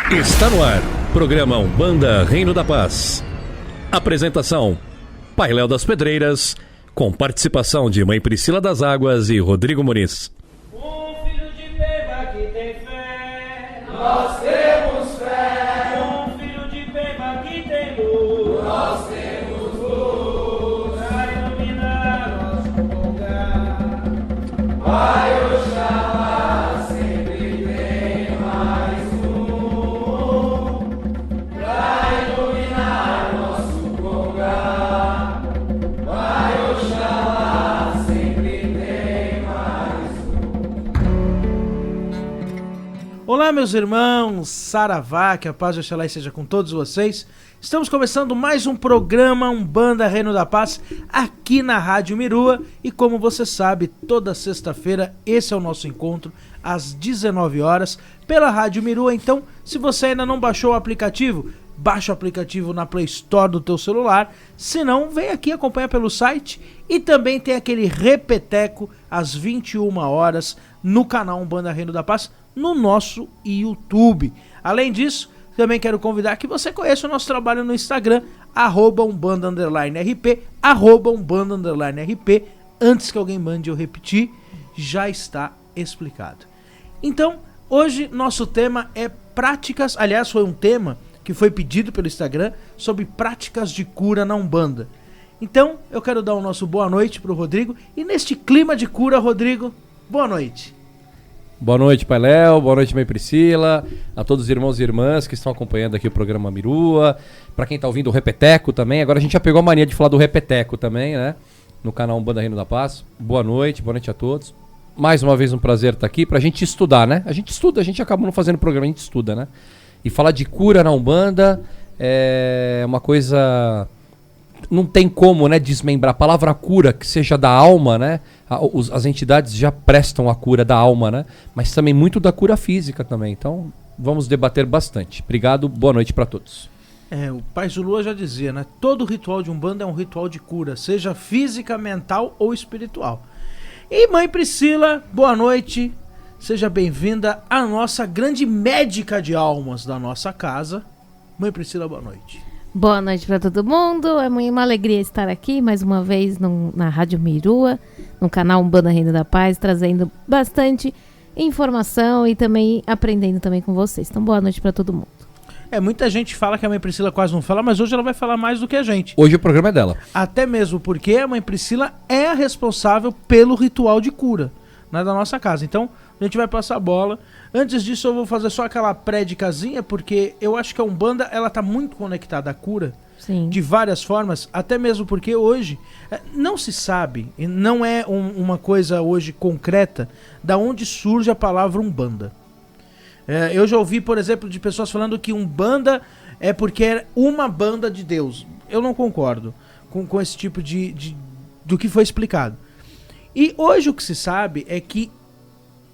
Está no ar, programa Umbanda Reino da Paz. Apresentação, Pai Léo das Pedreiras, com participação de Mãe Priscila das Águas e Rodrigo Muniz. Um filho de Pemba que tem fé, nós temos fé. Um filho de Pemba que tem luz, nós temos luz. Pra iluminar nosso lugar, Pai Oxalá sempre tem mais um. Pra iluminar nosso lugar, Pai Oxalá sempre tem mais um. Olá, meus irmãos, Saravá, que a paz de Oxalá esteja com todos vocês. Estamos começando mais um programa Umbanda Reino da Paz aqui na Rádio Mirua. E como você sabe, toda sexta-feira esse é o nosso encontro às 19 horas pela Rádio Mirua. Então, se você ainda não baixou o aplicativo, baixa o aplicativo na Play Store do teu celular. Se não, vem aqui acompanhar pelo site. E também tem aquele repeteco às 21 horas no canal Umbanda Reino da Paz no nosso YouTube. Além disso, também quero convidar que você conheça o nosso trabalho no Instagram, @umbanda_rp, @umbanda_rp. Antes que alguém mande eu repetir, já está explicado. Então, hoje nosso tema é práticas, aliás, foi um tema que foi pedido pelo Instagram sobre práticas de cura na Umbanda. Então, eu quero dar o nosso boa noite para o Rodrigo. E neste clima de cura, Rodrigo, boa noite. Boa noite, Pai Léo, boa noite, Mãe Priscila, a todos os irmãos e irmãs que estão acompanhando aqui o programa Mirua, para quem está ouvindo o Repeteco também. Agora a gente já pegou a mania de falar do Repeteco também, né, no canal Umbanda Reino da Paz. Boa noite a todos. Mais uma vez um prazer estar aqui pra gente estudar, né? A gente estuda, a gente acaba não fazendo programa, a gente estuda, né? E falar de cura na Umbanda é uma coisa... Não tem como, né, desmembrar. A palavra cura, que seja da alma, né? As entidades já prestam a cura da alma, né? Mas também muito da cura física também. Então, vamos debater bastante. Obrigado, boa noite para todos. O Pai Zulua já dizia, né? Todo ritual de Umbanda é um ritual de cura, seja física, mental ou espiritual. E Mãe Priscila, boa noite. Seja bem-vinda à nossa grande médica de almas da nossa casa. Mãe Priscila, boa noite. Boa noite para todo mundo, é uma alegria estar aqui mais uma vez na Rádio Mirua, no canal Umbanda Reino da Paz, trazendo bastante informação e também aprendendo também com vocês. Então boa noite para todo mundo. Muita gente fala que a Mãe Priscila quase não fala, mas hoje ela vai falar mais do que a gente. Hoje o programa é dela. Até mesmo porque a Mãe Priscila é a responsável pelo ritual de cura, né, da nossa casa. Então a gente vai passar a bola. Antes disso eu vou fazer só aquela prédicazinha, porque eu acho que a Umbanda ela tá muito conectada à cura. Sim. De várias formas, até mesmo porque hoje não se sabe, e não é uma coisa hoje concreta, da onde surge a palavra Umbanda. Eu já ouvi, por exemplo, de pessoas falando que Umbanda é porque é uma banda de Deus. Eu não concordo com esse tipo do que foi explicado. E hoje o que se sabe é que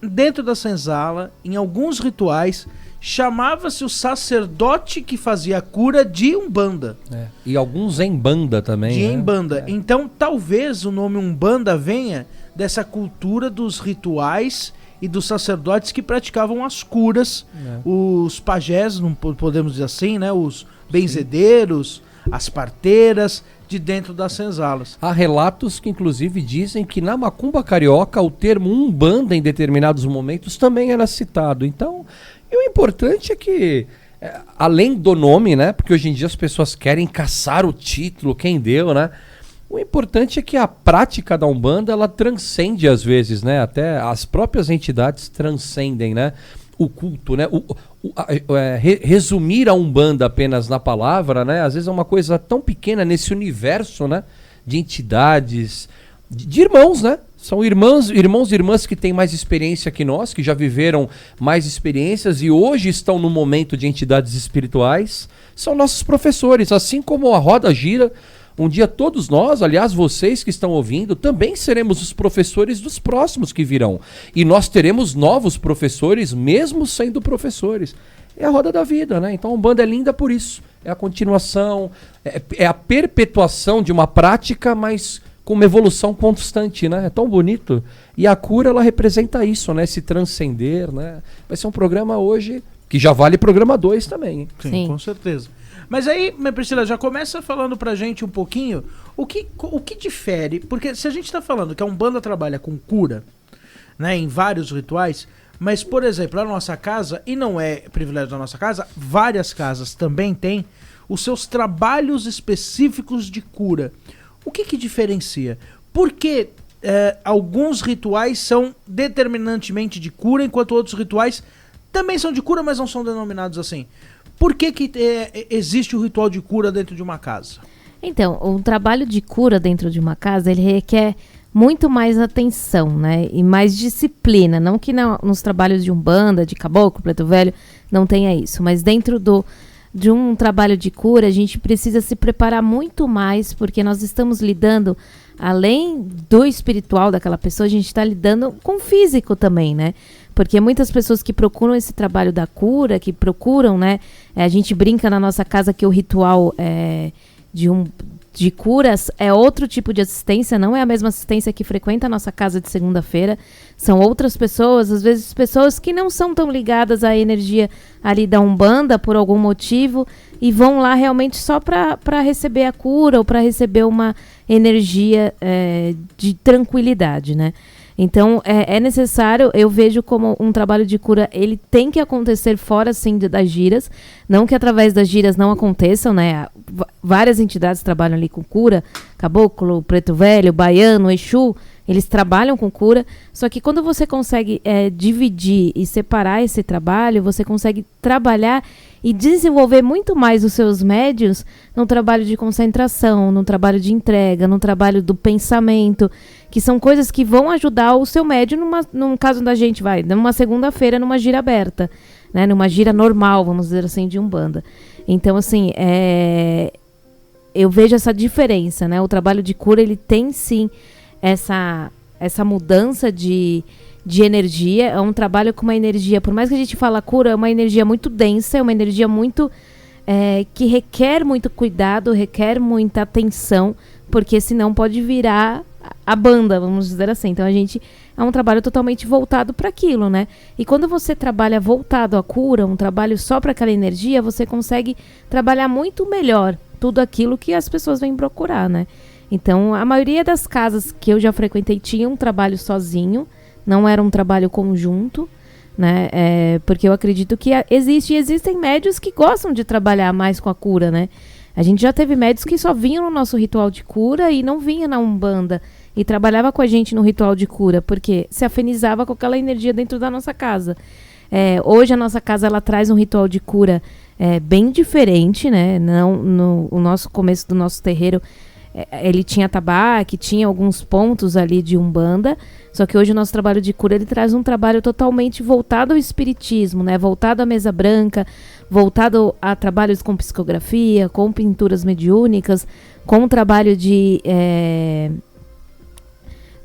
dentro da senzala, em alguns rituais, chamava-se o sacerdote que fazia a cura de Umbanda. E alguns em banda também. De né? Embanda. Então, talvez o nome Umbanda venha dessa cultura dos rituais e dos sacerdotes que praticavam as curas. Os pajés, não podemos dizer assim, né? Os benzedeiros, as parteiras de dentro das senzalas. Há relatos que inclusive dizem que na macumba carioca o termo Umbanda em determinados momentos também era citado. Então, e o importante é que, além do nome, né? Porque hoje em dia as pessoas querem caçar o título, quem deu, né? O importante é que a prática da Umbanda, ela transcende às vezes, né? Até as próprias entidades transcendem, né? O culto, né? Resumir a Umbanda apenas na palavra, né? Às vezes é uma coisa tão pequena nesse universo, né? De entidades, de irmãos, né? São irmãos e irmãs que têm mais experiência que nós, que já viveram mais experiências e hoje estão no momento de entidades espirituais. São nossos professores, assim como a roda gira. Um dia todos nós, aliás, vocês que estão ouvindo, também seremos os professores dos próximos que virão. E nós teremos novos professores, mesmo sendo professores. É a roda da vida, né? Então a Umbanda é linda por isso. É a continuação, é a perpetuação de uma prática, mas com uma evolução constante, né? É tão bonito. E a cura, ela representa isso, né? Se transcender, né? Vai ser um programa hoje Que já vale programa 2 também, hein? Sim, com certeza. Mas aí, minha Priscila, já começa falando pra gente um pouquinho o que difere, porque se a gente tá falando que a Umbanda trabalha com cura, né, em vários rituais, mas, por exemplo, a nossa casa, e não é privilégio da nossa casa, várias casas também têm os seus trabalhos específicos de cura. O que diferencia? Por que alguns rituais são determinantemente de cura, enquanto outros rituais também são de cura, mas não são denominados assim? Por que existe o ritual de cura dentro de uma casa? Então, o trabalho de cura dentro de uma casa, ele requer muito mais atenção, né? E mais disciplina. Não que nos trabalhos de Umbanda, de Caboclo, Preto Velho, não tenha isso. Mas dentro de um trabalho de cura, a gente precisa se preparar muito mais, porque nós estamos lidando, além do espiritual daquela pessoa, a gente está lidando com o físico também, né? Porque muitas pessoas que procuram esse trabalho da cura, que procuram, né? A gente brinca na nossa casa que o ritual de curas é outro tipo de assistência, não é a mesma assistência que frequenta a nossa casa de segunda-feira. São outras pessoas, às vezes pessoas que não são tão ligadas à energia ali da Umbanda por algum motivo e vão lá realmente só para receber a cura ou para receber uma energia de tranquilidade, né? Então, é necessário, eu vejo como um trabalho de cura, ele tem que acontecer fora, sim, das giras. Não que através das giras não aconteçam, né? Várias entidades trabalham ali com cura, Caboclo, Preto Velho, Baiano, Exu, eles trabalham com cura. Só que quando você consegue dividir e separar esse trabalho, você consegue trabalhar e desenvolver muito mais os seus médiuns no trabalho de concentração, no trabalho de entrega, no trabalho do pensamento, que são coisas que vão ajudar o seu médium, num caso da gente, numa segunda-feira, numa gira aberta, né, numa gira normal, vamos dizer assim, de Umbanda. Então, assim, eu vejo essa diferença, né? O trabalho de cura, ele tem, sim, essa mudança de energia. É um trabalho com uma energia, por mais que a gente fala cura, é uma energia muito densa, é uma energia muito que requer muito cuidado, requer muita atenção, porque senão pode virar a banda, vamos dizer assim. Então é um trabalho totalmente voltado para aquilo, né? E quando você trabalha voltado à cura, um trabalho só para aquela energia, você consegue trabalhar muito melhor tudo aquilo que as pessoas vêm procurar, né? Então, a maioria das casas que eu já frequentei tinha um trabalho sozinho, não era um trabalho conjunto, né? Porque eu acredito que existem médios que gostam de trabalhar mais com a cura, né? A gente já teve médios que só vinham no nosso ritual de cura e não vinha na Umbanda e trabalhava com a gente no ritual de cura, porque se afinizava com aquela energia dentro da nossa casa. Hoje a nossa casa, ela traz um ritual de cura bem diferente, né? O nosso começo do nosso terreiro, ele tinha tabaque, tinha alguns pontos ali de Umbanda, só que hoje o nosso trabalho de cura, ele traz um trabalho totalmente voltado ao espiritismo, né? Voltado à mesa branca, voltado a trabalhos com psicografia, com pinturas mediúnicas, com um trabalho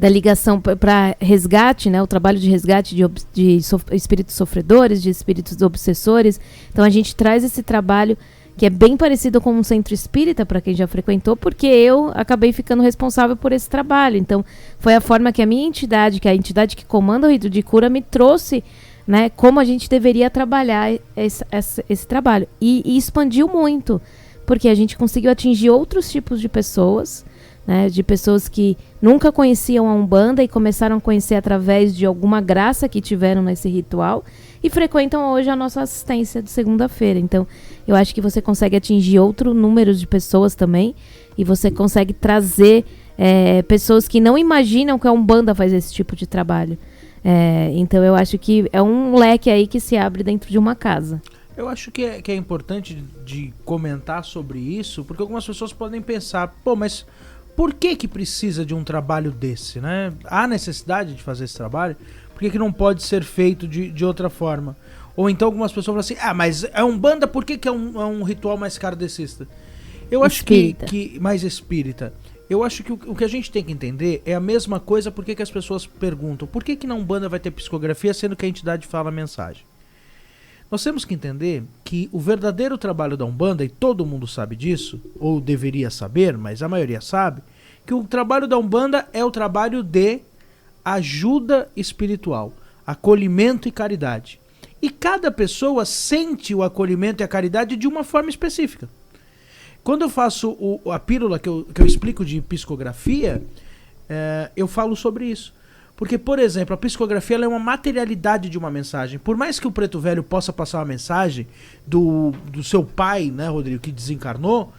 da ligação para resgate, né? O trabalho de resgate de espíritos sofredores, de espíritos obsessores. Então a gente traz esse trabalho que é bem parecido com um centro espírita, para quem já frequentou, porque eu acabei ficando responsável por esse trabalho. Então, foi a forma que a minha entidade, que é a entidade que comanda o rito de cura, me trouxe, né, como a gente deveria trabalhar esse trabalho. E expandiu muito, porque a gente conseguiu atingir outros tipos de pessoas, né, de pessoas que nunca conheciam a Umbanda e começaram a conhecer através de alguma graça que tiveram nesse ritual e frequentam hoje a nossa assistência de segunda-feira. Então, eu acho que você consegue atingir outro número de pessoas também e você consegue trazer pessoas que não imaginam que a Umbanda faz esse tipo de trabalho. Então, eu acho que é um leque aí que se abre dentro de uma casa. Eu acho que é importante de comentar sobre isso, porque algumas pessoas podem pensar, pô, mas por que precisa de um trabalho desse, né? Há necessidade de fazer esse trabalho? Por que não pode ser feito de outra forma? Ou então algumas pessoas falam assim, mas é Umbanda, por que é um ritual mais kardecista? Eu acho que mais espírita. Eu acho que o que a gente tem que entender é a mesma coisa, por que as pessoas perguntam, por que na Umbanda vai ter psicografia, sendo que a entidade fala a mensagem? Nós temos que entender que o verdadeiro trabalho da Umbanda, e todo mundo sabe disso, ou deveria saber, mas a maioria sabe, que o trabalho da Umbanda é o trabalho de ajuda espiritual, acolhimento e caridade. E cada pessoa sente o acolhimento e a caridade de uma forma específica. Quando eu faço a pílula que eu explico de psicografia, eu falo sobre isso. Porque, por exemplo, a psicografia ela é uma materialidade de uma mensagem. Por mais que o preto velho possa passar uma mensagem do seu pai, né, Rodrigo, que desencarnou,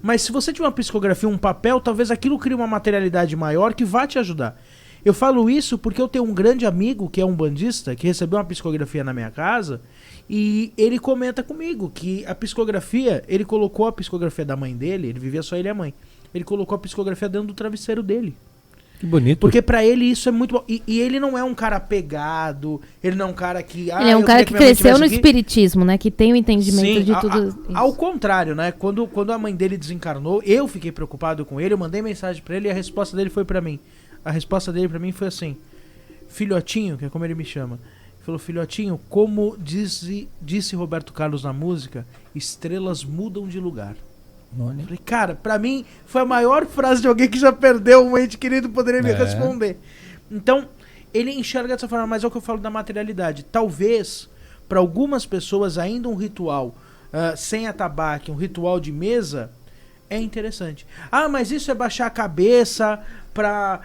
mas se você tiver uma psicografia, um papel, talvez aquilo crie uma materialidade maior que vá te ajudar. Eu falo isso porque eu tenho um grande amigo que é um bandista, que recebeu uma psicografia na minha casa, e ele comenta comigo que a psicografia, ele colocou a psicografia da mãe dele, ele vivia só ele e a mãe, ele colocou a psicografia dentro do travesseiro dele. Que bonito. Porque pra ele isso é muito bom. E ele não é um cara apegado, ele não é um cara que... Ele é um cara que cresceu no espiritismo, né? Que tem o entendimento de tudo isso. Ao contrário, né? Quando a mãe dele desencarnou, eu fiquei preocupado com ele, eu mandei mensagem pra ele e a resposta dele foi pra mim. A resposta dele pra mim foi assim: filhotinho, que é como ele me chama. Ele falou: filhotinho, como disse Roberto Carlos na música, estrelas mudam de lugar. Olha. Eu falei, cara, pra mim foi a maior frase de alguém que já perdeu um ente querido, poderia me responder. Então, ele enxerga dessa forma, mas é o que eu falo da materialidade. Talvez, pra algumas pessoas, ainda um ritual sem atabaque, um ritual de mesa, é interessante. Ah, mas isso é baixar a cabeça pra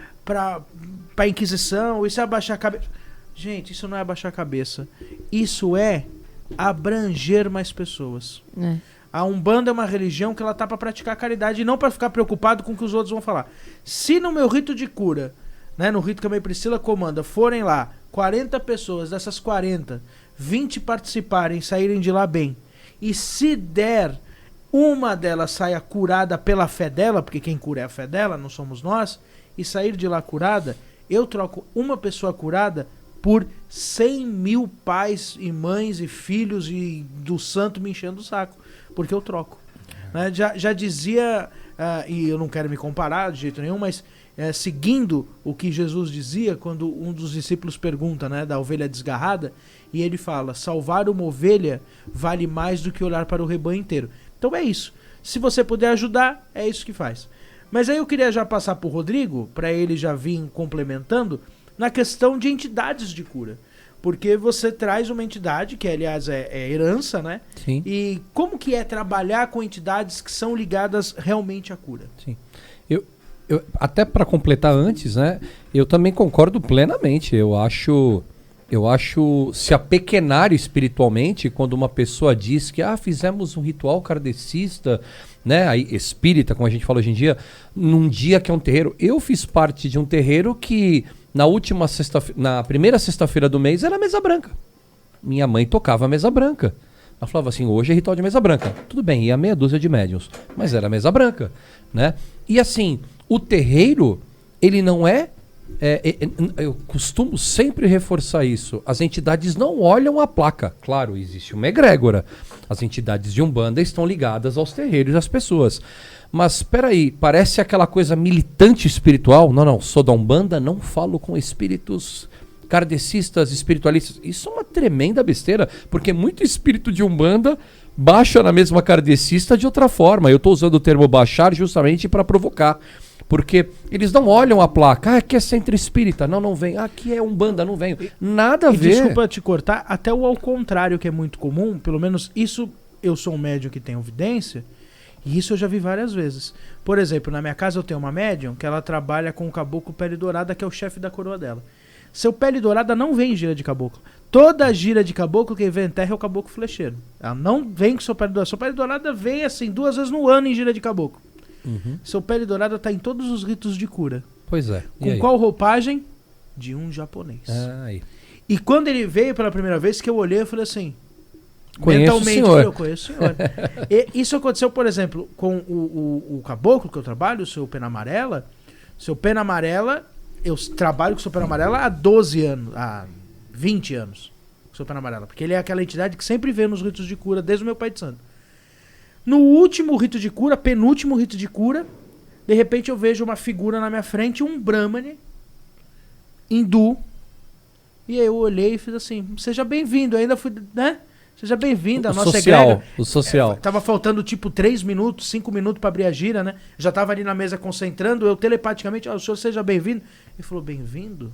Inquisição, isso é abaixar a cabeça. Gente, isso não é abaixar a cabeça. Isso é abranger mais pessoas. A Umbanda é uma religião que ela tá para praticar caridade e não para ficar preocupado com o que os outros vão falar. Se no meu rito de cura, né, no rito que a Mãe Priscila comanda, forem lá 40 pessoas, dessas 40, 20 participarem, saírem de lá bem, e se der uma delas saia curada pela fé dela, porque quem cura é a fé dela, não somos nós, e sair de lá curada, eu troco uma pessoa curada por 100 mil pais e mães e filhos e do santo me enchendo o saco. Porque eu troco. Né? Já dizia, e eu não quero me comparar de jeito nenhum, mas seguindo o que Jesus dizia, quando um dos discípulos pergunta, né, da ovelha desgarrada, e ele fala: salvar uma ovelha vale mais do que olhar para o rebanho inteiro. Então é isso. Se você puder ajudar, é isso que faz. Mas aí eu queria já passar para o Rodrigo, para ele já vir complementando, na questão de entidades de cura. Porque você traz uma entidade, que aliás é herança, né? Sim. E como que é trabalhar com entidades que são ligadas realmente à cura? Sim. Eu até para completar antes, né? Eu também concordo plenamente. Eu acho se apequenar espiritualmente quando uma pessoa diz que fizemos um ritual kardecista, né? Aí, espírita, como a gente fala hoje em dia, num dia que é um terreiro. Eu fiz parte de um terreiro que na primeira sexta-feira do mês era mesa branca. Minha mãe tocava a mesa branca. Ela falava assim: hoje é ritual de mesa branca. Tudo bem, ia meia dúzia de médiuns, mas era mesa branca, né? E assim, o terreiro, ele não eu costumo sempre reforçar isso. As entidades não olham a placa. Claro, existe uma egrégora. As entidades de Umbanda estão ligadas aos terreiros e às pessoas. Mas espera aí, parece aquela coisa militante espiritual. Não, sou da Umbanda, não falo com espíritos kardecistas, espiritualistas. Isso é uma tremenda besteira, porque muito espírito de Umbanda baixa na mesma kardecista de outra forma. Eu estou usando o termo baixar justamente para provocar. Porque eles não olham a placa, aqui é centro espírita, não vem, aqui é Umbanda, não venho. Nada a ver. Desculpa te cortar, até o ao contrário, que é muito comum, pelo menos isso, eu sou um médium que tem evidência, e isso eu já vi várias vezes. Por exemplo, na minha casa eu tenho uma médium que ela trabalha com o caboclo pele dourada, que é o chefe da coroa dela. Seu pele dourada não vem em gira de caboclo. Toda gira de caboclo que vem em terra é o caboclo flecheiro. Ela não vem com seu pele dourada. Sua pele dourada vem assim 2 vezes no ano em gira de caboclo. Uhum. Seu pele dourada está em todos os ritos de cura. Pois é. Com qual roupagem? De um japonês. Aí. E quando ele veio pela primeira vez, que eu olhei, eu falei assim... Conheço mentalmente, o senhor. eu conheço o senhor. E isso aconteceu, por exemplo, com o caboclo que eu trabalho, o seu Pena Amarela. Seu Pena Amarela, eu trabalho com o seu Pena Amarela há 12 anos, há 20 anos. Com o seu Pena Amarela. Porque ele é aquela entidade que sempre vê nos ritos de cura, desde o meu pai de santo. No último rito de cura, penúltimo rito de cura, de repente eu vejo uma figura na minha frente, um Brahmane, hindu, e aí eu olhei e fiz assim: seja bem-vindo, ainda fui, né? Seja bem-vindo, a nossa egrégora. O social. Tava faltando tipo 3 minutos, 5 minutos pra abrir a gira, né? Já tava ali na mesa concentrando, eu telepaticamente: o senhor seja bem-vindo. Ele falou: bem-vindo?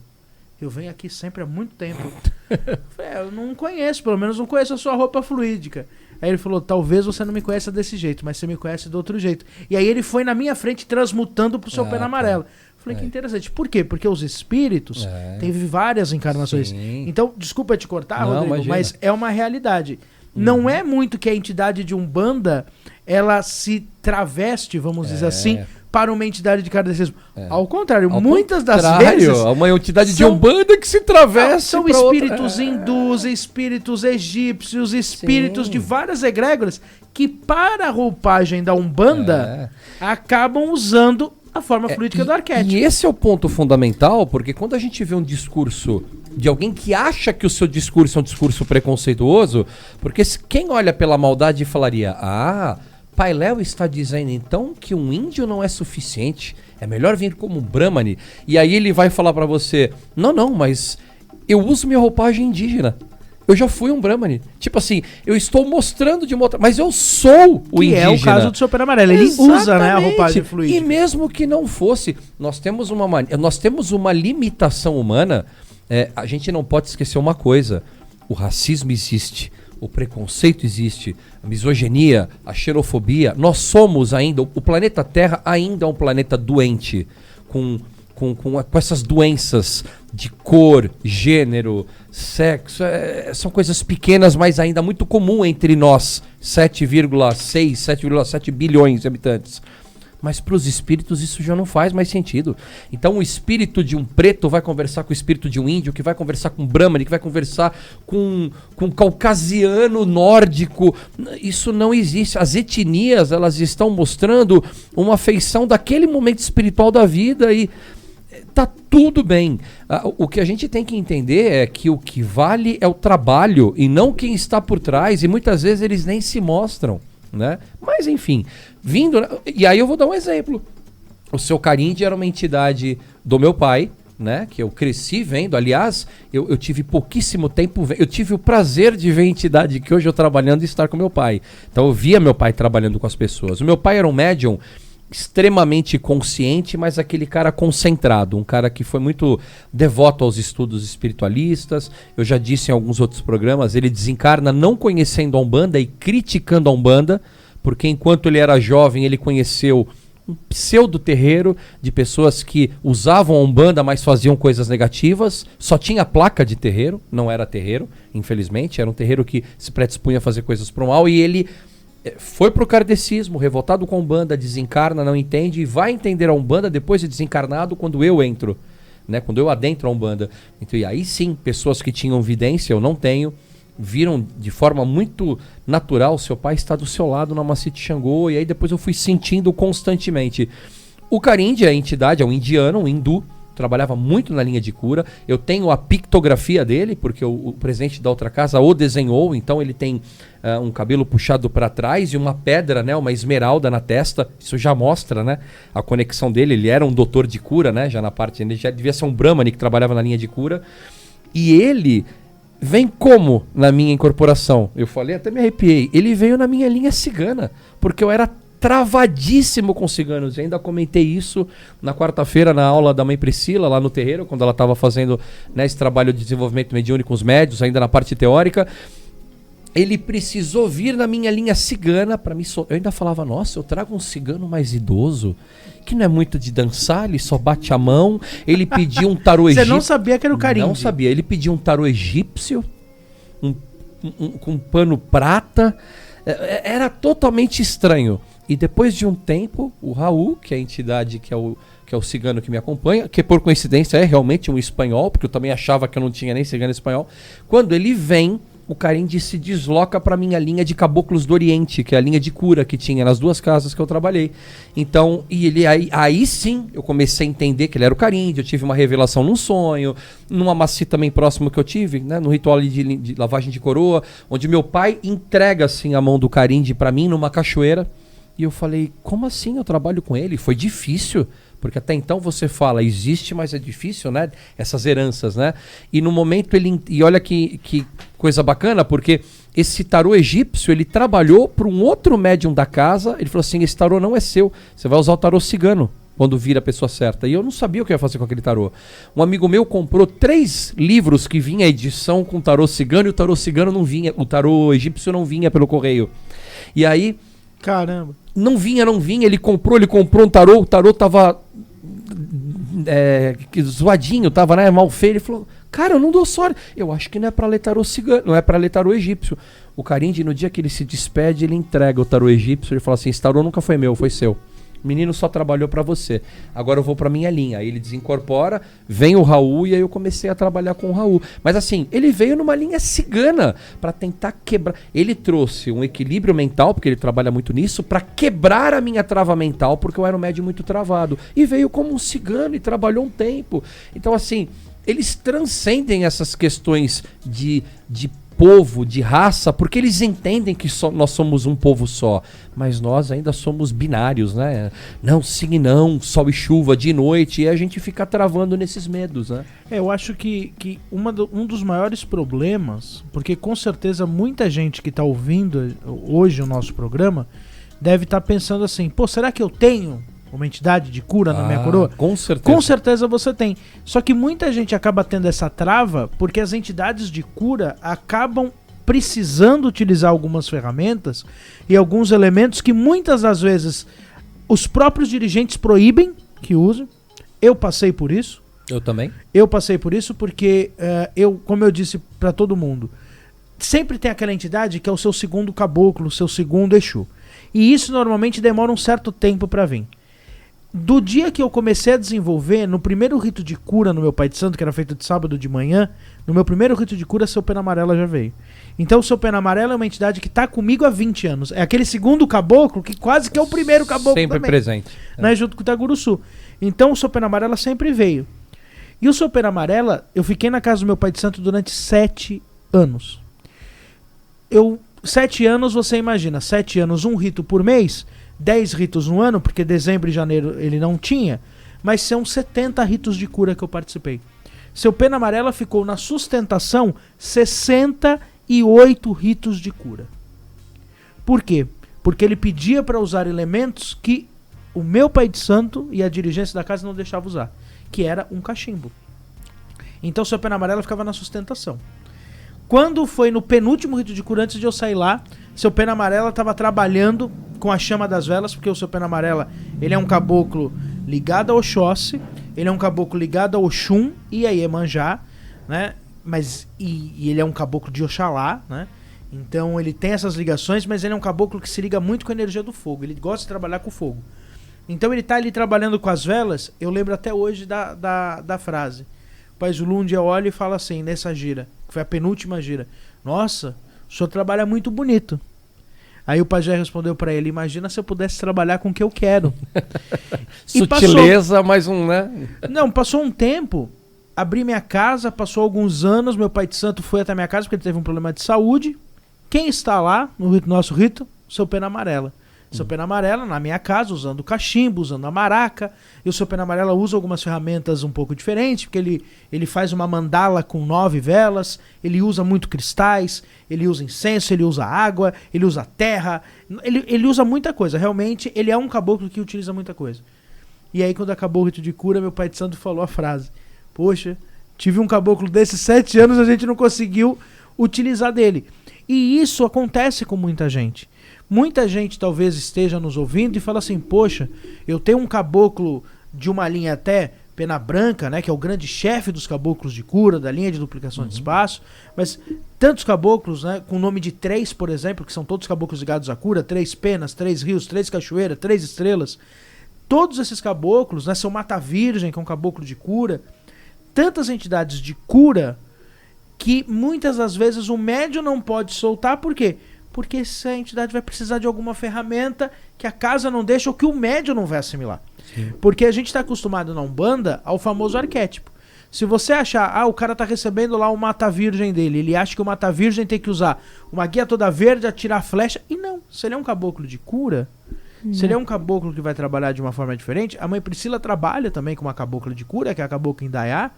Eu venho aqui sempre há muito tempo. Eu falei, eu não conheço, pelo menos não conheço a sua roupa fluídica. Aí ele falou, talvez você não me conheça desse jeito, mas você me conhece do outro jeito. E aí ele foi na minha frente transmutando pro seu pé amarelo. Falei, que interessante. Por quê? Porque os espíritos teve várias encarnações. Sim. Então, desculpa te cortar, Não, Rodrigo, imagina. mas é uma realidade. Não é muito que a entidade de Umbanda, ela se traveste, vamos dizer assim, para uma entidade de kardecismo. Ao contrário, muitas das vezes... uma entidade de são- Umbanda que se travessa São pra espíritos outra. hindus, espíritos egípcios, espíritos Sim. de várias egrégoras que, para a roupagem da Umbanda, acabam usando a forma fluídica do arquétipo. E esse é o ponto fundamental, porque quando a gente vê um discurso de alguém que acha que o seu discurso é um discurso preconceituoso, porque quem olha pela maldade falaria, Pai Léo está dizendo então que um índio não é suficiente, é melhor vir como um Brahmane. E aí ele vai falar pra você, não, mas eu uso minha roupagem indígena. Eu já fui um Brahmane. Tipo assim, eu estou mostrando de uma outra... Mas eu sou o Que indígena. é o caso do seu pé amarelo. Ele usa, né, a roupagem E fluídica. mesmo que não fosse, nós temos uma limitação humana. A gente não pode esquecer uma coisa. O racismo existe. O preconceito existe. A misoginia, a xenofobia. Nós somos ainda... O planeta Terra ainda é um planeta doente. Com essas doenças de cor, gênero, sexo, são coisas pequenas, mas ainda muito comum entre nós, 7,6, 7,7 bilhões de habitantes. Mas para os espíritos isso já não faz mais sentido. Então o espírito de um preto vai conversar com o espírito de um índio, que vai conversar com um brahmane, que vai conversar com um caucasiano nórdico. Isso não existe. As etnias, elas estão mostrando uma feição daquele momento espiritual da vida e tá tudo bem. O que a gente tem que entender é que o que vale é o trabalho e não quem está por trás, e muitas vezes eles nem se mostram, né? Mas enfim, e aí eu vou dar um exemplo. O seu Carinde era uma entidade do meu pai, né? Que eu cresci vendo. Aliás, eu tive pouquíssimo tempo, eu tive o prazer de ver a entidade que hoje eu trabalhando e estar com meu pai. Então eu via meu pai trabalhando com as pessoas. O meu pai era um médium extremamente consciente, mas aquele cara concentrado, um cara que foi muito devoto aos estudos espiritualistas. Eu já disse em alguns outros programas, ele desencarna não conhecendo a Umbanda e criticando a Umbanda, porque enquanto ele era jovem ele conheceu um pseudo-terreiro de pessoas que usavam a Umbanda, mas faziam coisas negativas. Só tinha placa de terreiro, não era terreiro, infelizmente, era um terreiro que se predispunha a fazer coisas pro mal, e ele foi pro kardecismo, revoltado com a Umbanda, desencarna, não entende, e vai entender a Umbanda depois de desencarnado, quando eu entro, né? Quando eu adentro a Umbanda. Então, e aí sim, pessoas que tinham vidência, eu não tenho, viram de forma muito natural, seu pai está do seu lado na Macite Xangô, e aí depois eu fui sentindo constantemente. O Carinde, a entidade, é um indiano, um hindu, trabalhava muito na linha de cura. Eu tenho a pictografia dele, porque o presidente da outra casa o desenhou, então ele tem um cabelo puxado para trás e uma pedra, né, uma esmeralda na testa. Isso já mostra, né, a conexão dele. Ele era um doutor de cura, né, já na parte, ele já devia ser um brahmane que trabalhava na linha de cura. E ele vem como na minha incorporação? Eu falei, até me arrepiei. Ele veio na minha linha cigana, porque eu era travadíssimo com ciganos. Eu ainda comentei isso na quarta-feira na aula da mãe Priscila, lá no terreiro, quando ela estava fazendo, né, esse trabalho de desenvolvimento mediúnico com os médios, ainda na parte teórica. Ele precisou vir na minha linha cigana para me Eu ainda falava, nossa, eu trago um cigano mais idoso, que não é muito de dançar, ele só bate a mão. Ele pediu um tarô egípcio. Você não sabia que era o Carinde? Não sabia. Ele pediu um tarô egípcio, com pano prata. Era totalmente estranho. E depois de um tempo, o Raul, que é a entidade que é o cigano que me acompanha, que por coincidência é realmente um espanhol, porque eu também achava que eu não tinha nem cigano espanhol, quando ele vem, o Carinde se desloca para minha linha de caboclos do Oriente, que é a linha de cura que tinha nas duas casas que eu trabalhei. Então, e ele aí sim, eu comecei a entender que ele era o Carinde. Eu tive uma revelação num sonho, numa maci também próximo que eu tive, né, no ritual de lavagem de coroa, onde meu pai entrega assim a mão do Carinde para mim numa cachoeira. E eu falei, como assim eu trabalho com ele? Foi difícil, porque até então você fala, existe, mas é difícil, né? Essas heranças, né? E no momento ele... E olha que coisa bacana, porque esse tarô egípcio, ele trabalhou para um outro médium da casa. Ele falou assim, esse tarô não é seu, você vai usar o tarô cigano. quando vira a pessoa certa. E eu não sabia o que ia fazer com aquele tarô. Um amigo meu comprou 3 livros que vinha a edição com tarô cigano, e o tarô cigano não vinha, o tarô egípcio não vinha pelo correio. E aí, Caramba. não vinha, ele comprou um tarô, o tarô tava zoadinho, tava, né, mal feio. Ele falou, cara, eu não dou sorte. Eu acho que não é pra ler tarô cigano, não é pra ler tarô egípcio. O Carinde, no dia que ele se despede, ele entrega o tarô egípcio. Ele fala assim, esse tarô nunca foi meu, foi seu. O menino só trabalhou pra você. Agora eu vou pra minha linha. Aí ele desincorpora, vem o Raul, e aí eu comecei a trabalhar com o Raul. Mas assim, ele veio numa linha cigana pra tentar quebrar. Ele trouxe um equilíbrio mental, porque ele trabalha muito nisso, pra quebrar a minha trava mental, porque eu era um médium muito travado. E veio como um cigano e trabalhou um tempo. Então assim, eles transcendem essas questões de povo, de raça, porque eles entendem que nós somos um povo só, mas nós ainda somos binários, né? Não, sim e não, sol e chuva, de noite, e a gente fica travando nesses medos, né? Eu acho que um dos maiores problemas, porque com certeza muita gente que está ouvindo hoje o nosso programa deve estar pensando assim, pô, será que eu tenho uma entidade de cura na minha coroa? Com certeza. Com certeza você tem. Só que muita gente acaba tendo essa trava porque as entidades de cura acabam precisando utilizar algumas ferramentas e alguns elementos que muitas das vezes os próprios dirigentes proíbem que usem. Eu passei por isso. Eu também. Eu passei por isso porque como eu disse pra todo mundo, sempre tem aquela entidade que é o seu segundo caboclo, o seu segundo Exu. E isso normalmente demora um certo tempo pra vir. Do dia que eu comecei a desenvolver, no primeiro rito de cura no meu Pai de Santo, que era feito de sábado de manhã, no meu primeiro rito de cura, Seu Pena Amarela já veio. Então o Seu Pena Amarela é uma entidade que está comigo há 20 anos. É aquele segundo caboclo que quase que é o primeiro caboclo sempre também, presente. né, junto com o Taguruçu. Então o Seu Pena Amarela sempre veio. E o Seu Pena Amarela, eu fiquei na casa do meu Pai de Santo durante 7 anos. 7 anos, você imagina, 7 anos, um rito por mês, 10 ritos no ano, porque dezembro e janeiro ele não tinha, mas são 70 ritos de cura que eu participei. Seu Pena Amarela ficou na sustentação 68 ritos de cura. Por quê? Porque ele pedia para usar elementos que o meu Pai de Santo e a dirigência da casa não deixavam usar, que era um cachimbo. Então Seu Pena Amarela ficava na sustentação. Quando foi no penúltimo rito de cura, antes de eu sair lá, Seu Pena Amarela estava trabalhando com a chama das velas, porque o Seu Pena Amarela, ele é um caboclo ligado ao Oxóssi, ele é um caboclo ligado ao Oxum e a Iemanjá, né? Mas, e ele é um caboclo de Oxalá, né? Então ele tem essas ligações, mas ele é um caboclo que se liga muito com a energia do fogo, ele gosta de trabalhar com fogo. Então ele tá ali trabalhando com as velas, eu lembro até hoje da frase. O Pai Zulu um dia olha e fala assim, nessa gira, que foi a penúltima gira, nossa, o senhor trabalha muito bonito. Aí o pajé respondeu pra ele, imagina se eu pudesse trabalhar com o que eu quero. Sutileza, mais um, né? Não, passou um tempo, abri minha casa, passou alguns anos, meu Pai de Santo foi até minha casa porque ele teve um problema de saúde. Quem está lá no nosso rito? Seu Pena Amarela. Seu Pena Amarela na minha casa, usando cachimbo, usando a maraca. E o Seu Pena Amarela usa algumas ferramentas um pouco diferentes, porque ele faz uma mandala com 9 velas, ele usa muito cristais, ele usa incenso, ele usa água, ele usa terra, ele usa muita coisa. Realmente, ele é um caboclo que utiliza muita coisa. E aí, quando acabou o rito de cura, meu Pai de Santo falou a frase, poxa, tive um caboclo desses 7 anos, a gente não conseguiu utilizar dele. E isso acontece com muita gente. Muita gente talvez esteja nos ouvindo e fala assim, poxa, eu tenho um caboclo de uma linha até Pena Branca, né, que é o grande chefe dos caboclos de cura, da linha de duplicação de espaço, mas tantos caboclos, né, com o nome de 3, por exemplo, que são todos caboclos ligados à cura, 3 penas, 3 rios, 3 cachoeiras, 3 estrelas, todos esses caboclos, né, são Mata Virgem, que é um caboclo de cura, tantas entidades de cura que muitas das vezes o médium não pode soltar, por quê? Porque essa entidade vai precisar de alguma ferramenta que a casa não deixa ou que o médium não vai assimilar. Sim. Porque a gente está acostumado na Umbanda ao famoso arquétipo. Se você achar, o cara tá recebendo lá o Mata Virgem dele, ele acha que o Mata Virgem tem que usar uma guia toda verde, atirar a flecha, e não. Se ele é um caboclo de cura, se ele é um caboclo que vai trabalhar de uma forma diferente, a mãe Priscila trabalha também com uma cabocla de cura, que é a cabocla Indaiá.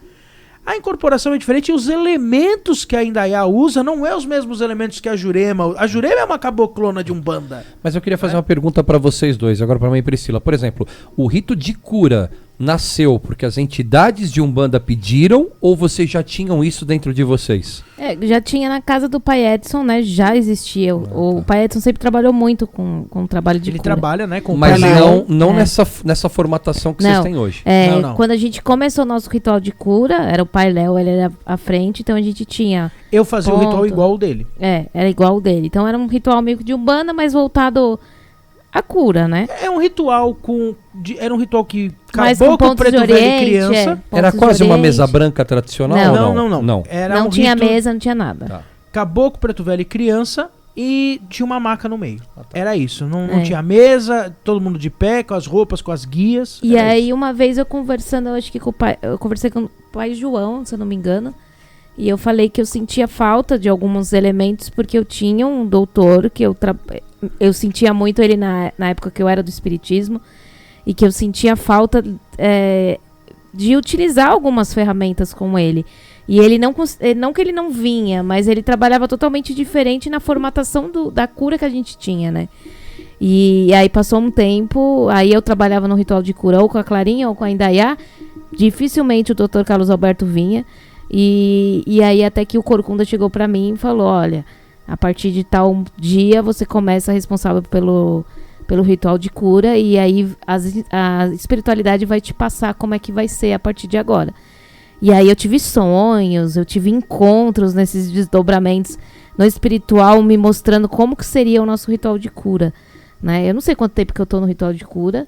A incorporação é diferente e os elementos que a Indaiá usa não é os mesmos elementos que a Jurema. A Jurema é uma caboclona de Umbanda. Mas eu queria fazer uma pergunta para vocês dois, agora para a mãe Priscila. Por exemplo, o rito de cura nasceu porque as entidades de Umbanda pediram ou vocês já tinham isso dentro de vocês? Já tinha na casa do pai Edson, né? Já existia. O pai Edson sempre trabalhou muito com o trabalho de Ele cura. trabalha, né, com o Mas Pai Leão. não nessa formatação que vocês têm hoje. Não. Quando a gente começou o nosso ritual de cura, era o pai Léo, ele era à frente, então a gente tinha... Eu fazia o ritual igual o dele. Era igual o dele. Então era um ritual meio de Umbanda, mas voltado à cura, né? É um ritual era um ritual que Mas com caboclo, pontos de preto velho e oriente, criança. Era pontos quase de uma oriente. mesa branca tradicional? Não. Era Não um tinha rito mesa, não tinha nada. Tá. caboclo, preto velho e criança, e tinha uma maca no meio. Ah, tá. Era isso. Não tinha mesa, todo mundo de pé, com as roupas, com as guias. E era aí, isso. uma vez eu conversando, eu acho que com o pai, eu conversei com o pai João, se eu não me engano, e eu falei que eu sentia falta de alguns elementos, porque eu tinha um doutor que eu sentia muito ele na época que eu era do espiritismo, e que eu sentia falta de utilizar algumas ferramentas com ele. E ele não que ele não vinha, mas ele trabalhava totalmente diferente na formatação da cura que a gente tinha, né? E aí passou um tempo, aí eu trabalhava no ritual de cura ou com a Clarinha ou com a Indaiá. Dificilmente o Dr. Carlos Alberto vinha. E aí até que o Corcunda chegou pra mim e falou, olha, a partir de tal dia você começa responsável pelo ritual de cura, e aí a espiritualidade vai te passar como é que vai ser a partir de agora. E aí eu tive sonhos, eu tive encontros nesses desdobramentos no espiritual, me mostrando como que seria o nosso ritual de cura, né? Eu não sei quanto tempo que eu tô no ritual de cura.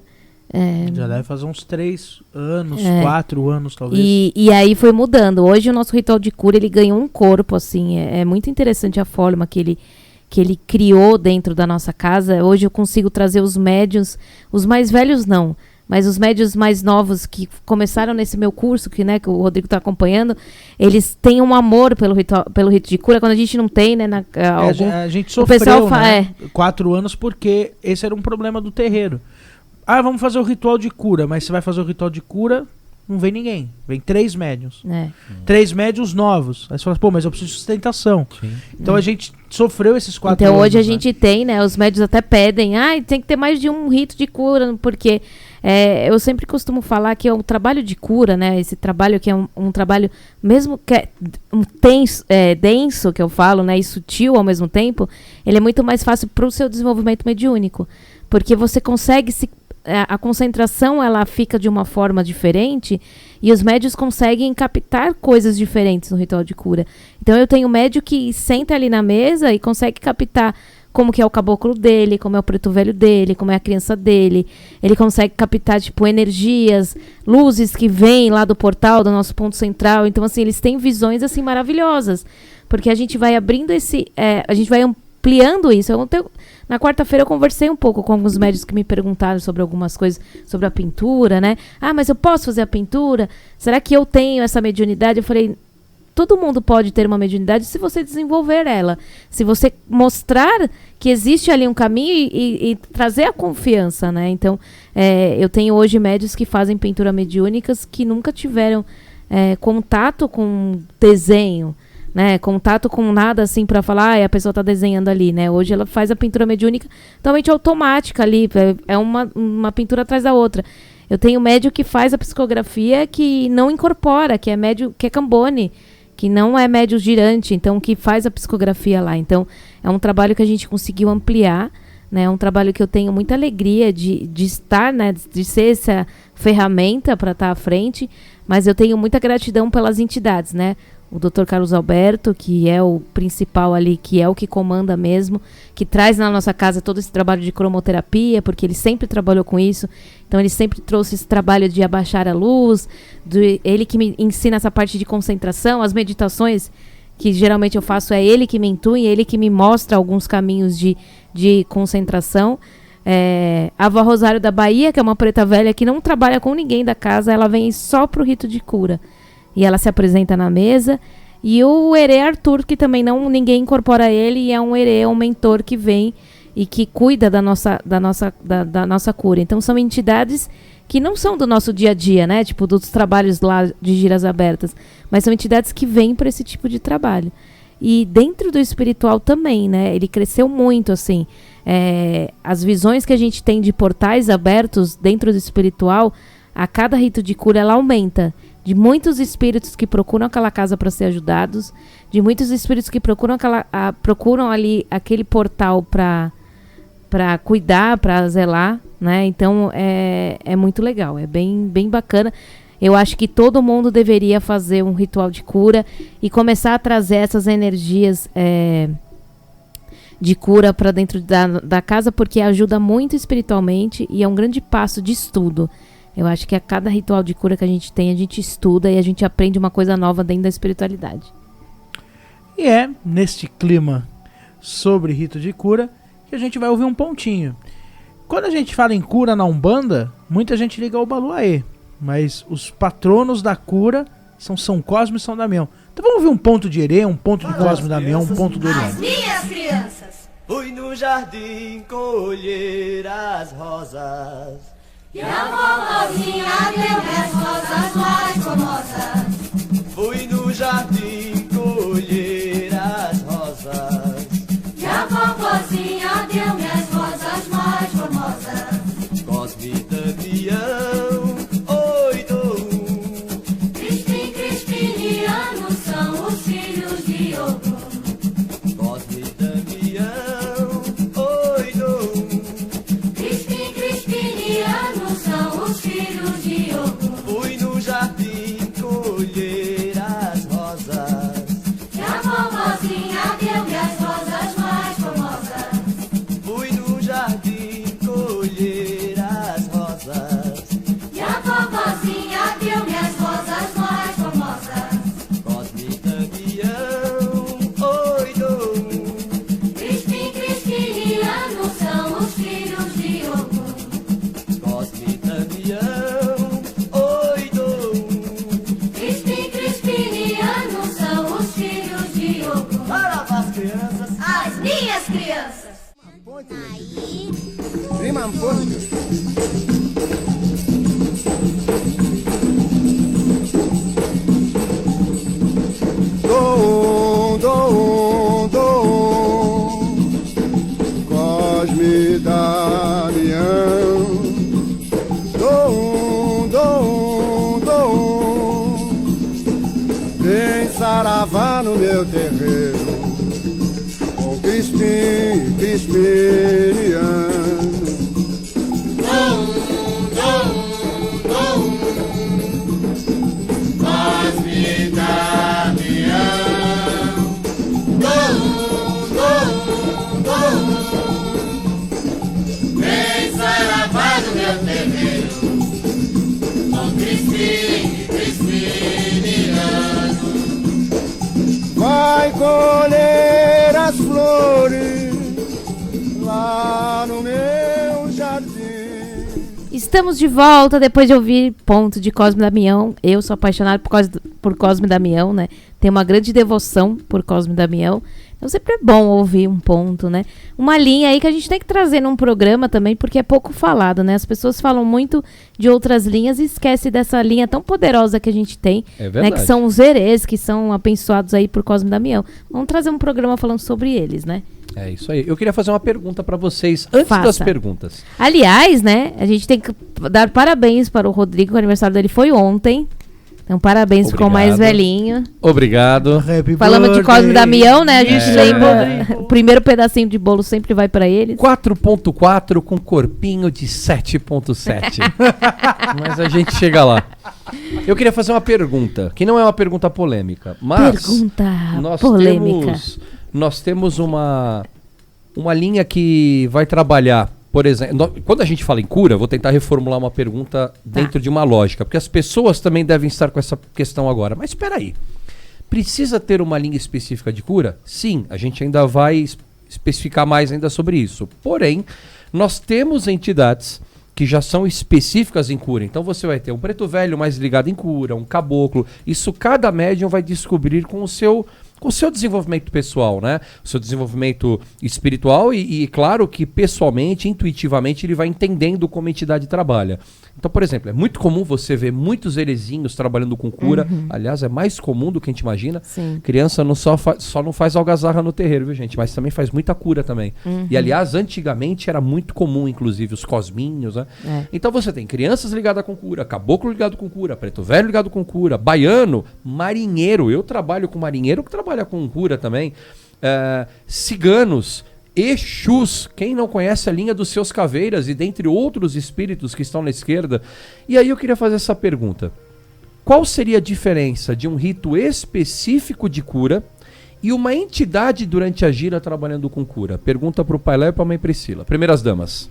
Já deve fazer uns 3 anos, 4 anos talvez. E aí foi mudando. Hoje o nosso ritual de cura, ele ganhou um corpo, assim. É muito interessante a forma que ele criou dentro da nossa casa. Hoje eu consigo trazer os médiuns, os mais velhos não, mas os médiuns mais novos que começaram nesse meu curso, que o Rodrigo está acompanhando, eles têm um amor pelo rito de cura, quando a gente não tem, né? A gente sofreu, pessoal 4 anos, porque esse era um problema do terreiro. Ah, vamos fazer o ritual de cura, mas você vai fazer o ritual de cura, não vem ninguém. Vem 3 médiuns. 3 médiuns novos. Aí você fala, pô, mas eu preciso de sustentação. Sim. Então a gente sofreu esses 4 então, anos. Então hoje a gente tem, né? Os médiuns até pedem, tem que ter mais de um rito de cura, porque eu sempre costumo falar que é um trabalho de cura, né? Esse trabalho que é um trabalho, mesmo que é denso, que eu falo, né? E sutil ao mesmo tempo, ele é muito mais fácil para o seu desenvolvimento mediúnico. Porque você consegue a concentração, ela fica de uma forma diferente, e os médios conseguem captar coisas diferentes no ritual de cura. Então eu tenho médio que senta ali na mesa e consegue captar como que é o caboclo dele, como é o preto velho dele, como é a criança dele. Ele consegue captar, tipo, energias, luzes que vêm lá do portal, do nosso ponto central. Então, assim, eles têm visões, assim, maravilhosas. Porque a gente vai abrindo a gente vai ampliando isso. Na quarta-feira eu conversei um pouco com alguns médicos que me perguntaram sobre algumas coisas, sobre a pintura, né? Ah, mas eu posso fazer a pintura? Será que eu tenho essa mediunidade? Eu falei, todo mundo pode ter uma mediunidade se você desenvolver ela. Se você mostrar que existe ali um caminho e trazer a confiança, né? Então, eu tenho hoje médios que fazem pintura mediúnicas que nunca tiveram contato com desenho, né, contato com nada assim para falar, a pessoa está desenhando ali, né? Hoje ela faz a pintura mediúnica totalmente automática ali, é uma pintura atrás da outra. Eu tenho médio que faz a psicografia que não incorpora, que é médio, que é Cambone, que não é médio girante, então que faz a psicografia lá. Então é um trabalho que a gente conseguiu ampliar, né? É um trabalho que eu tenho muita alegria de estar, né, de ser essa ferramenta para estar à frente, mas eu tenho muita gratidão pelas entidades, né? O Dr. Carlos Alberto, que é o principal ali, que é o que comanda mesmo, que traz na nossa casa todo esse trabalho de cromoterapia, porque ele sempre trabalhou com isso. Então ele sempre trouxe esse trabalho de abaixar a luz, ele que me ensina essa parte de concentração, as meditações que geralmente eu faço, é ele que me intui, ele que me mostra alguns caminhos de concentração. A avó Rosário da Bahia, que é uma preta velha que não trabalha com ninguém da casa, ela vem só pro rito de cura. E ela se apresenta na mesa. E o Herê Arthur, que também ninguém incorpora ele, e é um Herê, é um mentor que vem e que cuida da nossa cura. Então são entidades que não são do nosso dia a dia, né? Tipo, dos trabalhos lá de giras abertas. Mas são entidades que vêm para esse tipo de trabalho. E dentro do espiritual também, né? Ele cresceu muito, assim. As visões que a gente tem de portais abertos dentro do espiritual, a cada rito de cura, ela aumenta. De muitos espíritos que procuram aquela casa para ser ajudados, de muitos espíritos que procuram ali aquele portal para cuidar, para zelar, né? Então é muito legal, é bem bacana. Eu acho que todo mundo deveria fazer um ritual de cura e começar a trazer essas energias de cura para dentro da casa, porque ajuda muito espiritualmente e é um grande passo de estudo. Eu acho que a cada ritual de cura que a gente estuda e a gente aprende uma coisa nova dentro da espiritualidade. E é neste clima sobre rito de cura que a gente vai ouvir um pontinho. Quando a gente fala em cura na Umbanda, muita gente liga ao Baluaê, mas os patronos da cura são São Cosme e São Damião. Então vamos ouvir um ponto de Herê, um ponto de Cosme e Damião, um ponto do Oriente. Minhas crianças, fui no jardim colher as rosas. e a vovozinha deu as rosas mais formosas. Fui no jardim colher as rosas. E a vovozinha deu as rosas mais formosas. Cosme e Damião, oi, dou. Crispim, Crispiniano são os filhos de Ogum. Cosme e Damião, oi, dou. Crispim, Crispiniano são os filhos de Ogum. Fui no jardim colher as rosas. E a vovozinha deu as rosas mais formosas. Fui no jardim colher as rosas. E a vovozinha deu as rosas mais formosas. Cosme e Damião, oi, dou. Crispim, Crispiniano são os filhos de Ogum. Cosme e Damião, oi, dou. Crispim, Crispiniano são os filhos de Ogum. Para as crianças. As minhas crianças. Cosme e Damião, tem saravá no meu terreiro, com Crispim, Crispiniano. Vai colher as flores lá no meu jardim. Estamos de volta depois de ouvir Ponto de Cosme e Damião. Eu sou apaixonado por Cosme e Damião, né? Tenho uma grande devoção por Cosme e Damião. Então sempre é bom ouvir um ponto, né? Uma linha aí que a gente tem que trazer num programa também, porque é pouco falado, né? As pessoas falam muito de outras linhas e esquecem dessa linha tão poderosa que a gente tem, É né? verdade. Que são os herês, que são abençoados aí por Cosme e Damião. Vamos trazer um programa falando sobre eles, né? É isso aí. Eu queria fazer uma pergunta pra vocês antes Faça. das perguntas. Aliás, né? A gente tem que dar parabéns para o Rodrigo, que o aniversário dele foi ontem. Então, parabéns, ficou mais Obrigado. velhinho. Obrigado. Happy Falamos de birthday. Cosme e Damião, né? A gente É. lembra. O primeiro pedacinho de bolo sempre vai pra eles. 4.4 com corpinho de 7.7. Mas a gente chega lá. Eu queria fazer uma pergunta, que não é uma pergunta polêmica, mas Pergunta nós polêmica. nós temos uma linha que vai trabalhar, por exemplo, quando a gente fala em cura, vou tentar reformular uma pergunta dentro de uma lógica, porque as pessoas também devem estar com essa questão agora. Mas espera aí, precisa ter uma linha específica de cura? Sim, a gente ainda vai especificar mais ainda sobre isso. Porém, nós temos entidades que já são específicas em cura. Então você vai ter um preto velho mais ligado em cura, um caboclo. Isso cada médium vai descobrir com o seu com o seu desenvolvimento pessoal, né? O seu desenvolvimento espiritual e claro que pessoalmente, intuitivamente, ele vai entendendo como a entidade trabalha. Então, por exemplo, é muito comum você ver muitos heresinhos trabalhando com cura. Aliás, é mais comum do que a gente imagina. Sim. Criança só não faz algazarra no terreiro, viu, gente? Mas também faz muita cura também. E, aliás, antigamente era muito comum, inclusive, os cosminhos, né? Então você tem crianças ligadas com cura, caboclo ligado com cura, preto velho ligado com cura, baiano, marinheiro. Eu trabalho com marinheiro que trabalha com cura também. Ciganos, Exus, quem não conhece a linha dos seus caveiras e dentre outros espíritos que estão na esquerda. E aí eu queria fazer essa pergunta. Qual seria a diferença de um rito específico de cura e uma entidade durante a gira trabalhando com cura? Pergunta para o Pai Léo e para a Mãe Priscila. Primeiras damas.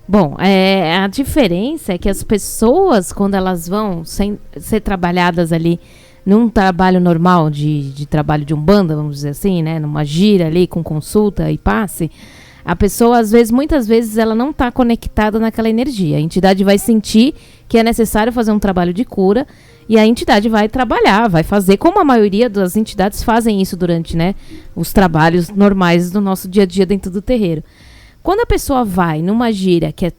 Bom, a diferença é que as pessoas, quando elas vão ser trabalhadas ali num trabalho normal de trabalho de umbanda, vamos dizer assim, né? Numa gira ali com consulta e passe, a pessoa, muitas vezes, ela não está conectada naquela energia. A entidade vai sentir que é necessário fazer um trabalho de cura e a entidade vai trabalhar, vai fazer, como a maioria das entidades fazem isso durante, né, os trabalhos normais do nosso dia a dia dentro do terreiro. Quando a pessoa vai numa gira que é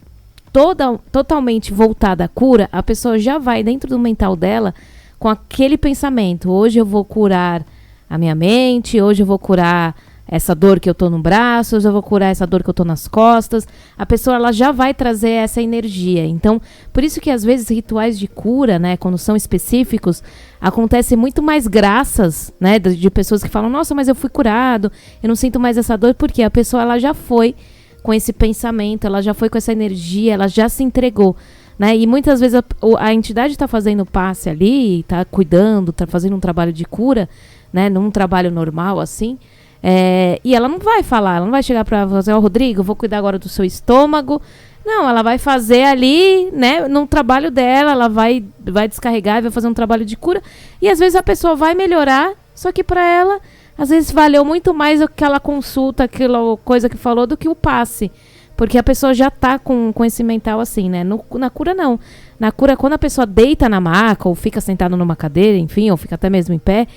totalmente voltada à cura, a pessoa já vai dentro do mental dela com aquele pensamento. Hoje eu vou curar a minha mente, hoje eu vou curar essa dor que eu tô no braço, hoje eu vou curar essa dor que eu tô nas costas. A pessoa, ela já vai trazer essa energia. Então, por isso que às vezes rituais de cura, né, quando são específicos, acontece muito mais graças, né, de pessoas que falam, nossa, mas eu fui curado, eu não sinto mais essa dor, porque a pessoa, ela já foi com esse pensamento, ela já foi com essa energia, ela já se entregou, né? E muitas vezes a entidade está fazendo passe ali, está cuidando, está fazendo um trabalho de cura, né? Num trabalho normal, assim, e ela não vai falar, ela não vai chegar para você, Rodrigo, eu vou cuidar agora do seu estômago. Não, ela vai fazer ali, né, num trabalho dela, ela vai descarregar, vai fazer um trabalho de cura, e às vezes a pessoa vai melhorar, só que para ela às vezes valeu muito mais aquela consulta, aquela coisa que falou, do que o passe. Porque a pessoa já tá com esse mental assim, né? Na cura, não. Na cura, quando a pessoa deita na maca, ou fica sentada numa cadeira, enfim, ou fica até mesmo em pé,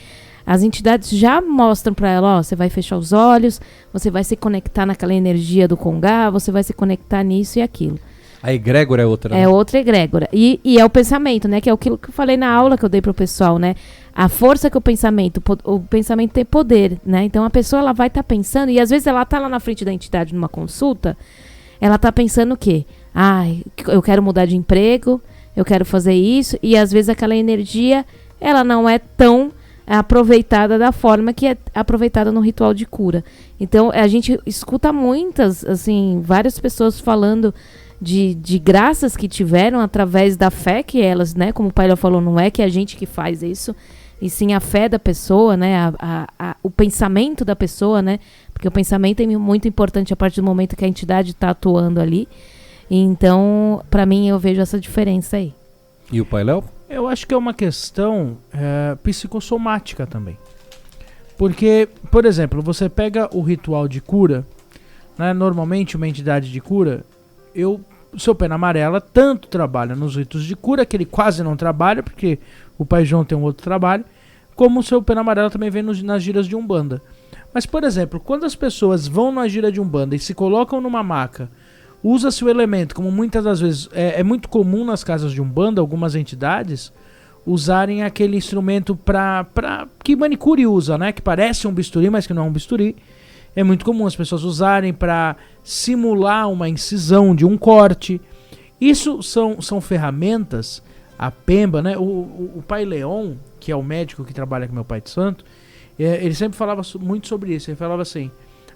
as entidades já mostram para ela, ó, você vai fechar os olhos, você vai se conectar naquela energia do Congá, você vai se conectar nisso e aquilo. A egrégora é outra, né? É outra egrégora. E é o pensamento, né? Que é aquilo que eu falei na aula que eu dei pro pessoal, né? A força que o pensamento tem poder, né? Então a pessoa, ela vai estar pensando, e às vezes ela tá lá na frente da entidade numa consulta, ela tá pensando o quê? Eu quero mudar de emprego, eu quero fazer isso, e às vezes aquela energia, ela não é tão aproveitada da forma que é aproveitada no ritual de cura. Então a gente escuta muitas, assim, várias pessoas falando de graças que tiveram através da fé que elas, né, como o Pai Léo falou, não é que a gente que faz isso, e sim a fé da pessoa, né, o pensamento da pessoa, né, porque o pensamento é muito importante a partir do momento que a entidade está atuando ali. Então, para mim, eu vejo essa diferença aí. E o Pai Léo? Eu acho que é uma questão psicossomática também. Porque, por exemplo, você pega o ritual de cura, né, normalmente uma entidade de cura, o seu Pena Amarela tanto trabalha nos ritos de cura, que ele quase não trabalha, porque o Pai João tem um outro trabalho, como o seu Pena Amarela também vem nas giras de Umbanda. Mas, por exemplo, quando as pessoas vão na gira de Umbanda e se colocam numa maca, usa-se o elemento, como muitas das vezes é muito comum nas casas de Umbanda, algumas entidades usarem aquele instrumento que manicure usa, né? Que parece um bisturi, mas que não é um bisturi. É muito comum as pessoas usarem para simular uma incisão de um corte. Isso são ferramentas. A Pemba, né? O Pai Leon, que é o médico que trabalha com meu pai de santo, ele sempre falava muito sobre isso. Ele falava assim: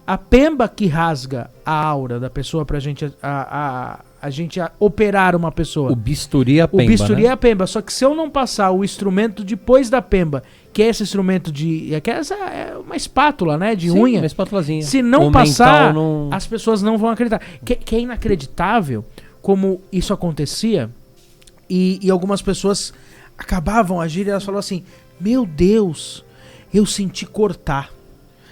a Pemba que rasga a aura da pessoa pra gente a gente operar uma pessoa. O bisturi é a Pemba, o bisturi, né? É a Pemba. Só que se eu não passar o instrumento depois da Pemba, que é esse instrumento é uma espátula, né? De unha. Uma espátulazinha. Se não passar, as pessoas não vão acreditar. Que é inacreditável como isso acontecia. E algumas pessoas acabavam a gira e elas falavam assim: meu Deus, eu senti cortar.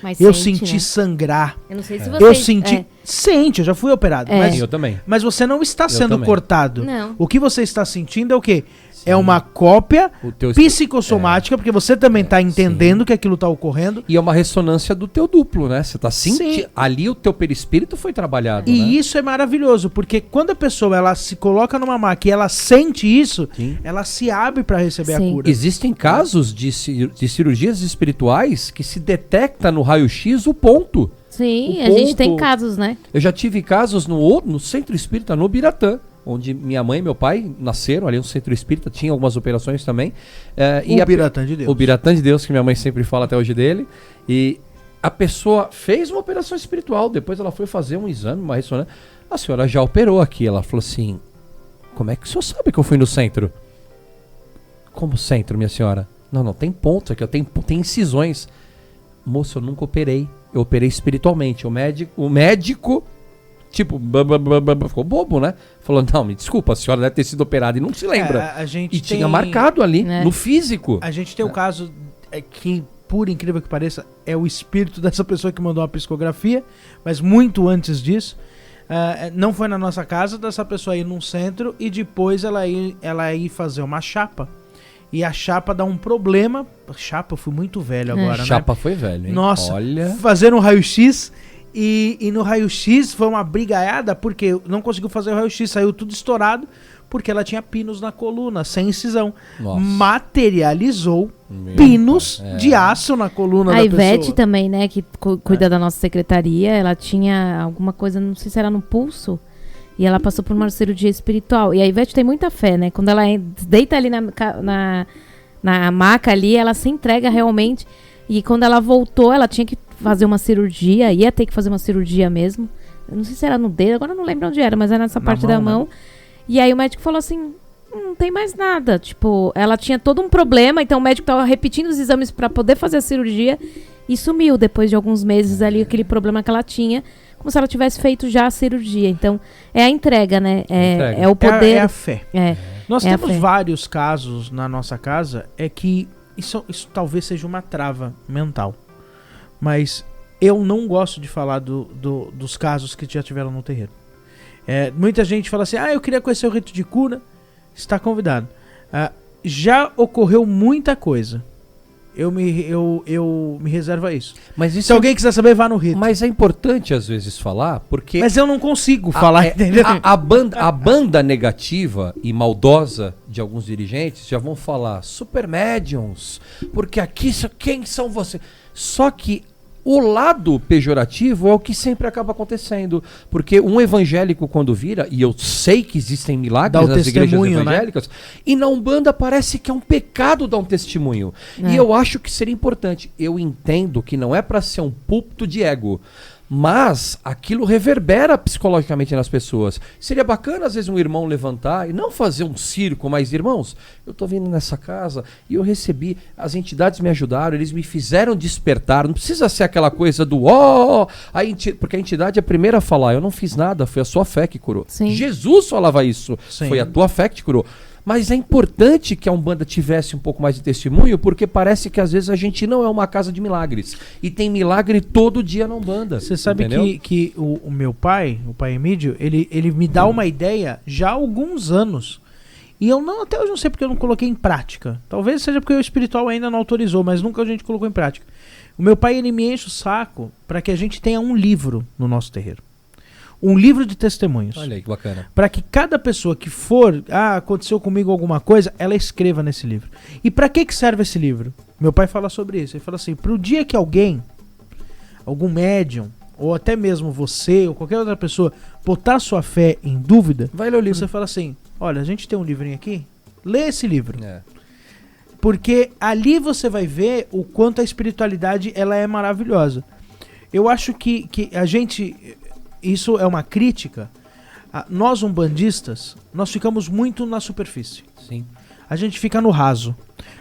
Mas eu sente, senti né? sangrar. Eu não sei se você... Eu senti... Sente, eu já fui operado. É. Mas, eu também. mas você não está sendo também. cortado. Não. O que você está sentindo é o quê? É uma cópia O teu psicossomática, porque você também tá entendendo que aquilo tá ocorrendo. E é uma ressonância do teu duplo, né? Você tá Sim. sentindo. Ali o teu perispírito foi trabalhado, E né? isso é maravilhoso, porque quando a pessoa ela se coloca numa máquina e ela sente isso, Sim. ela se abre para receber Sim. a cura. Existem casos de cirurgias espirituais que se detecta no raio-x o ponto. Sim, O a gente tem ponto- casos, né? Eu já tive casos no Centro Espírita, no Biratã, onde minha mãe e meu pai nasceram ali no Centro Espírita, tinha algumas operações também. O Biratã de Deus. O Biratã de Deus, que minha mãe sempre fala até hoje dele. E a pessoa fez uma operação espiritual, depois ela foi fazer um exame, uma ressonância. A senhora já operou aqui. Ela falou assim, como é que o senhor sabe que eu fui no centro? Como centro, minha senhora? Não, tem pontos aqui, tem incisões. Moço, eu nunca operei. Eu operei espiritualmente. O médico tipo, ficou bobo, né? Falou, não, me desculpa, a senhora deve ter sido operada e não se lembra. A gente E tinha marcado ali, É. no físico. A gente tem o caso que, por incrível que pareça, é o espírito dessa pessoa que mandou a psicografia, mas muito antes disso. Não foi na nossa casa, dessa pessoa ir num centro e depois ela ir fazer uma chapa. E a chapa dá um problema. Chapa, eu fui muito velho agora, né? Chapa foi velho, hein? Nossa, Olha. fazer um raio-x e no raio-x foi uma brigaiada porque não conseguiu fazer o raio-x, saiu tudo estourado porque ela tinha pinos na coluna, sem incisão. Nossa. Materializou Meu pinos pai, é. de aço na coluna A da Ivete pessoa. também, né, que cuida da nossa secretaria, ela tinha alguma coisa, não sei se era no pulso, e ela passou por uma cirurgia espiritual. E a Ivete tem muita fé, né? Quando ela deita ali na maca ali, ela se entrega realmente. E quando ela voltou, ela tinha que fazer uma cirurgia, ia ter que fazer uma cirurgia mesmo. Eu não sei se era no dedo, agora eu não lembro onde era, mas era nessa Na parte mão, da né? mão. E aí o médico falou assim, não tem mais nada. Tipo, ela tinha todo um problema, então o médico tava repetindo os exames pra poder fazer a cirurgia e sumiu depois de alguns meses ali aquele problema que ela tinha, como se ela tivesse feito já a cirurgia. Então, é a entrega, né? Entrega. É o poder. É a fé. É. Nós É a temos fé. vários casos na nossa casa, é que isso talvez seja uma trava mental. Mas eu não gosto de falar dos casos que já tiveram no terreiro. Muita gente fala assim, eu queria conhecer o rito de cura, está convidado. Já ocorreu muita coisa. Eu me reservo a isso. Mas isso Se alguém quiser saber, vá no rito. Mas é importante às vezes falar, porque Mas eu não consigo falar, entendeu? a banda negativa e maldosa de alguns dirigentes já vão falar super médiums, porque aqui quem são vocês? Só que o lado pejorativo é o que sempre acaba acontecendo, porque um evangélico quando vira, e eu sei que existem milagres Dá o nas igrejas testemunho, né? evangélicas, e na Umbanda parece que é um pecado dar um testemunho. E eu acho que seria importante. Eu entendo que não é para ser um púlpito de ego, mas aquilo reverbera psicologicamente nas pessoas. Seria bacana, às vezes, um irmão levantar e não fazer um circo, mas, irmãos, eu tô vindo nessa casa e eu recebi, as entidades me ajudaram, eles me fizeram despertar. Não precisa ser aquela coisa do porque a entidade é a primeira a falar, eu não fiz nada, foi a sua fé que curou. Sim. Jesus falava isso, Sim. foi a tua fé que te curou. Mas é importante que a Umbanda tivesse um pouco mais de testemunho, porque parece que às vezes a gente não é uma casa de milagres. E tem milagre todo dia na Umbanda. Você sabe entendeu? que o meu pai, o pai Emílio, ele me dá uma ideia já há alguns anos. E até hoje não sei porque eu não coloquei em prática. Talvez seja porque o espiritual ainda não autorizou, mas nunca a gente colocou em prática. O meu pai, ele me enche o saco para que a gente tenha um livro no nosso terreiro. Um livro de testemunhos. Olha aí que bacana. Para que cada pessoa que for, aconteceu comigo alguma coisa, ela escreva nesse livro. E para que serve esse livro? Meu pai fala sobre isso. Ele fala assim, pro dia que alguém, algum médium, ou até mesmo você, ou qualquer outra pessoa, botar sua fé em dúvida, Vai ler o livro. você fala assim, olha, a gente tem um livrinho aqui, lê esse livro. É. Porque ali você vai ver o quanto a espiritualidade ela é maravilhosa. Eu acho que a gente... Isso é uma crítica. Nós umbandistas, nós ficamos muito na superfície. Sim. A gente fica no raso.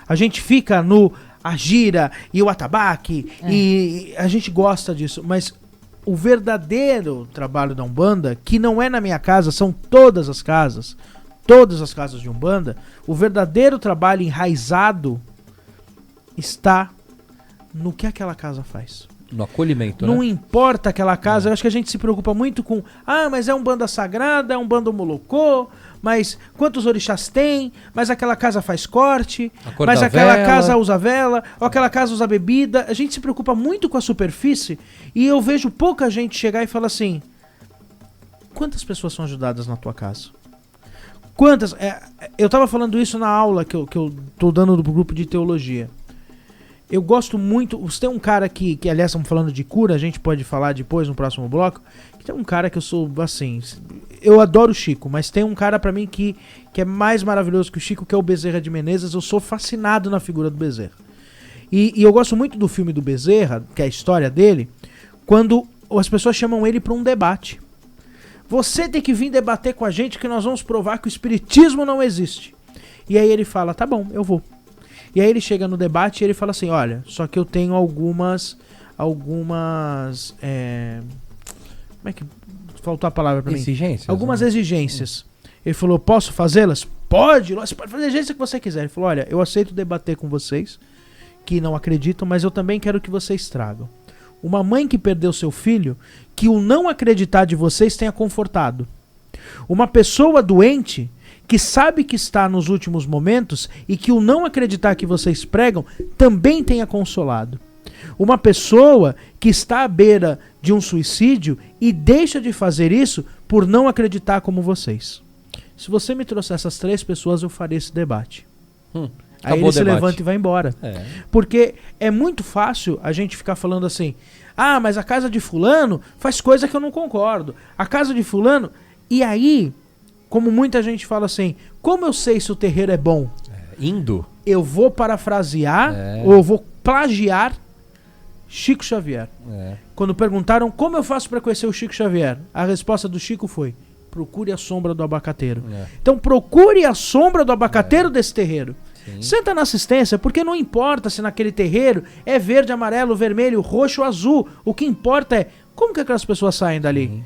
A gente fica no agira e o atabaque. E a gente gosta disso. Mas o verdadeiro trabalho da Umbanda, que não é na minha casa, são todas as casas de Umbanda, o verdadeiro trabalho enraizado está no que aquela casa faz. No acolhimento, Não né? importa aquela casa, eu acho que a gente se preocupa muito com, mas é um banda sagrada, é um banda molocô, mas quantos orixás tem, mas aquela casa faz corte, A cor mas da aquela vela. casa usa vela, ou aquela casa usa bebida. A gente se preocupa muito com a superfície e eu vejo pouca gente chegar e falar assim, quantas pessoas são ajudadas na tua casa? Quantas? Eu tava falando isso na aula que eu tô dando do grupo de teologia. Eu gosto muito. Você tem um cara que aliás, estamos falando de cura, a gente pode falar depois no próximo bloco. Que tem um cara que eu sou assim. Eu adoro o Chico, mas tem um cara pra mim que é mais maravilhoso que o Chico, que é o Bezerra de Menezes. Eu sou fascinado na figura do Bezerra. E eu gosto muito do filme do Bezerra, que é a história dele, quando as pessoas chamam ele pra um debate. Você tem que vir debater com a gente que nós vamos provar que o espiritismo não existe. E aí ele fala, tá bom, eu vou. E aí ele chega no debate e ele fala assim, olha, só que eu tenho algumas como é que faltou a palavra pra mim? Exigências. Algumas né? exigências. Ele falou, posso fazê-las? Pode, você pode fazer a exigência que você quiser. Ele falou, olha, eu aceito debater com vocês que não acreditam, mas eu também quero que vocês tragam uma mãe que perdeu seu filho, que o não acreditar de vocês tenha confortado. Uma pessoa doente que sabe que está nos últimos momentos e que o não acreditar que vocês pregam também tenha consolado. Uma pessoa que está à beira de um suicídio e deixa de fazer isso por não acreditar como vocês. Se você me trouxer essas 3 pessoas, eu farei esse debate. Aí Acabou ele o se debate. levanta e vai embora. É. Porque é muito fácil a gente ficar falando assim, mas a casa de fulano faz coisa que eu não concordo. A casa de fulano... E aí, como muita gente fala assim, como eu sei se o terreiro é bom? Indo. Eu vou parafrasear ou eu vou plagiar Chico Xavier. Quando perguntaram como eu faço para conhecer o Chico Xavier, a resposta do Chico foi, procure a sombra do abacateiro. Então procure a sombra do abacateiro desse terreiro. Sim. Senta na assistência, porque não importa se naquele terreiro é verde, amarelo, vermelho, roxo ou azul. O que importa é como que aquelas pessoas saem dali.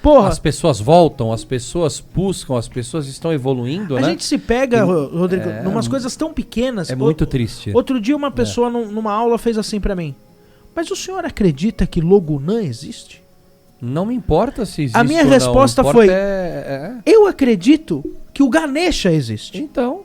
Porra, As pessoas voltam, as pessoas buscam, as pessoas estão evoluindo, a né? gente se pega, Rodrigo, numas coisas tão pequenas. É muito triste. Outro dia uma pessoa numa aula fez assim pra mim, mas o senhor acredita que Logunã existe? Não me importa se existe A minha ou resposta não. foi, É. eu acredito que o Ganesha existe. Então.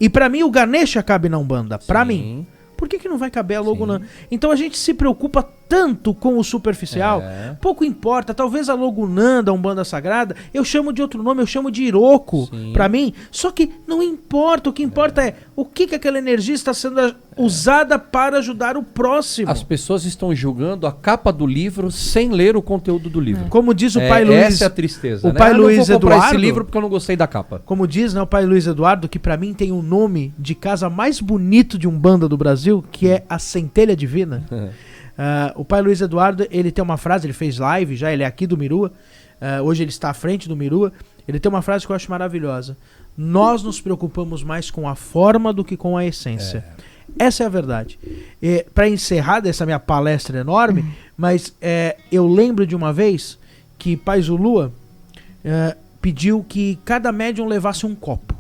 E pra mim o Ganesha cabe na Umbanda, pra Sim. mim. Por que não vai caber a Logunã? Então a gente se preocupa tanto com o superficial, pouco importa, talvez a Logunã da Umbanda Sagrada, eu chamo de outro nome, eu chamo de Iroko, pra mim, só que não importa, o que importa é o que aquela energia está sendo usada para ajudar o próximo. As pessoas estão julgando a capa do livro sem ler o conteúdo do livro. Como diz o pai Luiz... Essa é a tristeza, o né? pai Eu não Luiz vou comprar Eduardo, esse livro porque eu não gostei da capa. Como diz, né, o pai Luiz Eduardo, que pra mim tem o nome de casa mais bonito de Umbanda do Brasil, que é a Centelha Divina. O pai Luiz Eduardo, ele tem uma frase, ele fez live já, ele é aqui do Mirua, hoje ele está à frente do Mirua, ele tem uma frase que eu acho maravilhosa: nós nos preocupamos mais com a forma do que com a essência. Essa é a verdade. Para encerrar dessa minha palestra enorme, mas eu lembro de uma vez que Pai Zulua pediu que cada médium levasse um copo.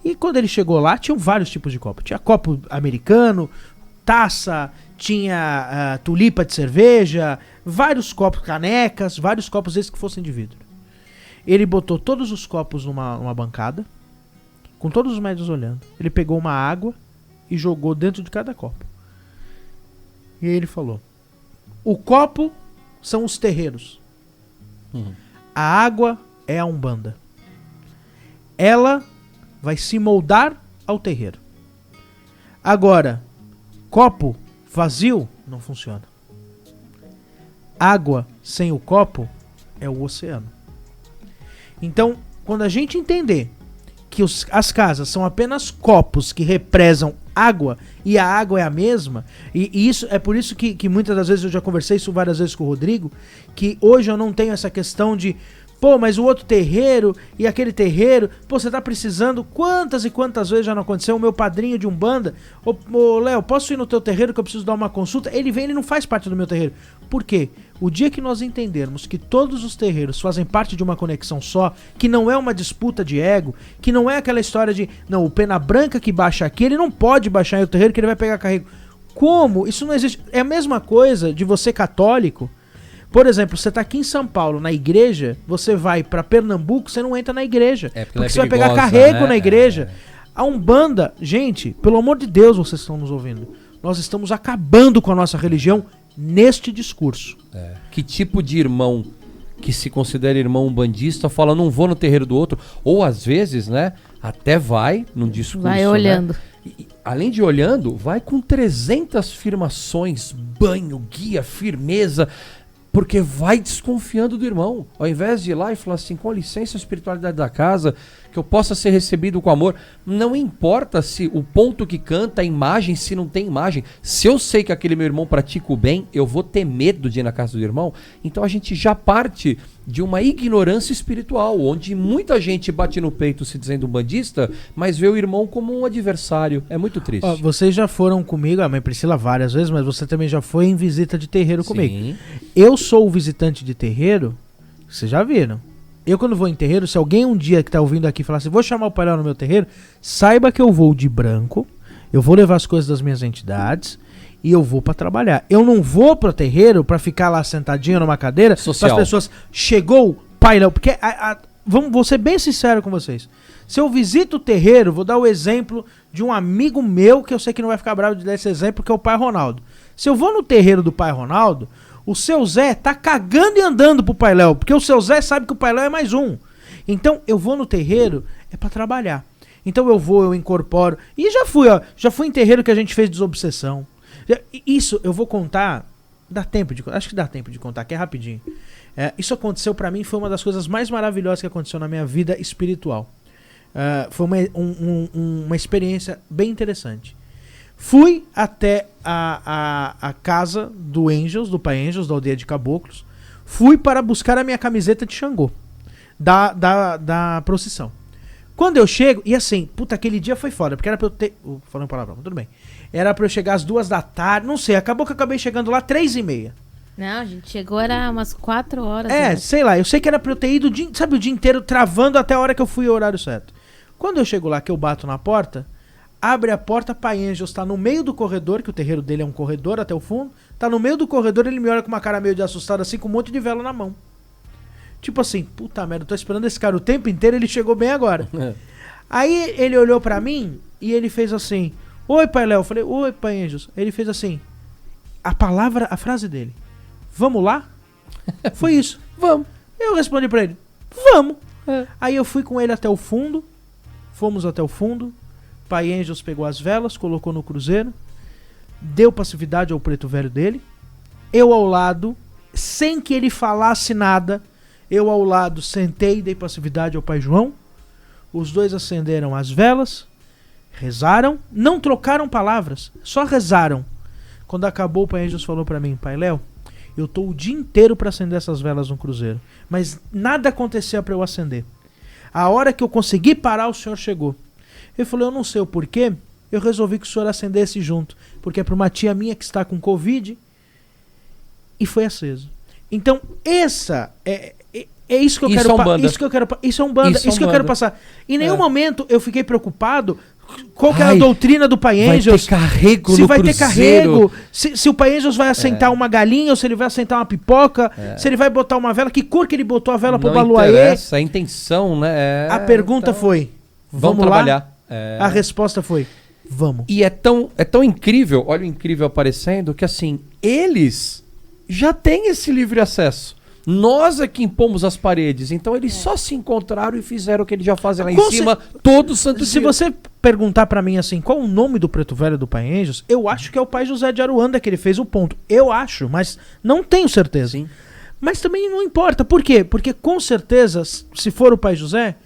E quando ele chegou lá, tinham vários tipos de copo. Tinha copo americano, taça, tinha tulipa de cerveja, vários copos, canecas, vários copos esses que fossem de vidro. Ele botou todos os copos numa bancada, com todos os médiuns olhando. Ele pegou uma água e jogou dentro de cada copo. E aí ele falou: o copo são os terreiros. A água é a Umbanda. Ela vai se moldar ao terreiro. Agora, copo vazio não funciona. Água sem o copo é o oceano. Então, quando a gente entender que as casas são apenas copos que represam água, e a água é a mesma, e isso é por isso que muitas das vezes eu já conversei isso várias vezes com o Rodrigo, que hoje eu não tenho essa questão de mas o outro terreiro e aquele terreiro, você tá precisando, quantas e quantas vezes já não aconteceu? O meu padrinho de Umbanda, ô Léo, posso ir no teu terreiro que eu preciso dar uma consulta? Ele vem, ele não faz parte do meu terreiro. Por quê? O dia que nós entendermos que todos os terreiros fazem parte de uma conexão só, que não é uma disputa de ego, que não é aquela história de, não, o Pena Branca que baixa aqui, ele não pode baixar em outro terreiro que ele vai pegar carrego. Como? Isso não existe. É a mesma coisa de você católico. Por exemplo, você tá aqui em São Paulo, na igreja, você vai pra Pernambuco, você não entra na igreja. Porque você vai pegar carrego na igreja. A Umbanda, gente, pelo amor de Deus, vocês estão nos ouvindo. Nós estamos acabando com a nossa religião neste discurso. Que tipo de irmão que se considera irmão umbandista fala, não vou no terreiro do outro? Ou às vezes, né, até vai num discurso, Vai olhando. Né? E, além de olhando, vai com 300 afirmações, banho, guia, firmeza, porque vai desconfiando do irmão. Ao invés de ir lá e falar assim, com licença, a espiritualidade da casa, que eu possa ser recebido com amor. Não importa se o ponto que canta, a imagem, se não tem imagem. Se eu sei que aquele meu irmão pratica o bem, eu vou ter medo de ir na casa do irmão. Então a gente já parte de uma ignorância espiritual, onde muita gente bate no peito se dizendo umbandista, mas vê o irmão como um adversário. É muito triste. Ó, vocês já foram comigo, a mãe Priscila várias vezes, mas você também já foi em visita de terreiro comigo. Sim. Eu sou o visitante de terreiro, vocês já viram. Eu quando vou em terreiro, se alguém um dia que tá ouvindo aqui falar assim, vou chamar o Pai Léo no meu terreiro, saiba que eu vou de branco, eu vou levar as coisas das minhas entidades e eu vou pra trabalhar. Eu não vou pro terreiro pra ficar lá sentadinho numa cadeira, Social. as pessoas, chegou o Pai Léo, porque vou ser bem sincero com vocês. Se eu visito o terreiro, vou dar o exemplo de um amigo meu, que eu sei que não vai ficar bravo de dar esse exemplo, que é o Pai Ronaldo. Se eu vou no terreiro do Pai Ronaldo, o seu Zé tá cagando e andando pro Pai Léo, porque o seu Zé sabe que o Pai Léo é mais um. Então eu vou no terreiro, é pra trabalhar. Então eu vou, eu incorporo. E já fui em terreiro que a gente fez desobsessão. Isso eu vou contar, acho que dá tempo de contar, que é rapidinho. Isso aconteceu pra mim, foi uma das coisas mais maravilhosas que aconteceu na minha vida espiritual. Foi uma experiência bem interessante. Fui até a casa do Angels, do Pai Angels, da aldeia de Caboclos. Fui para buscar a minha camiseta de Xangô, da procissão. Quando eu chego, e assim, puta, aquele dia foi foda, porque era pra eu ter... falando palavrão, tudo bem. Era pra eu chegar às 2 da tarde, não sei, acabou que eu acabei chegando lá 3h30. Não, a gente chegou, era umas 4 horas. Sei lá, eu sei que era pra eu ter ido, o dia inteiro travando até a hora que eu fui ao horário certo. Quando eu chego lá, que eu bato na porta... Abre a porta, Pai Angels tá no meio do corredor, que o terreiro dele é um corredor até o fundo. Tá no meio do corredor, ele me olha com uma cara meio de assustado, assim, com um monte de vela na mão. Tipo assim, puta merda, eu tô esperando esse cara o tempo inteiro, ele chegou bem agora. Aí ele olhou pra mim e ele fez assim, oi Pai Léo, eu falei, oi Pai Angels. Ele fez assim, a frase dele, vamos lá? Foi isso, vamos. Eu respondi pra ele, vamos. Aí eu fui com ele até o fundo, fomos até o fundo. Pai Angels pegou as velas, colocou no cruzeiro, deu passividade ao preto velho dele. Eu ao lado, sem que ele falasse nada, eu ao lado sentei e dei passividade ao Pai João. Os dois acenderam as velas, rezaram, não trocaram palavras, só rezaram. Quando acabou, o Pai Angels falou pra mim, Pai Léo, eu tô o dia inteiro pra acender essas velas no cruzeiro, mas nada acontecia pra eu acender. A hora que eu consegui parar, o senhor chegou. Ele falou, eu não sei o porquê, eu resolvi que o senhor acendesse junto, porque é para uma tia minha que está com Covid, e foi aceso. Então, essa é isso que eu quero passar. Isso é Umbanda, isso que eu quero passar. Em nenhum momento eu fiquei preocupado qual que é a doutrina do Pai Angels. Vai ter carrego se no vai cruzeiro. ter carrego, se o Pai Angels vai assentar uma galinha, ou se ele vai assentar uma pipoca, se ele vai botar uma vela, que cor que ele botou a vela pro Baluaê. Interessa, a intenção, né? A pergunta foi, vamos trabalhar. Lá? A resposta foi, vamos. E é tão incrível, olha o incrível aparecendo, que assim, eles já têm esse livre acesso. Nós é que impomos as paredes, então eles só se encontraram e fizeram o que eles já fazem lá em cima todo santo dia. Se você perguntar pra mim assim, qual o nome do preto velho do Pai Angels, eu acho que é o Pai José de Aruanda que ele fez o ponto. Eu acho, mas não tenho certeza. Sim. Mas também não importa. Por quê? Porque com certeza, se for o Pai José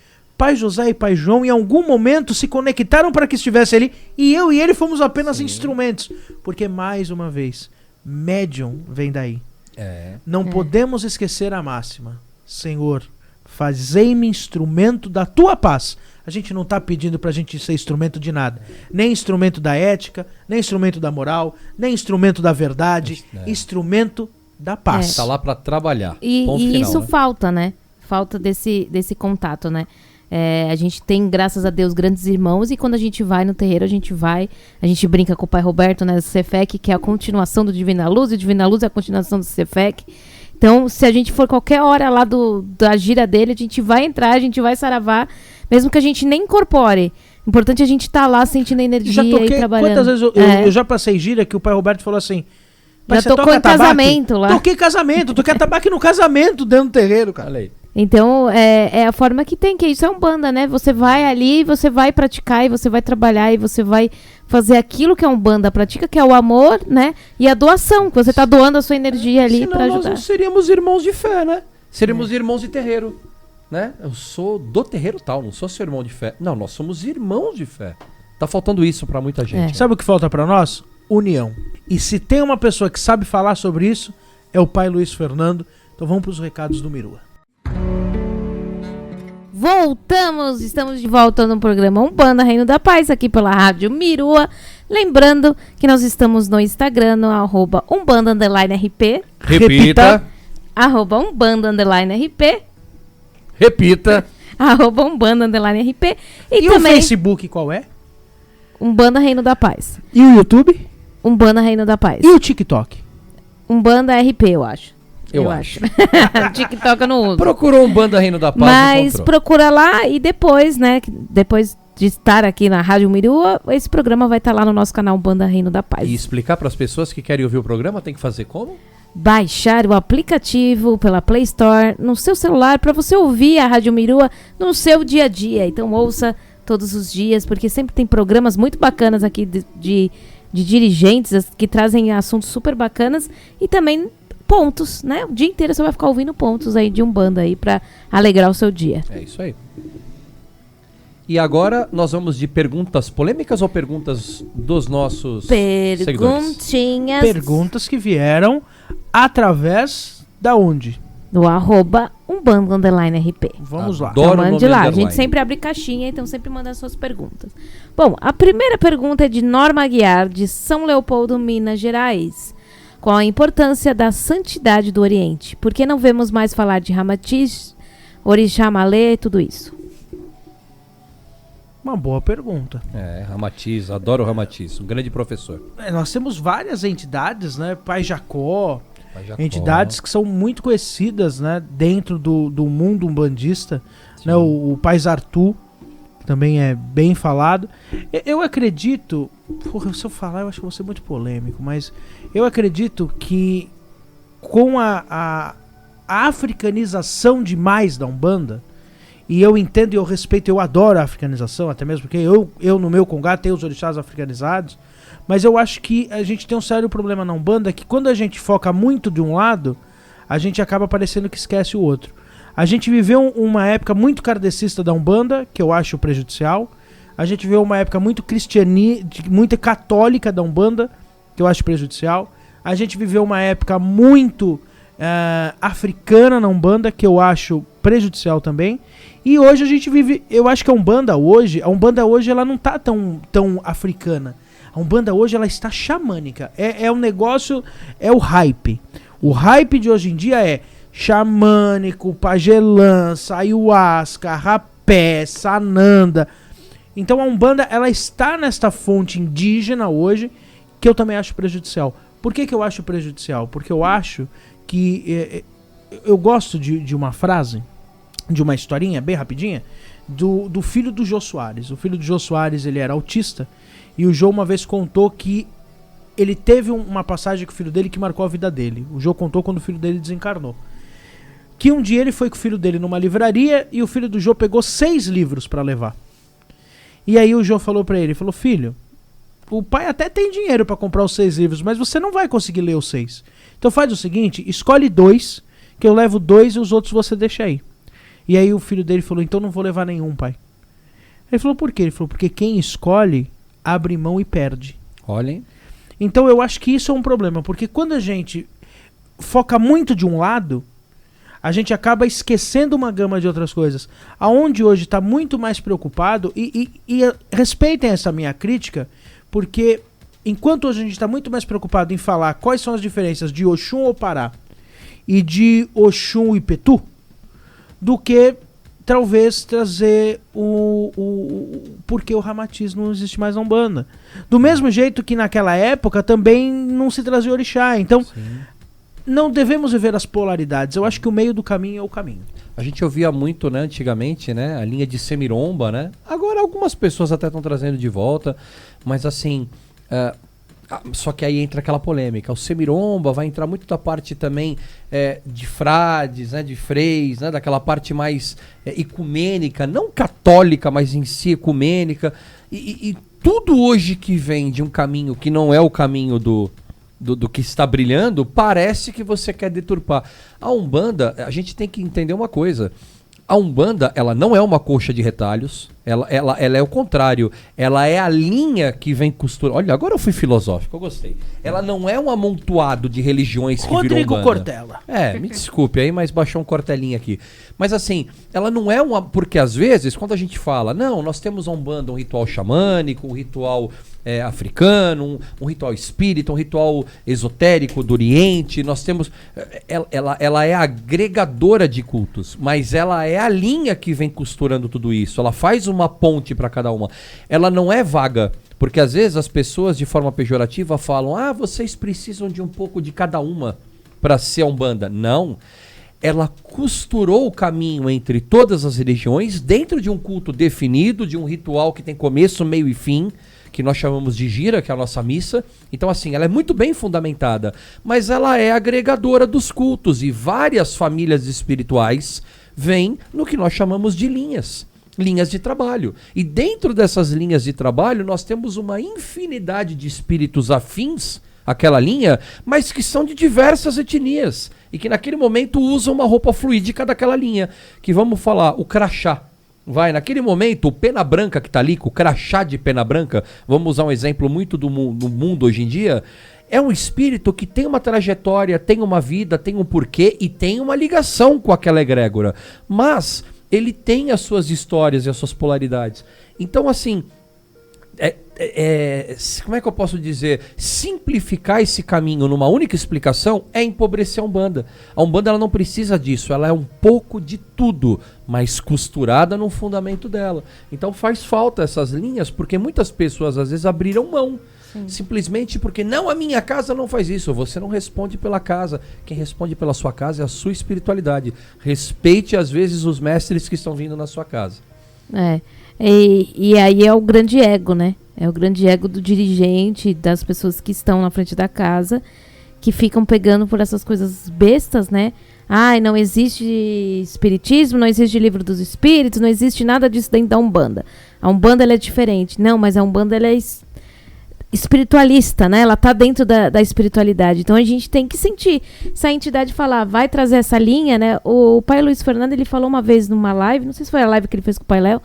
e Pai João em algum momento se conectaram para que estivesse ali, e eu e ele fomos apenas instrumentos. Porque, mais uma vez, médium vem daí. Não podemos esquecer a máxima. Senhor, fazei-me instrumento da tua paz. A gente não está pedindo pra gente ser instrumento de nada. Nem instrumento da ética, nem instrumento da moral, nem instrumento da verdade. Instrumento da paz. Está lá para trabalhar. E final, isso né? falta, né? Falta desse contato, né? A gente tem, graças a Deus, grandes irmãos, e quando a gente vai no terreiro, a gente brinca com o pai Roberto, né, do Cefec, que é a continuação do Divina Luz, e o Divina Luz é a continuação do Cefec. Então, se a gente for qualquer hora lá da gira dele, a gente vai entrar, a gente vai saravar, mesmo que a gente nem incorpore. Importante a gente estar lá sentindo a energia e trabalhando. Quantas vezes eu já passei gira que o pai Roberto falou assim... Já tocou em casamento lá. Toquei casamento, toquei tabaco no casamento dentro do terreiro, cara. Olha aí. Então, é a forma que tem, que isso é Umbanda, né? Você vai ali, você vai praticar, e você vai trabalhar, e você vai fazer aquilo que a Umbanda pratica, que é o amor, né? E a doação, que você tá doando a sua energia ali pra Senão ajudar. nós não seríamos irmãos de fé, né? Seríamos irmãos de terreiro, né? Eu sou do terreiro tal, não sou seu irmão de fé. Não, nós somos irmãos de fé. Tá faltando isso pra muita gente. Né? Sabe o que falta pra nós? União. E se tem uma pessoa que sabe falar sobre isso, é o pai Luiz Fernando. Então vamos pros recados do Mirua. Voltamos, estamos de volta no programa Umbanda Reino da Paz, aqui pela Rádio Mirua. Lembrando que nós estamos no Instagram, no @Umbanda_RP. Repita. @Umbanda_RP. Repita. @Umbanda_RP. E também o Facebook qual é? Umbanda Reino da Paz. E o YouTube? Umbanda Reino da Paz. E o TikTok? Umbanda RP, eu acho. Eu acho. TikTok eu não uso. Procurou Umbanda Reino da Paz. Mas encontrou. procura lá, e depois, né? Depois de estar aqui na Rádio Mirua, esse programa vai estar lá no nosso canal Umbanda Reino da Paz. E explicar para as pessoas que querem ouvir o programa, tem que fazer como? Baixar o aplicativo pela Play Store no seu celular para você ouvir a Rádio Mirua no seu dia a dia. Então ouça todos os dias, porque sempre tem programas muito bacanas aqui de dirigentes que trazem assuntos super bacanas, e também pontos, né? O dia inteiro você vai ficar ouvindo pontos aí de Umbanda aí para alegrar o seu dia. É isso aí. E agora nós vamos de perguntas polêmicas ou perguntas dos nossos seguidores? Perguntinhas. Perguntas que vieram através da onde? Do @Umbanda_RP. Vamos lá. Adoro. Então o mande nome lá. A underline. gente sempre abre caixinha, então sempre manda as suas perguntas. Bom, a primeira pergunta é de Norma Aguiar, de São Leopoldo, Minas Gerais. Qual a importância da santidade do Oriente? Por que não vemos mais falar de Ramatiz, Orixá Malê, tudo isso? Uma boa pergunta. Ramatiz, adoro o Ramatiz, um grande professor. Nós temos várias entidades, né? Pai Jacó, Pai Jacó. entidades que são muito conhecidas, né? Dentro do mundo umbandista, né? O Pai Zartu, que também é bem falado. Eu acredito, se eu falar eu acho que vou ser muito polêmico, mas eu acredito que com a africanização demais da Umbanda, e eu entendo e eu respeito, eu adoro a africanização, até mesmo porque eu no meu congá tenho os orixás africanizados, mas eu acho que a gente tem um sério problema na Umbanda, que quando a gente foca muito de um lado, a gente acaba parecendo que esquece o outro. A gente viveu uma época muito kardecista da Umbanda, que eu acho prejudicial. A gente viveu uma época muito muito católica da Umbanda, que eu acho prejudicial. A gente viveu uma época muito africana na Umbanda, que eu acho prejudicial também. E hoje a gente vive, eu acho que a Umbanda hoje ela não tá tão africana. A Umbanda hoje ela está xamânica. É um negócio, é o hype. O hype de hoje em dia é xamânico, pagelã, ayahuasca, rapé, sananda. Então a Umbanda ela está nesta fonte indígena hoje, que eu também acho prejudicial. Por que eu acho prejudicial? Porque eu acho que eu gosto de uma frase, de uma historinha bem rapidinha, do filho do Jô Soares. O filho do Jô Soares, ele era autista, e o Jô uma vez contou que ele teve uma passagem com o filho dele que marcou a vida dele. O Jô contou quando o filho dele desencarnou. Que um dia ele foi com o filho dele numa livraria, e o filho do Jô pegou 6 livros para levar. E aí o Jô falou pra ele, falou: filho, o pai até tem dinheiro para comprar os 6 livros, mas você não vai conseguir ler os 6. Então faz o seguinte, escolhe 2, que eu levo 2 e os outros você deixa aí. E aí o filho dele falou: então não vou levar nenhum, pai. Ele falou: por quê? Ele falou: porque quem escolhe abre mão e perde. Olhem. Então eu acho que isso é um problema, porque quando a gente foca muito de um lado, a gente acaba esquecendo uma gama de outras coisas. Aonde hoje está muito mais preocupado, e respeitem essa minha crítica, porque enquanto hoje a gente está muito mais preocupado em falar quais são as diferenças de Oxum Opará e de Oxum Ipetu, do que talvez trazer porque o ramatismo não existe mais na Umbanda. Do mesmo jeito que naquela época também não se trazia orixá. Então, não devemos viver as polaridades. Eu acho que o meio do caminho é o caminho. A gente ouvia muito, né, antigamente, né, a linha de semiromba, né? Agora algumas pessoas até estão trazendo de volta, mas assim, só que aí entra aquela polêmica. O semiromba vai entrar muito da parte também de frades, né, de freis, né, daquela parte mais ecumênica, não católica, mas em si ecumênica. E tudo hoje que vem de um caminho que não é o caminho do que está brilhando, parece que você quer deturpar. A Umbanda, a gente tem que entender uma coisa. A Umbanda, ela não é uma coxa de retalhos, ela é o contrário. Ela é a linha que vem costurando. Olha, agora eu fui filosófico, eu gostei. Ela não é um amontoado de religiões que Rodrigo virou Umbanda. Cortella. Me desculpe aí, mas baixou um cortelinho aqui. Mas assim, ela não é uma... Porque às vezes, quando a gente fala, não, nós temos a Umbanda, um ritual xamânico, um ritual africano, um ritual espírita, um ritual esotérico do Oriente, nós temos... Ela é agregadora de cultos, mas ela é a linha que vem costurando tudo isso. Ela faz uma ponte para cada uma. Ela não é vaga, porque às vezes as pessoas de forma pejorativa falam, vocês precisam de um pouco de cada uma para ser a Umbanda. Não. Ela costurou o caminho entre todas as religiões dentro de um culto definido, de um ritual que tem começo, meio e fim, que nós chamamos de gira, que é a nossa missa. Então assim, ela é muito bem fundamentada, mas ela é agregadora dos cultos e várias famílias espirituais vêm no que nós chamamos de linhas de trabalho. E dentro dessas linhas de trabalho nós temos uma infinidade de espíritos afins àquela linha, mas que são de diversas etnias e que naquele momento usam uma roupa fluídica daquela linha, que vamos falar, o crachá. Naquele momento, o pena branca que tá ali, com o crachá de pena branca, vamos usar um exemplo muito do mundo hoje em dia, é um espírito que tem uma trajetória, tem uma vida, tem um porquê e tem uma ligação com aquela egrégora. Mas ele tem as suas histórias e as suas polaridades. Então, assim, como é que eu posso dizer? Simplificar esse caminho numa única explicação é empobrecer a Umbanda. A Umbanda ela não precisa disso, ela é um pouco de tudo, mas costurada no fundamento dela. Então faz falta essas linhas, porque muitas pessoas às vezes abriram mão. Sim. Simplesmente porque não, a minha casa não faz isso. Você não responde pela casa. Quem responde pela sua casa é a sua espiritualidade. Respeite às vezes os mestres que estão vindo na sua casa. E aí é o grande ego, né? É o grande ego do dirigente, das pessoas que estão na frente da casa, que ficam pegando por essas coisas bestas, né? Não existe espiritismo, não existe livro dos espíritos, não existe nada disso dentro da Umbanda. A Umbanda ela é diferente. Não, mas a Umbanda ela é espiritualista, né? Ela tá dentro da espiritualidade. Então a gente tem que sentir. Se a entidade falar, vai trazer essa linha, né? O pai Luiz Fernando, ele falou uma vez numa live, não sei se foi a live que ele fez com o pai Léo,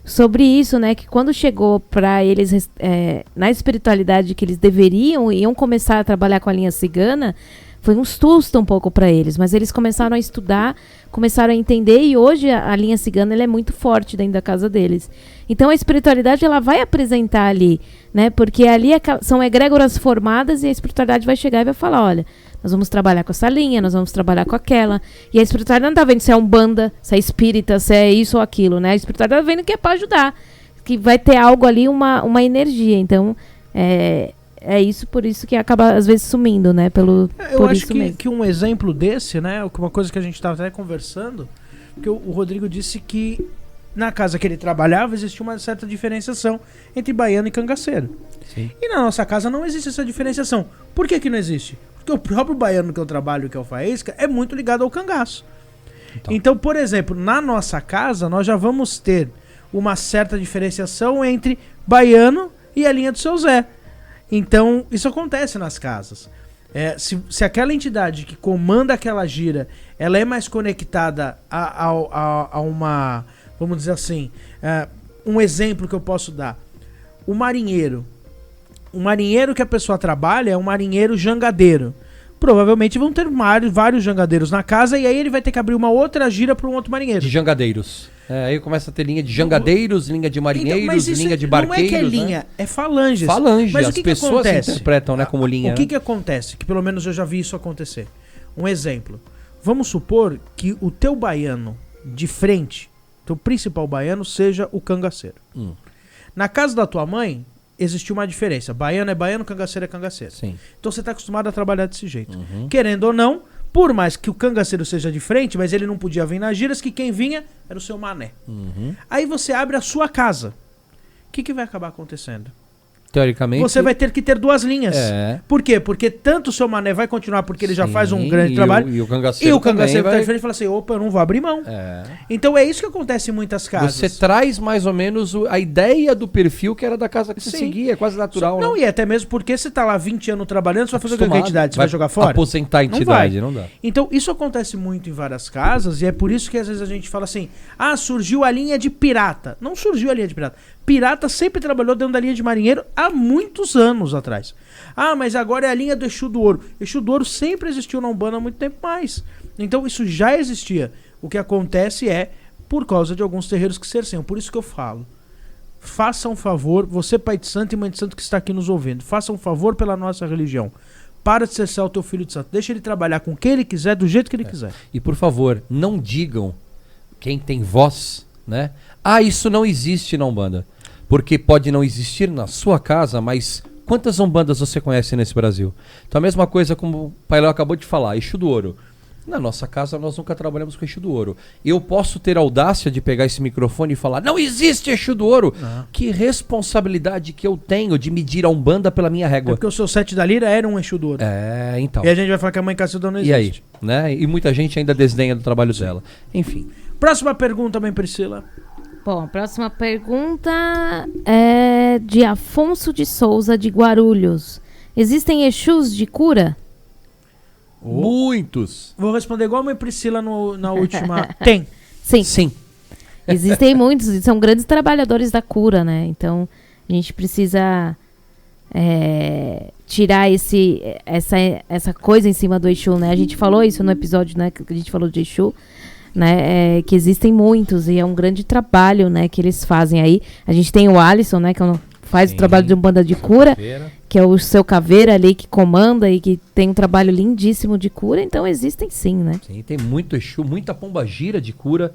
sobre isso, né? Que quando chegou para eles na espiritualidade que eles iam começar a trabalhar com a linha cigana, foi um susto um pouco para eles, mas eles começaram a estudar, começaram a entender e hoje a linha cigana ela é muito forte dentro da casa deles. Então a espiritualidade ela vai apresentar ali, né? Porque ali são egrégoras formadas e a espiritualidade vai chegar e vai falar, olha, nós vamos trabalhar com essa linha, nós vamos trabalhar com aquela. E a espiritualidade não está vendo se é Umbanda, se é espírita, se é isso ou aquilo, né? A espiritualidade está vendo que é para ajudar, que vai ter algo ali, uma energia. Então, é isso, por isso que acaba às vezes sumindo, né? Eu acho que um exemplo desse, né? Uma coisa que a gente estava até conversando, porque o Rodrigo disse que na casa que ele trabalhava existia uma certa diferenciação entre baiano e cangaceiro. Sim. E na nossa casa não existe essa diferenciação. Por que não existe? Porque o próprio baiano que eu trabalho, que é o Faísca, é muito ligado ao cangaço. Então, por exemplo, na nossa casa nós já vamos ter uma certa diferenciação entre baiano e a linha do Seu Zé. Então, isso acontece nas casas. Se aquela entidade que comanda aquela gira, ela é mais conectada a uma, vamos dizer assim, um exemplo que eu posso dar. O marinheiro que a pessoa trabalha é um marinheiro jangadeiro. Provavelmente vão ter vários jangadeiros na casa e aí ele vai ter que abrir uma outra gira para um outro marinheiro. De jangadeiros. Aí começa a ter linha de jangadeiros, linha de marinheiros, linha de barqueiros. Não é que é linha, né? É falanges. Mas as pessoas se interpretam, né, como linha. O que acontece? Que pelo menos eu já vi isso acontecer. Um exemplo. Vamos supor que o teu baiano de frente, teu principal baiano, seja o cangaceiro. Na casa da tua mãe, existiu uma diferença. Baiano é baiano, cangaceiro é cangaceiro. Sim. Então você está acostumado a trabalhar desse jeito. Querendo ou não, por mais que o cangaceiro seja de frente, mas ele não podia vir nas giras, que quem vinha era o seu mané. Aí você abre a sua casa. O que vai acabar acontecendo? Teoricamente... Você vai ter que ter duas linhas. É. Por quê? Porque tanto o seu mané vai continuar, porque ele já Sim, faz um grande e trabalho. e o cangaceiro que tá vai... diferente e fala assim, opa, eu não vou abrir mão. É. Então é isso que acontece em muitas casas. Você traz mais ou menos a ideia do perfil que era da casa que você Sim. seguia, é quase natural, Não, né? e até mesmo porque você tá lá 20 anos trabalhando, você vai fazer o que com a Acostumado. entidade? Você vai jogar fora? Aposentar a Não entidade, vai. não dá. Então, isso acontece muito em várias casas, e é por isso que às vezes a gente fala assim, surgiu a linha de pirata. Não surgiu a linha de pirata. Pirata sempre trabalhou dentro da linha de marinheiro há muitos anos atrás. Mas agora é a linha do Exu do Ouro. Exu do Ouro sempre existiu na Umbanda há muito tempo mais. Então, isso já existia. O que acontece é por causa de alguns terreiros que cerceiam. Por isso que eu falo. Faça um favor, você pai de santo e mãe de santo que está aqui nos ouvindo, faça um favor pela nossa religião. Para de cercear o teu filho de santo. Deixa ele trabalhar com quem ele quiser, do jeito que ele quiser. E por favor, não digam, quem tem voz, né? Isso não existe na Umbanda. Porque pode não existir na sua casa, mas quantas umbandas você conhece nesse Brasil? Então a mesma coisa como o Pai Léo acabou de falar, Exu do Ouro. Na nossa casa nós nunca trabalhamos com Exu do Ouro. Eu posso ter a audácia de pegar esse microfone e falar, não existe Exu do Ouro. Que responsabilidade que eu tenho de medir a Umbanda pela minha É régua. porque o seu sete da lira era um Exu do Ouro. Então. E a gente vai falar que a mãe Cacilda não E aí? existe. Né? E muita gente ainda desdenha do trabalho dela. Enfim. Próxima pergunta, mãe Priscila. Bom, a próxima pergunta é de Afonso de Souza, de Guarulhos. Existem Exus de cura? Muitos. Vou responder igual a mãe Priscila na última. Tem. Sim. Sim. Existem muitos, e são grandes trabalhadores da cura, né? Então, a gente precisa tirar essa coisa em cima do Exu, né? A gente falou isso no episódio, né? Que a gente falou de Exu, né? Que existem muitos, e é um grande trabalho, né? Que eles fazem aí. A gente tem o Alisson, né? Que faz o trabalho de Umbanda de cura, que é o seu caveira ali que comanda e que tem um trabalho lindíssimo de cura. Então, existem sim, né? Sim, tem muito Exu, muita pombagira de cura,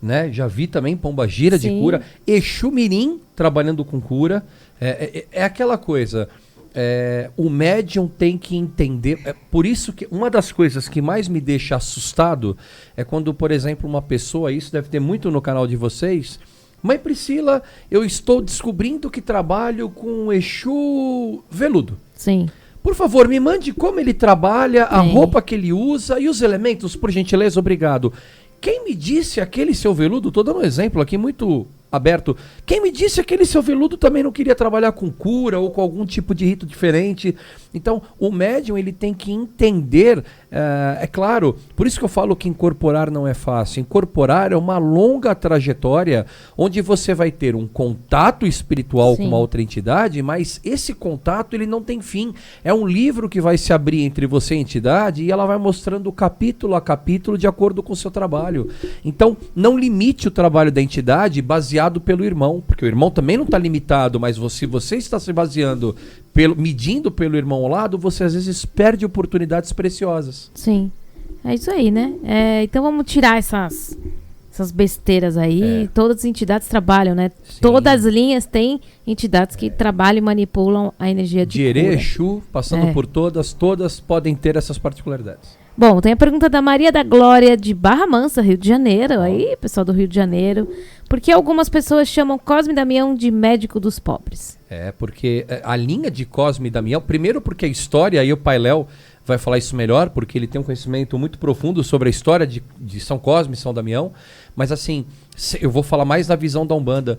né? Já vi também pombagira de cura. Exu Mirim trabalhando com cura. É aquela coisa, o médium tem que entender. Por isso que uma das coisas que mais me deixa assustado é quando, por exemplo, uma pessoa, isso deve ter muito no canal de vocês, mãe Priscila, eu estou descobrindo que trabalho com Exu veludo. Sim. Por favor, me mande como ele trabalha, a roupa que ele usa e os elementos, por gentileza, obrigado. Quem me disse aquele seu veludo, estou dando um exemplo aqui muito aberto, quem me disse aquele seu veludo também não queria trabalhar com cura ou com algum tipo de rito diferente? Então, o médium ele tem que entender, é claro, por isso que eu falo que incorporar não é fácil. Incorporar é uma longa trajetória onde você vai ter um contato espiritual com uma outra entidade, mas esse contato ele não tem fim. É um livro que vai se abrir entre você e a entidade e ela vai mostrando capítulo a capítulo de acordo com o seu trabalho. Então, não limite o trabalho da entidade baseado pelo irmão, porque o irmão também não está limitado, mas se você está se baseando, medindo pelo irmão ao lado, você às vezes perde oportunidades preciosas. Sim, é isso aí, né? Então vamos tirar essas besteiras aí. Todas as entidades trabalham, né? Sim. Todas as linhas têm entidades que trabalham e manipulam a energia de Erê, cura. Exu, passando por todas podem ter essas particularidades. Bom, tem a pergunta da Maria da Glória de Barra Mansa, Rio de Janeiro. Aí, pessoal do Rio de Janeiro. Por que algumas pessoas chamam Cosme Damião de médico dos pobres? Porque a linha de Cosme Damião, primeiro porque a história, aí o Pai Léo vai falar isso melhor, porque ele tem um conhecimento muito profundo sobre a história de São Cosme e São Damião, mas assim, eu vou falar mais na visão da Umbanda.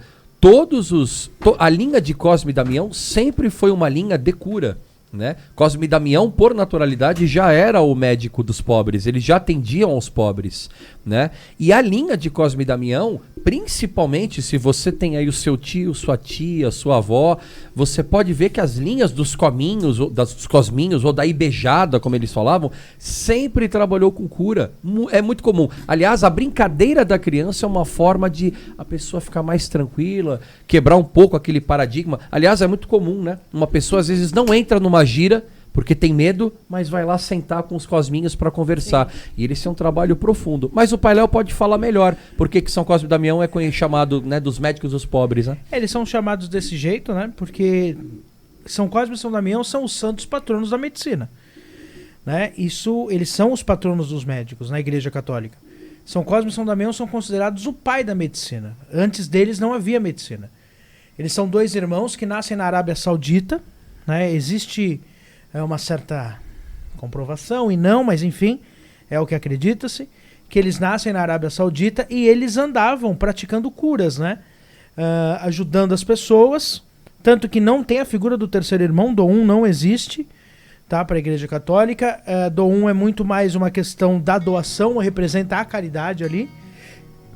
A linha de Cosme Damião sempre foi uma linha de cura. Né? Cosme Damião, por naturalidade, já era o médico dos pobres, eles já atendiam aos pobres, né? E a linha de Cosme Damião, principalmente se você tem aí o seu tio, sua tia, sua avó, você pode ver que as linhas dos cominhos, dos cosminhos, ou da ibejada, como eles falavam, sempre trabalhou com cura. É muito comum. Aliás, a brincadeira da criança é uma forma de a pessoa ficar mais tranquila, quebrar um pouco aquele paradigma. Aliás, é muito comum, né? Uma pessoa às vezes não entra numa gira Porque tem medo, mas vai lá sentar com os cosminhos para conversar. E esse é um trabalho profundo. Mas o Pai Léo pode falar melhor. Por que São Cosme e Damião é chamado, né, dos médicos dos pobres, né? Eles são chamados desse jeito, né? Porque São Cosme e São Damião são os santos patronos da medicina. Né? Eles são os patronos dos médicos na Igreja Católica. São Cosme e São Damião são considerados o pai da medicina. Antes deles não havia medicina. Eles são 2 irmãos que nascem na Arábia Saudita. Né? Existe uma certa comprovação e não, mas enfim, é o que acredita-se, que eles nascem na Arábia Saudita e eles andavam praticando curas, né? Ajudando as pessoas, tanto que não tem a figura do terceiro irmão, Dom não existe, tá, para a Igreja Católica. Dom é muito mais uma questão da doação, representa a caridade ali.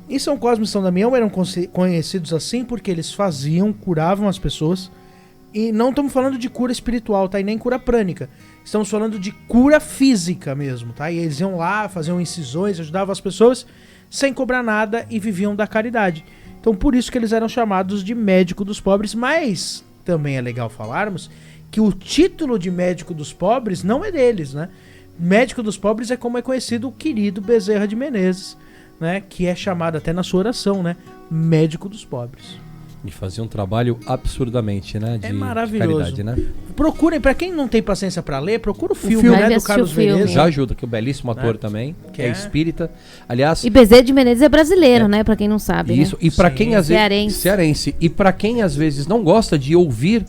E São Cosme e São Damião eram conhecidos assim porque eles curavam as pessoas. E não estamos falando de cura espiritual, tá? E nem cura prânica. Estamos falando de cura física mesmo, tá? E eles iam lá, faziam incisões, ajudavam as pessoas sem cobrar nada e viviam da caridade. Então por isso que eles eram chamados de médico dos pobres. Mas também é legal falarmos que o título de médico dos pobres não é deles, né? Médico dos pobres é como é conhecido o querido Bezerra de Menezes, né? Que é chamado até na sua oração, né? Médico dos pobres. E fazia um trabalho absurdamente, né? É maravilhoso. De caridade, né? Procurem, pra quem não tem paciência pra ler, procura o filme, filme. né? Deve Do Carlos assistir o filme. Veneza. Já ajuda, que é um belíssimo ator também, que é espírita. Aliás, E Bezerra de Menezes é brasileiro, né? Pra quem não sabe. isso. Né? E pra Sim. quem às vezes... Cearense. E pra quem às vezes não gosta de ouvir...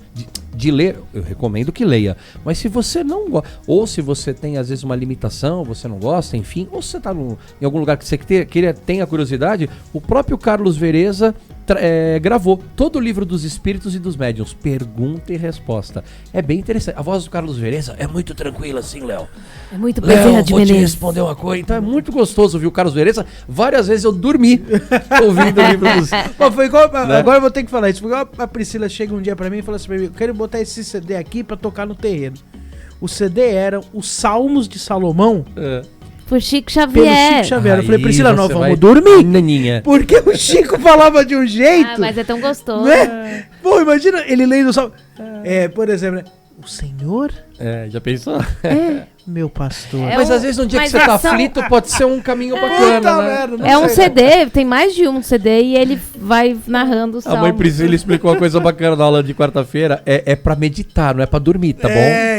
De ler, eu recomendo que leia. Mas se você não gosta, ou se você tem às vezes uma limitação, você não gosta, enfim, ou se você está em algum lugar que você tenha curiosidade, o próprio Carlos Vereza gravou todo o livro dos espíritos e dos médiuns, pergunta e resposta. É bem interessante. A voz do Carlos Vereza é muito tranquila assim, Léo. É muito Bezerra de vou te Menezes. responder uma coisa. Então é muito gostoso ouvir o Carlos Vereza. Várias vezes eu dormi ouvindo o livro dos... Pô, foi igual, agora eu vou ter que falar isso. Foi igual a Priscila chega um dia pra mim e fala assim pra mim: eu quero botar esse CD aqui pra tocar no terreno. O CD era os Salmos de Salomão Por Chico pelo Xavier. Chico Xavier. Eu falei: Aí Priscila, nós você vamos vai- dormir. Naninha. Porque o Chico falava de um jeito. Ah, mas é tão gostoso. Né? Pô, imagina ele lendo o Salmo. Por exemplo, né? O Senhor Já pensou? é meu pastor. É Mas um- às vezes no dia que mas você tá são- aflito pode ser um caminho bacana, Puta né? merda, não É um sei, CD, tem mais de um CD e ele vai narrando o A mãe salmo. Priscila explicou uma coisa bacana na aula de quarta-feira. É pra meditar, não é pra dormir, tá bom?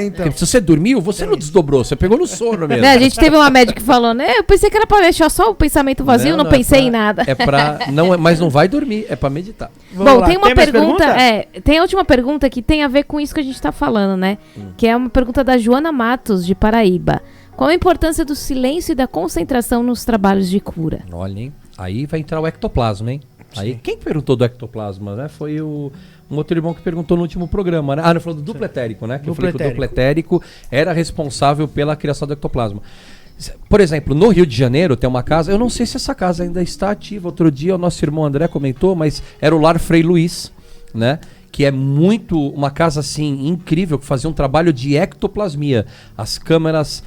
Então. Porque se você dormiu, você não desdobrou, você pegou no sono mesmo. Né, a gente teve uma médica que falou, né? Eu pensei que era pra deixar só o pensamento vazio, não, pensei é pra- em nada. É pra. mas não vai dormir, é pra meditar. Vamos Bom, lá. tem uma mais pergunta, tem a última pergunta que tem a ver com isso que a gente tá falando, né? Que é uma pergunta da Joana Matos, de Paraíba. Qual a importância do silêncio e da concentração nos trabalhos de cura? Olha, hein? Aí vai entrar o ectoplasma, hein? Aí, quem perguntou do ectoplasma, né? Foi um outro irmão que perguntou no último programa, né? Ah, não, falou do duplo etérico, né? Que eu falei que o duplo etérico era responsável pela criação do ectoplasma. Por exemplo, no Rio de Janeiro tem uma casa, eu não sei se essa casa ainda está ativa. Outro dia o nosso irmão André comentou, mas era o Lar Frei Luiz, né? Que é uma casa assim incrível, que fazia um trabalho de ectoplasmia, as câmeras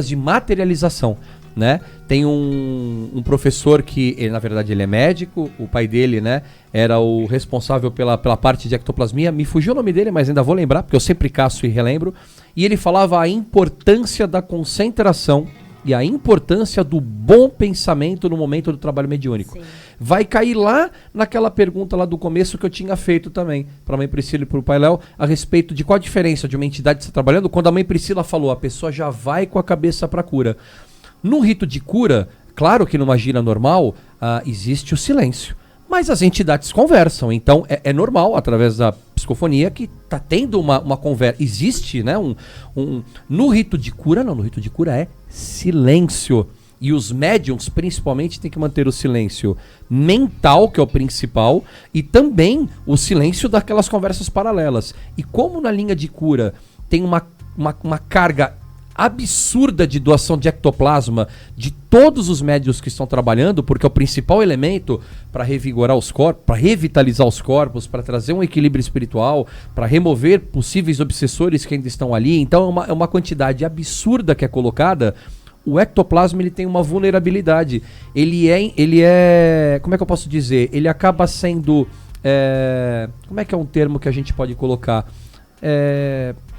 de materialização, né? Tem um professor que, na verdade ele é médico, o pai dele, né, era o responsável pela parte de ectoplasmia, me fugiu o nome dele, mas ainda vou lembrar, porque eu sempre caço e relembro, e ele falava a importância da concentração e a importância do bom pensamento no momento do trabalho mediúnico. Sim. Vai cair lá naquela pergunta lá do começo que eu tinha feito também para a mãe Priscila e para o pai Léo, a respeito de qual a diferença de uma entidade que está trabalhando, quando a mãe Priscila falou, a pessoa já vai com a cabeça para a cura. No rito de cura, claro que numa gira normal, existe o silêncio. Mas as entidades conversam, então é normal, através da psicofonia, que tá tendo uma conversa. Existe, né? No rito de cura, não, no rito de cura é silêncio. E os médiums, principalmente, têm que manter o silêncio mental, que é o principal, e também o silêncio daquelas conversas paralelas. E como na linha de cura tem uma carga absurda de doação de ectoplasma de todos os médiuns que estão trabalhando, porque é o principal elemento para revigorar os corpos, para revitalizar os corpos, para trazer um equilíbrio espiritual, para remover possíveis obsessores que ainda estão ali. Então é uma quantidade absurda que é colocada. O ectoplasma ele tem uma vulnerabilidade. Ele é, como é que eu posso dizer? Ele acaba sendo, como é que é um termo que a gente pode colocar?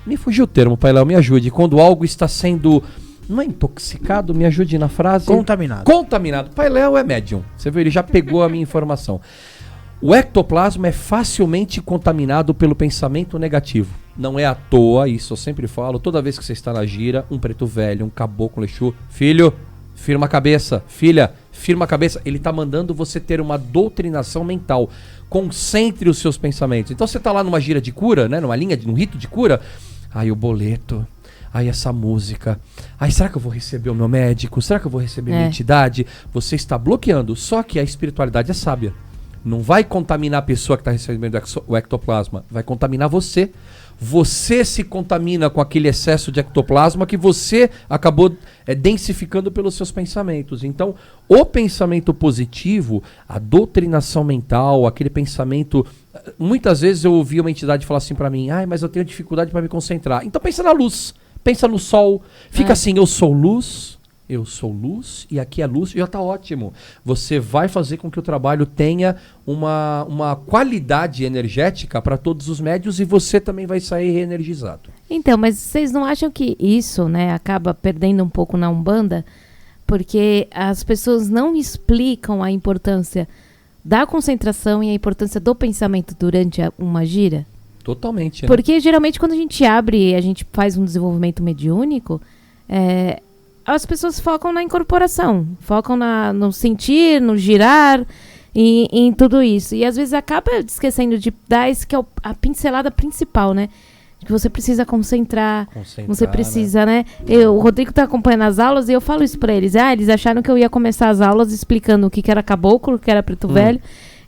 Me fugiu o termo, Pai Léo, me ajude. Quando algo está sendo... Não é intoxicado? Me ajude na frase. Contaminado. Contaminado. Pai Léo é médium. Você viu, ele já pegou a minha informação. O ectoplasma é facilmente contaminado pelo pensamento negativo. Não é à toa, isso eu sempre falo, toda vez que você está na gira, um preto velho, um caboclo, um Exu, filho, firma a cabeça, filha, firma a cabeça. Ele está mandando você ter uma doutrinação mental. Concentre os seus pensamentos. Então você está lá numa gira de cura, né, numa linha, num rito de cura. Ai, o boleto. Ai, essa música. Ai, será que eu vou receber o meu médico? Será que eu vou receber minha entidade? Você está bloqueando. Só que a espiritualidade é sábia. Não vai contaminar a pessoa que está recebendo o ectoplasma. Vai contaminar você. Você se contamina com aquele excesso de ectoplasma que você acabou densificando pelos seus pensamentos. Então, o pensamento positivo, a doutrinação mental, aquele pensamento... Muitas vezes eu ouvi uma entidade falar assim para mim, ai, mas eu tenho dificuldade para me concentrar. Então pensa na luz, pensa no sol, fica assim, eu sou luz e aqui é luz, já tá ótimo. Você vai fazer com que o trabalho tenha uma qualidade energética para todos os médios e você também vai sair reenergizado. Então, mas vocês não acham que isso, né, acaba perdendo um pouco na Umbanda? Porque as pessoas não explicam a importância da concentração e a importância do pensamento durante uma gira? Totalmente. Né? Porque geralmente quando a gente abre e a gente faz um desenvolvimento mediúnico, as pessoas focam na incorporação, focam no sentir, no girar e em tudo isso. E às vezes acaba esquecendo de dar esse que é a pincelada principal, né? Que você precisa concentrar você precisa, né? O Rodrigo tá acompanhando as aulas e eu falo isso pra eles. Eles acharam que eu ia começar as aulas explicando o que era caboclo, o que era preto velho.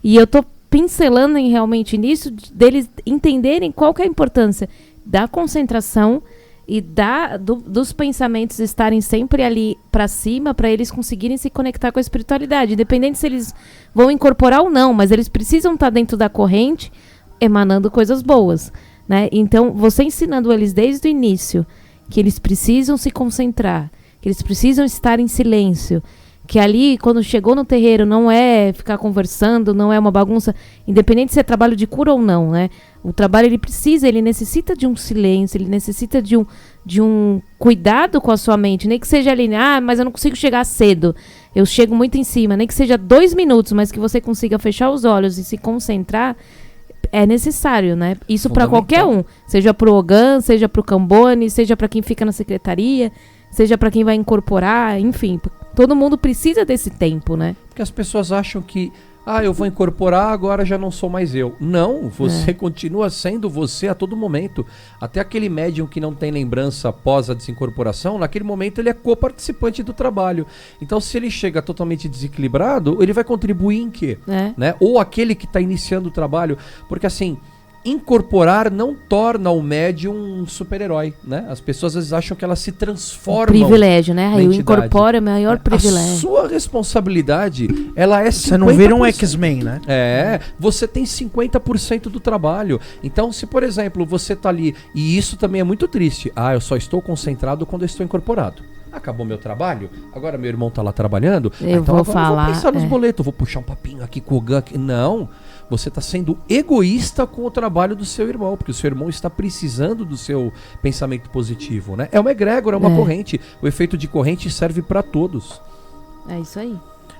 E eu tô pincelando realmente nisso, deles entenderem qual que é a importância da concentração e dos pensamentos estarem sempre ali pra cima, pra eles conseguirem se conectar com a espiritualidade. Independente se eles vão incorporar ou não, mas eles precisam estar dentro da corrente, emanando coisas boas. Né? Então, você ensinando eles desde o início que eles precisam se concentrar, que eles precisam estar em silêncio, que ali, quando chegou no terreiro, não é ficar conversando, não é uma bagunça, independente se é trabalho de cura ou não, né? O trabalho, ele necessita de um silêncio, ele necessita de um cuidado com a sua mente, nem que seja ali, mas eu não consigo chegar cedo, eu chego muito em cima, nem que seja 2 minutos, mas que você consiga fechar os olhos e se concentrar, é necessário, né? Isso para qualquer um, seja pro Ogan, seja pro Cambone, seja para quem fica na secretaria, seja para quem vai incorporar, enfim, todo mundo precisa desse tempo, né? Porque as pessoas acham que eu vou incorporar, agora já não sou mais eu. Não, você continua sendo você a todo momento. Até aquele médium que não tem lembrança após a desincorporação, naquele momento ele é coparticipante do trabalho. Então, se ele chega totalmente desequilibrado, ele vai contribuir em quê? Né? Ou aquele que está iniciando o trabalho. Porque assim, incorporar não torna o médium um super-herói, né? As pessoas às vezes acham que elas se transformam. Privilégio, né? Eu incorporo é o maior privilégio. A sua responsabilidade, ela é 50%. Você não vira um X-Men, né? Você tem 50% do trabalho. Então, se por exemplo, você tá ali, e isso também é muito triste. Eu só estou concentrado quando eu estou incorporado. Acabou meu trabalho, agora meu irmão tá lá trabalhando, então eu vou pensar nos boletos, vou puxar um papinho aqui com o Gan. Não, você está sendo egoísta com o trabalho do seu irmão, porque o seu irmão está precisando do seu pensamento positivo, né? É uma egrégora, é uma corrente. O efeito de corrente serve para todos. É isso aí.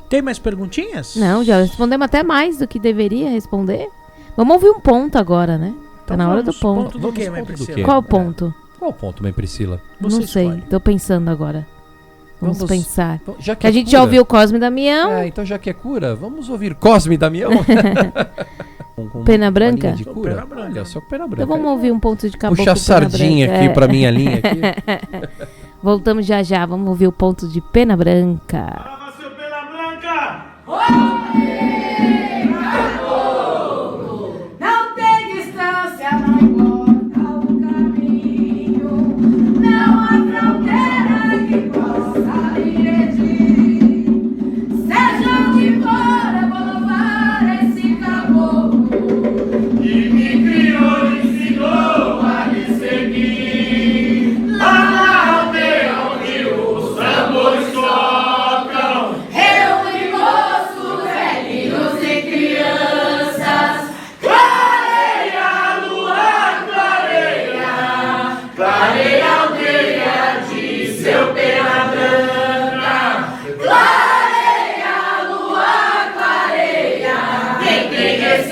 Tem mais perguntinhas? Não, já respondemos até mais do que deveria responder. Vamos ouvir um ponto agora, né? Tá na hora do ponto. Ponto do quê, mãe Priscila? Qual o ponto? Qual o ponto, mãe Priscila? Você não sei, escolhe. tô pensando agora. Vamos pensar. Já que a gente já ouviu Cosme e Damião. Então já que é cura, vamos ouvir Cosme e Damião. com Pena Branca? De cura. Pena Branca. Olha só, Pena Branca. Então vamos ouvir um ponto de caboclo. Puxa a sardinha aqui pra minha linha aqui. Voltamos já, vamos ouvir o ponto de Pena Branca. Seu Pena Branca! Não tem distância, não importa o caminho, não há fronteira que possa impedir. Seja onde for, vou louvar esse caboclo E me criou e ensinou a me seguir. Lá na aldeia onde os tambores tocam, reúne moços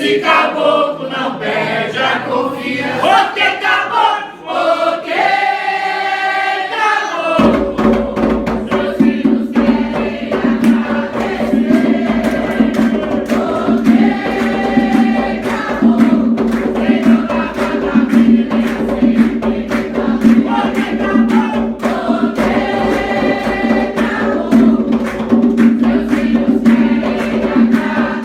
esse caboclo não perde a confiança. O que caboclo? O que caboclo? Seus filhos querem agradecer. O que caboclo? Senhor da família sempre me valeu. O que caboclo? O que caboclo? Seus filhos querem agradecer.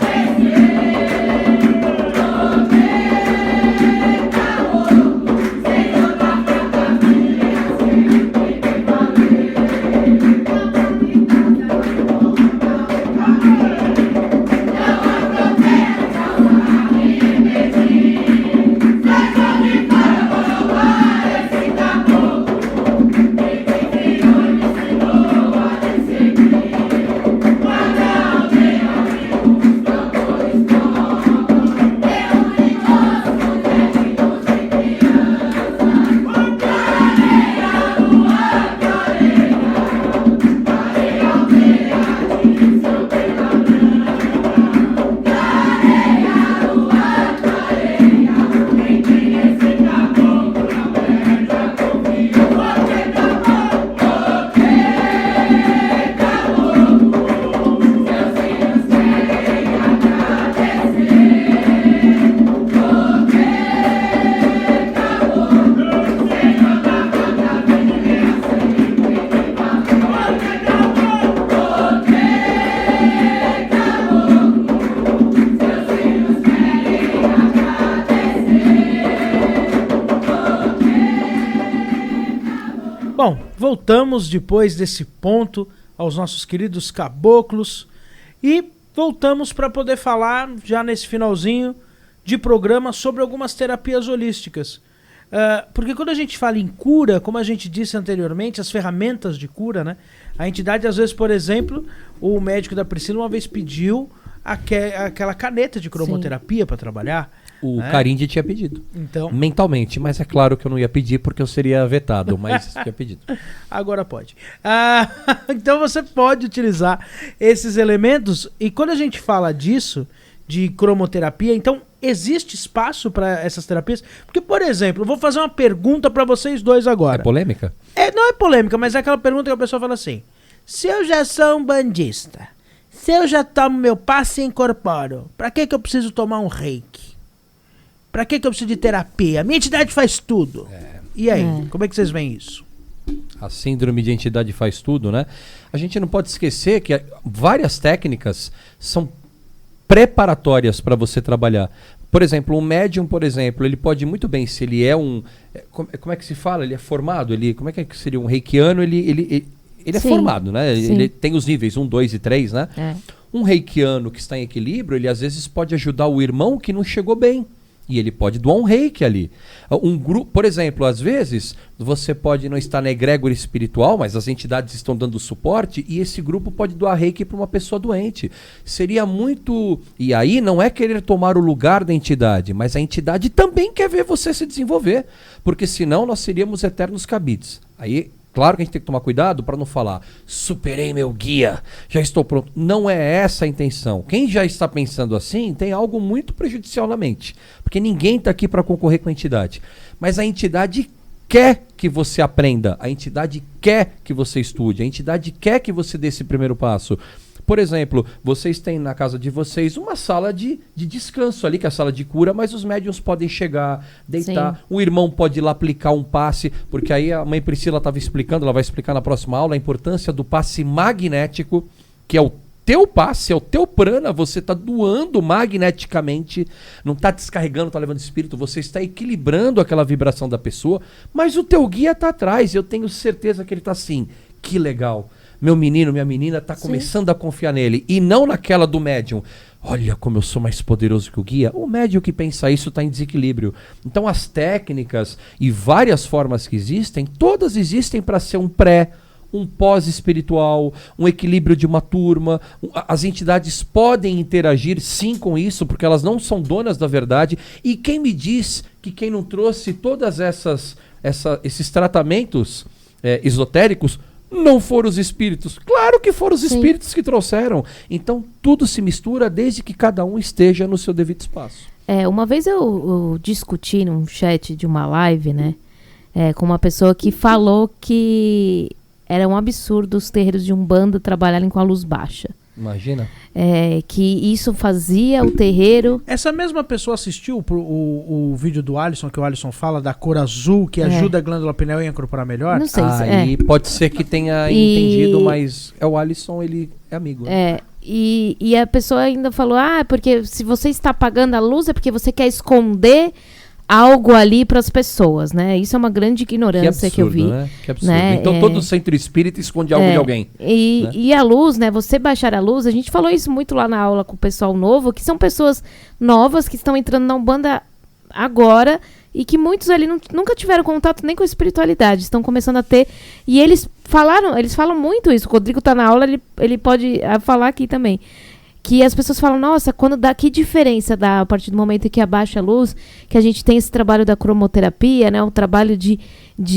Bom, voltamos depois desse ponto aos nossos queridos caboclos e voltamos para poder falar, já nesse finalzinho de programa, sobre algumas terapias holísticas. Porque quando a gente fala em cura, como a gente disse anteriormente, as ferramentas de cura, né? A entidade, às vezes, por exemplo, o médico da Priscila uma vez pediu aquela caneta de cromoterapia para trabalhar. O Carinde tinha pedido. Então, mentalmente, mas é claro que eu não ia pedir porque eu seria vetado, mas tinha pedido. Agora pode. Então você pode utilizar esses elementos, e quando a gente fala disso, de cromoterapia, então existe espaço para essas terapias? Porque, por exemplo, eu vou fazer uma pergunta para vocês dois agora. É polêmica? Não é polêmica, mas é aquela pergunta que a pessoa fala assim: se eu já sou um bandista, se eu já tomo meu passe e incorporo, para que eu preciso tomar um reiki? Pra que eu preciso de terapia? A minha entidade faz tudo. E aí, como é que vocês veem isso? A síndrome de entidade faz tudo, né? A gente não pode esquecer que várias técnicas são preparatórias para você trabalhar. Por exemplo, um médium, por exemplo, ele pode muito bem, se ele é um... Como é que se fala? Ele é formado? Como é que seria um reikiano? Ele é formado, né? Ele tem os níveis 1, 2 e 3, né? Um reikiano que está em equilíbrio, ele às vezes pode ajudar o irmão que não chegou bem. E ele pode doar um reiki ali. Um grupo, por exemplo, às vezes você pode não estar na egrégora espiritual, mas as entidades estão dando suporte e esse grupo pode doar reiki para uma pessoa doente. Seria muito... E aí não é querer tomar o lugar da entidade, mas a entidade também quer ver você se desenvolver, porque senão nós seríamos eternos cabides. Aí... Claro que a gente tem que tomar cuidado para não falar superei meu guia, já estou pronto. Não é essa a intenção. Quem já está pensando assim tem algo muito prejudicial na mente. Porque ninguém está aqui para concorrer com a entidade. Mas a entidade quer que você aprenda, a entidade quer que você estude, a entidade quer que você dê esse primeiro passo. Por exemplo, vocês têm na casa de vocês uma sala de descanso ali, que é a sala de cura, mas os médiuns podem chegar, deitar, o irmão pode ir lá aplicar um passe, porque aí a mãe Priscila estava explicando, ela vai explicar na próxima aula, a importância do passe magnético, que é o teu passe, é o teu prana, você está doando magneticamente, não está descarregando, está levando espírito, você está equilibrando aquela vibração da pessoa, mas o teu guia está atrás, eu tenho certeza que ele está assim, que legal. Meu menino, minha menina está começando a confiar nele. E não naquela do médium. Olha como eu sou mais poderoso que o guia. O médium que pensa isso está em desequilíbrio. Então as técnicas e várias formas que existem, todas existem para ser um pré, um pós-espiritual, um equilíbrio de uma turma. As entidades podem interagir sim com isso, porque elas não são donas da verdade. E quem me diz que quem não trouxe todas esses tratamentos esotéricos Não foram os espíritos? Claro que foram os Sim. espíritos que trouxeram. Então tudo se mistura desde que cada um esteja no seu devido espaço. Uma vez eu discuti num chat de uma live, né? Com uma pessoa que falou que era um absurdo os terreiros de Umbanda trabalharem com a luz baixa. Imagina. Que isso fazia o terreiro... Essa mesma pessoa assistiu o vídeo do Alisson, que o Alisson fala da cor azul, que ajuda a glândula pineal a incorporar melhor? Não sei se Aí pode ser que tenha entendido, mas o Alisson, ele é amigo. Né? E a pessoa ainda falou, porque se você está apagando a luz é porque você quer esconder algo ali para as pessoas, né? Isso é uma grande ignorância que eu vi. Né? Que absurdo. Né? Então todo centro espírita esconde algo de alguém. E a luz, né? Você baixar a luz, a gente falou isso muito lá na aula com o pessoal novo, que são pessoas novas que estão entrando na Umbanda agora e que muitos ali nunca tiveram contato nem com a espiritualidade, estão começando a ter. E eles falam muito isso. O Rodrigo tá na aula, ele pode falar aqui também. Que as pessoas falam, nossa, que diferença dá a partir do momento que abaixa a luz, que a gente tem esse trabalho da cromoterapia, né? O trabalho de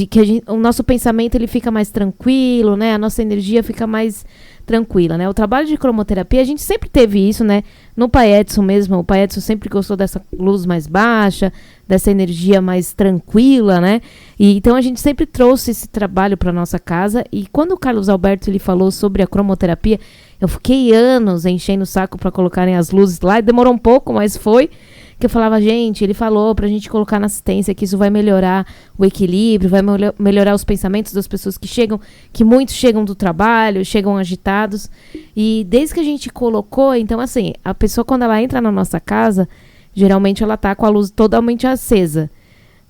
que o nosso pensamento ele fica mais tranquilo, né? A nossa energia fica mais tranquila, né? O trabalho de cromoterapia, a gente sempre teve isso, né? No Pai Edson mesmo, o Pai Edson sempre gostou dessa luz mais baixa, dessa energia mais tranquila, né? E então a gente sempre trouxe esse trabalho para nossa casa. E quando o Carlos Alberto ele falou sobre a cromoterapia, eu fiquei anos enchendo o saco para colocarem as luzes lá, e demorou um pouco, mas foi. Que eu falava, gente, ele falou pra gente colocar na assistência que isso vai melhorar o equilíbrio, vai melhorar os pensamentos das pessoas que chegam, que muitos chegam do trabalho, chegam agitados. E desde que a gente colocou, então assim, a pessoa quando ela entra na nossa casa, geralmente ela tá com a luz totalmente acesa.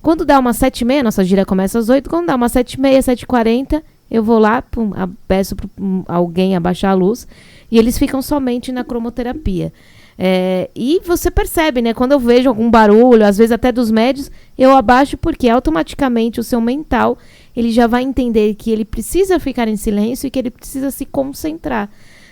Quando dá umas 7h30, nossa gira começa às 8h, quando dá umas 7h30, 7h40, eu vou lá, peço para alguém abaixar a luz, e eles ficam somente na cromoterapia. E você percebe, né? Quando eu vejo algum barulho, às vezes até dos médios, eu abaixo porque automaticamente o seu mental, ele já vai entender que ele precisa ficar em silêncio e que ele precisa se concentrar,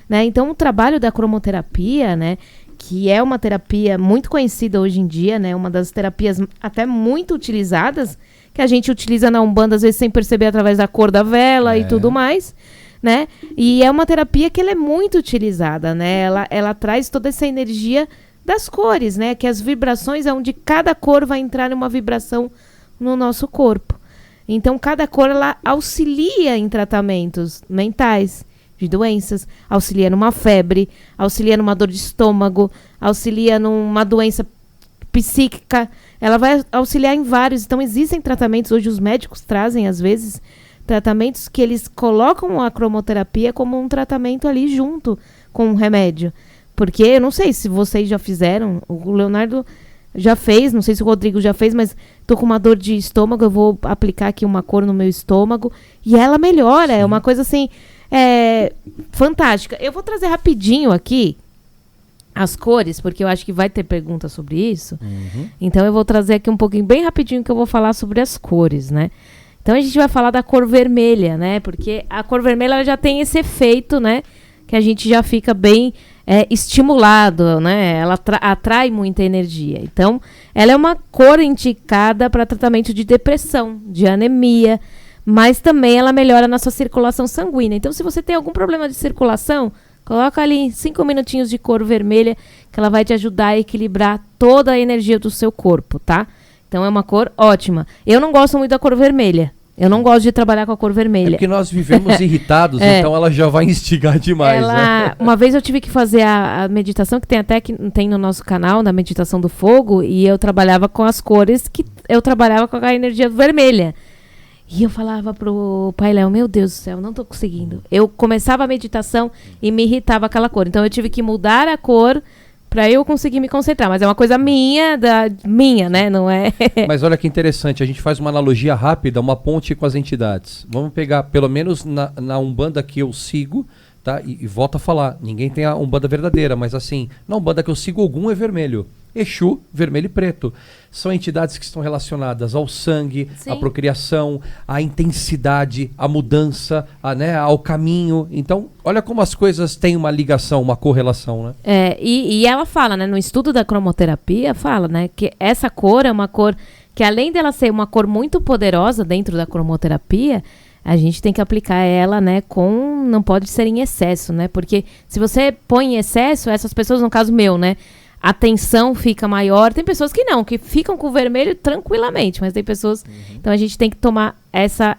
né? Então o trabalho da cromoterapia, né? Que é uma terapia muito conhecida hoje em dia, né? Uma das terapias até muito utilizadas, que a gente utiliza na Umbanda às vezes sem perceber através da cor da vela e tudo mais, né? E é uma terapia que ela é muito utilizada, né? Ela traz toda essa energia das cores, né? Que as vibrações é onde cada cor vai entrar em uma vibração no nosso corpo. Então, cada cor, ela auxilia em tratamentos mentais, de doenças, auxilia numa febre, auxilia numa dor de estômago, auxilia numa doença psíquica, ela vai auxiliar em vários. Então, existem tratamentos, hoje os médicos trazem, às vezes, tratamentos que eles colocam a cromoterapia como um tratamento ali junto com um remédio. Porque, eu não sei se vocês já fizeram, o Leonardo já fez, não sei se o Rodrigo já fez, mas tô com uma dor de estômago, eu vou aplicar aqui uma cor no meu estômago e ela melhora. Sim. É uma coisa assim, fantástica. Eu vou trazer rapidinho aqui as cores, porque eu acho que vai ter pergunta sobre isso. Uhum. Então eu vou trazer aqui um pouquinho, bem rapidinho, que eu vou falar sobre as cores, né? Então a gente vai falar da cor vermelha, né? Porque a cor vermelha ela já tem esse efeito, né? Que a gente já fica bem estimulado, né? Ela atrai muita energia. Então, ela é uma cor indicada para tratamento de depressão, de anemia, mas também ela melhora a nossa circulação sanguínea. Então, se você tem algum problema de circulação, coloca ali 5 minutinhos de cor vermelha, que ela vai te ajudar a equilibrar toda a energia do seu corpo, tá? Então, é uma cor ótima. Eu não gosto muito da cor vermelha. Eu não gosto de trabalhar com a cor vermelha. É porque nós vivemos irritados, então ela já vai instigar demais, né? Uma vez eu tive que fazer a meditação, que tem no nosso canal, na Meditação do Fogo, e eu trabalhava com as cores, que eu trabalhava com a energia vermelha. E eu falava pro Pai Léo, meu Deus do céu, não tô conseguindo. Eu começava a meditação e me irritava aquela cor. Então eu tive que mudar a cor pra eu conseguir me concentrar. Mas é uma coisa minha, né? Não é... Mas olha que interessante, a gente faz uma analogia rápida, uma ponte com as entidades. Vamos pegar, pelo menos na Umbanda que eu sigo, tá? E volto a falar, ninguém tem a Umbanda verdadeira, mas assim, na Umbanda que eu sigo, Ogum é vermelho. Exu, vermelho e preto. São entidades que estão relacionadas ao sangue, Sim. à procriação, à intensidade, à mudança, ao caminho. Então, olha como as coisas têm uma ligação, uma correlação, né? E ela fala, né, no estudo da cromoterapia, fala, né, que essa cor é uma cor que, além dela ser uma cor muito poderosa dentro da cromoterapia, a gente tem que aplicar ela, né, não pode ser em excesso, né? Porque se você põe em excesso, essas pessoas, no caso meu, né, a tensão fica maior. Tem pessoas que não, que ficam com o vermelho tranquilamente, mas tem pessoas... Então a gente tem que tomar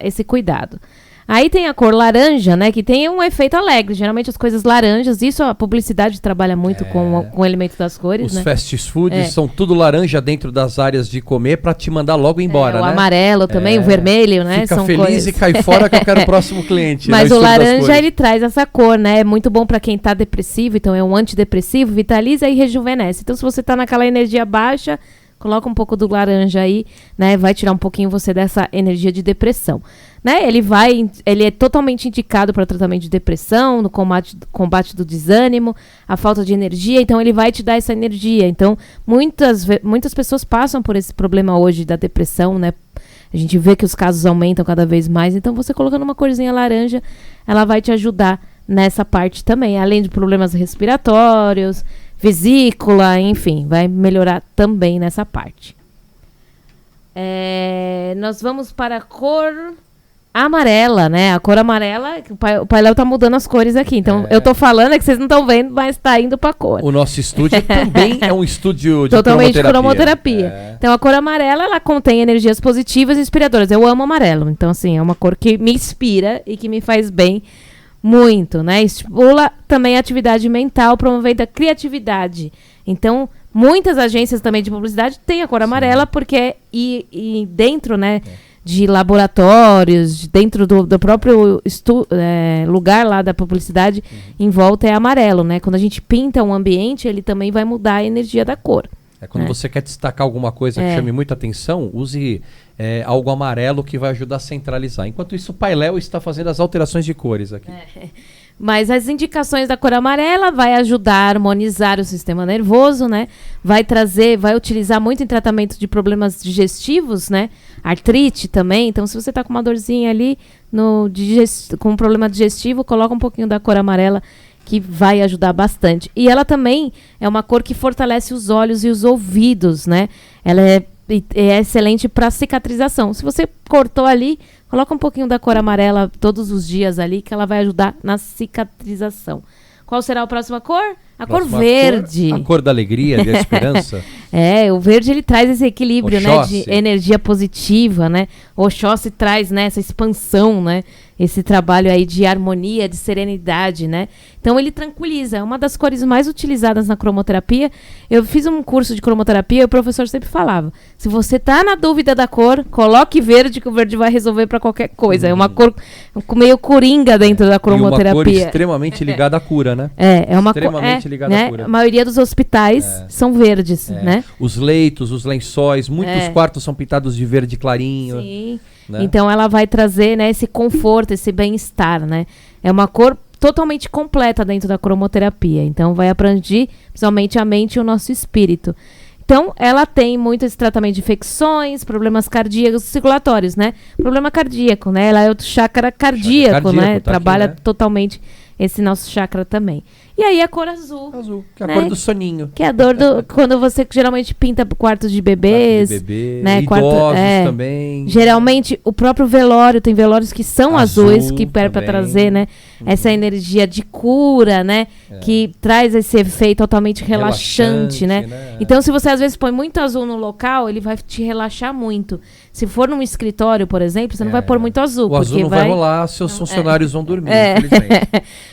esse cuidado. Aí tem a cor laranja, né, que tem um efeito alegre. Geralmente as coisas laranjas, isso a publicidade trabalha muito com o elemento das cores, Os né? fast foods são tudo laranja dentro das áreas de comer pra te mandar logo embora, O né? amarelo também, o vermelho, né? Fica são feliz cores... e cai fora que eu quero o próximo cliente. Mas né? o Estudo das laranja, cores. ele traz essa cor, né? É muito bom pra quem tá depressivo, então é um antidepressivo, vitaliza e rejuvenesce. Então se você tá naquela energia baixa, coloca um pouco do laranja aí, né? Vai tirar um pouquinho você dessa energia de depressão. Né? Ele é totalmente indicado para tratamento de depressão, no combate do desânimo, a falta de energia, então ele vai te dar essa energia. Então, muitas pessoas passam por esse problema hoje da depressão, né? A gente vê que os casos aumentam cada vez mais, então você colocando uma corzinha laranja, ela vai te ajudar nessa parte também, além de problemas respiratórios, vesícula, enfim, vai melhorar também nessa parte. Nós vamos para a cor amarela, né? A cor amarela, o Pai Léo tá mudando as cores aqui. Então, eu tô falando, é que vocês não estão vendo, mas tá indo pra cor. O nosso estúdio também é um estúdio de totalmente cromoterapia. Então, a cor amarela, ela contém energias positivas e inspiradoras. Eu amo amarelo. Então, assim, é uma cor que me inspira e que me faz bem muito, né? Estimula também a atividade mental, promovendo a criatividade. Então, muitas agências também de publicidade têm a cor amarela, porque e dentro, né, de laboratórios, dentro do próprio lugar lá da publicidade, em volta é amarelo, né? Quando a gente pinta um ambiente, ele também vai mudar a energia da cor. Quando você quer destacar alguma coisa que chame muita atenção, use algo amarelo que vai ajudar a centralizar. Enquanto isso, o Pai Léo está fazendo as alterações de cores aqui. Mas as indicações da cor amarela vai ajudar a harmonizar o sistema nervoso, né? Vai utilizar muito em tratamento de problemas digestivos, né? Artrite também. Então, se você tá com uma dorzinha ali com um problema digestivo, coloca um pouquinho da cor amarela, que vai ajudar bastante. E ela também é uma cor que fortalece os olhos e os ouvidos, né? Ela é excelente para cicatrização. Se você cortou ali, coloca um pouquinho da cor amarela todos os dias ali, que ela vai ajudar na cicatrização. Qual será a próxima cor? A cor verde. A cor da alegria, da esperança. O verde ele traz esse equilíbrio, Oxóssi. né, de energia positiva, né? O Oxóssi traz, né, essa expansão, né? Esse trabalho aí de harmonia, de serenidade, né? Então ele tranquiliza. É uma das cores mais utilizadas na cromoterapia. Eu fiz um curso de cromoterapia e o professor sempre falava: se você tá na dúvida da cor, coloque verde, que o verde vai resolver para qualquer coisa. É uma cor meio coringa dentro da cromoterapia. E uma cor extremamente ligada à cura, né? É uma extremamente ligada né? à cura. A maioria dos hospitais são verdes, né? Os leitos, os lençóis, muitos quartos são pintados de verde clarinho. Sim. Né? Então ela vai trazer, né, esse conforto, esse bem-estar, né? É uma cor totalmente completa dentro da cromoterapia. Então vai abranger principalmente a mente e o nosso espírito. Então ela tem muito esse tratamento de infecções, problemas cardíacos, circulatórios, né? Problema cardíaco, né? Ela é o chakra cardíaco, né? Tá Trabalha aqui, né? totalmente esse nosso chakra também. E aí a cor azul. Azul, que é a né? cor do soninho. Que é a dor quando você geralmente pinta quartos de bebês. Né? Idosos também. Geralmente o próprio velório, tem velórios que são azuis, que serve para trazer, né? Essa energia de cura, né? Que traz esse efeito totalmente relaxante, né? Então se você às vezes põe muito azul no local, ele vai te relaxar muito. Se for num escritório, por exemplo, você não vai pôr muito azul. O azul não vai rolar, seus funcionários vão dormir, infelizmente.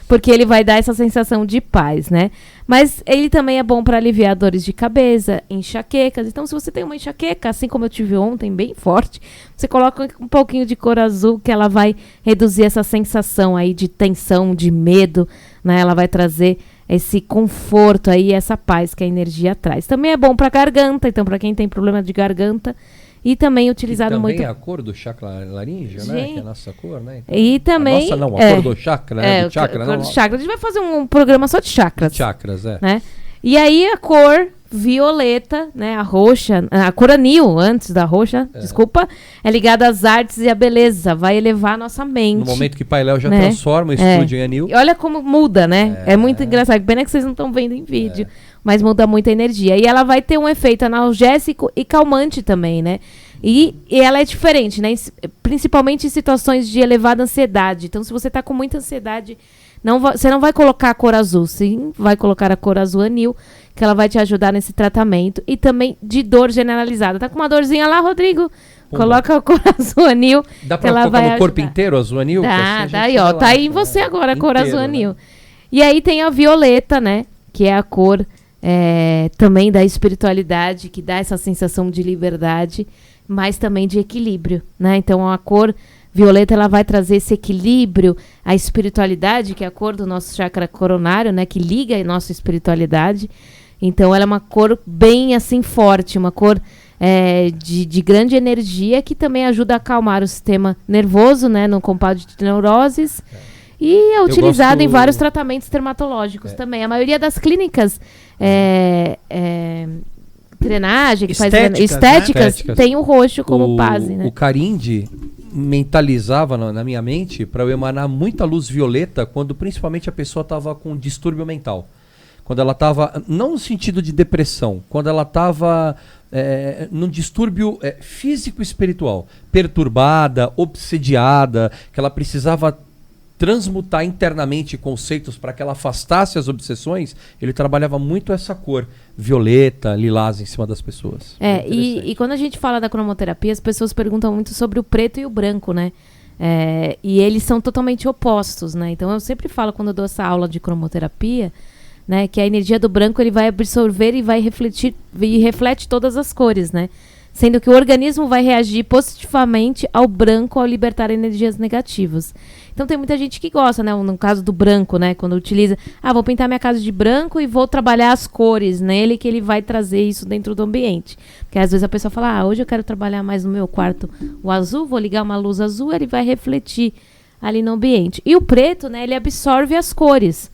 Porque ele vai dar essa sensação de paz, né? Mas ele também é bom para aliviar dores de cabeça, enxaquecas. Então, se você tem uma enxaqueca, assim como eu tive ontem, bem forte, você coloca um pouquinho de cor azul, que ela vai reduzir essa sensação aí de tensão, de medo, né? Ela vai trazer esse conforto aí, essa paz que a energia traz. Também é bom para garganta, então para quem tem problema de garganta, e também utilizado muito... também é a cor do chakra laríngeo, né? Que é a nossa cor, né? Então, e também... A nossa não, a cor do chakra, né? Do chakra, cor do chakra. A gente vai fazer um programa só de chakras. Chakras, né? E aí a cor violeta, né? A roxa, a cor anil, antes da roxa, desculpa, é ligada às artes e à beleza. Vai elevar a nossa mente. No momento que Pai Léo já né? transforma o estúdio em anil. E olha como muda, né? É muito engraçado. Pena que vocês não estão vendo em vídeo. Mas muda muito a energia. E ela vai ter um efeito analgésico e calmante também, né? E ela é diferente, né? Principalmente em situações de elevada ansiedade. Então, se você está com muita ansiedade, você não vai colocar a cor azul, sim, vai colocar a cor azul anil, que ela vai te ajudar nesse tratamento. E também de dor generalizada. Tá com uma dorzinha lá, Rodrigo? Coloca a cor azul anil. Dá pra colocar no corpo inteiro azul anil? Dá, aí, ó. Tá aí em você agora a cor azul anil. Né? E aí tem a violeta, né? Que é a cor também da espiritualidade, que dá essa sensação de liberdade, mas também de equilíbrio, né? Então a cor violeta, ela vai trazer esse equilíbrio, a espiritualidade, que é a cor do nosso chakra coronário, né? Que liga a nossa espiritualidade. Então ela é uma cor bem assim forte, uma cor de grande energia, que também ajuda a acalmar o sistema nervoso, né? No combate de neuroses. E é utilizado em vários tratamentos dermatológicos também. A maioria das clínicas drenagem, que estéticas, né? Tem o roxo como base, né? O Carinde mentalizava na minha mente para eu emanar muita luz violeta quando principalmente a pessoa estava com distúrbio mental. Quando ela estava, não no sentido de depressão, quando ela estava num distúrbio físico e espiritual, perturbada, obsediada, que ela precisava transmutar internamente conceitos para que ela afastasse as obsessões, ele trabalhava muito essa cor violeta, lilás em cima das pessoas. E quando a gente fala da cromoterapia, as pessoas perguntam muito sobre o preto e o branco, né? E eles são totalmente opostos, né? Então eu sempre falo, quando eu dou essa aula de cromoterapia, né, que a energia do branco ele vai absorver e vai refletir, e reflete todas as cores, né? Sendo que o organismo vai reagir positivamente ao branco ao libertar energias negativas. Então tem muita gente que gosta, né? No caso do branco, né? Quando utiliza, vou pintar minha casa de branco e vou trabalhar as cores nele, que ele vai trazer isso dentro do ambiente. Porque às vezes a pessoa fala, hoje eu quero trabalhar mais no meu quarto o azul, vou ligar uma luz azul, ele vai refletir ali no ambiente. E o preto, né? Ele absorve as cores,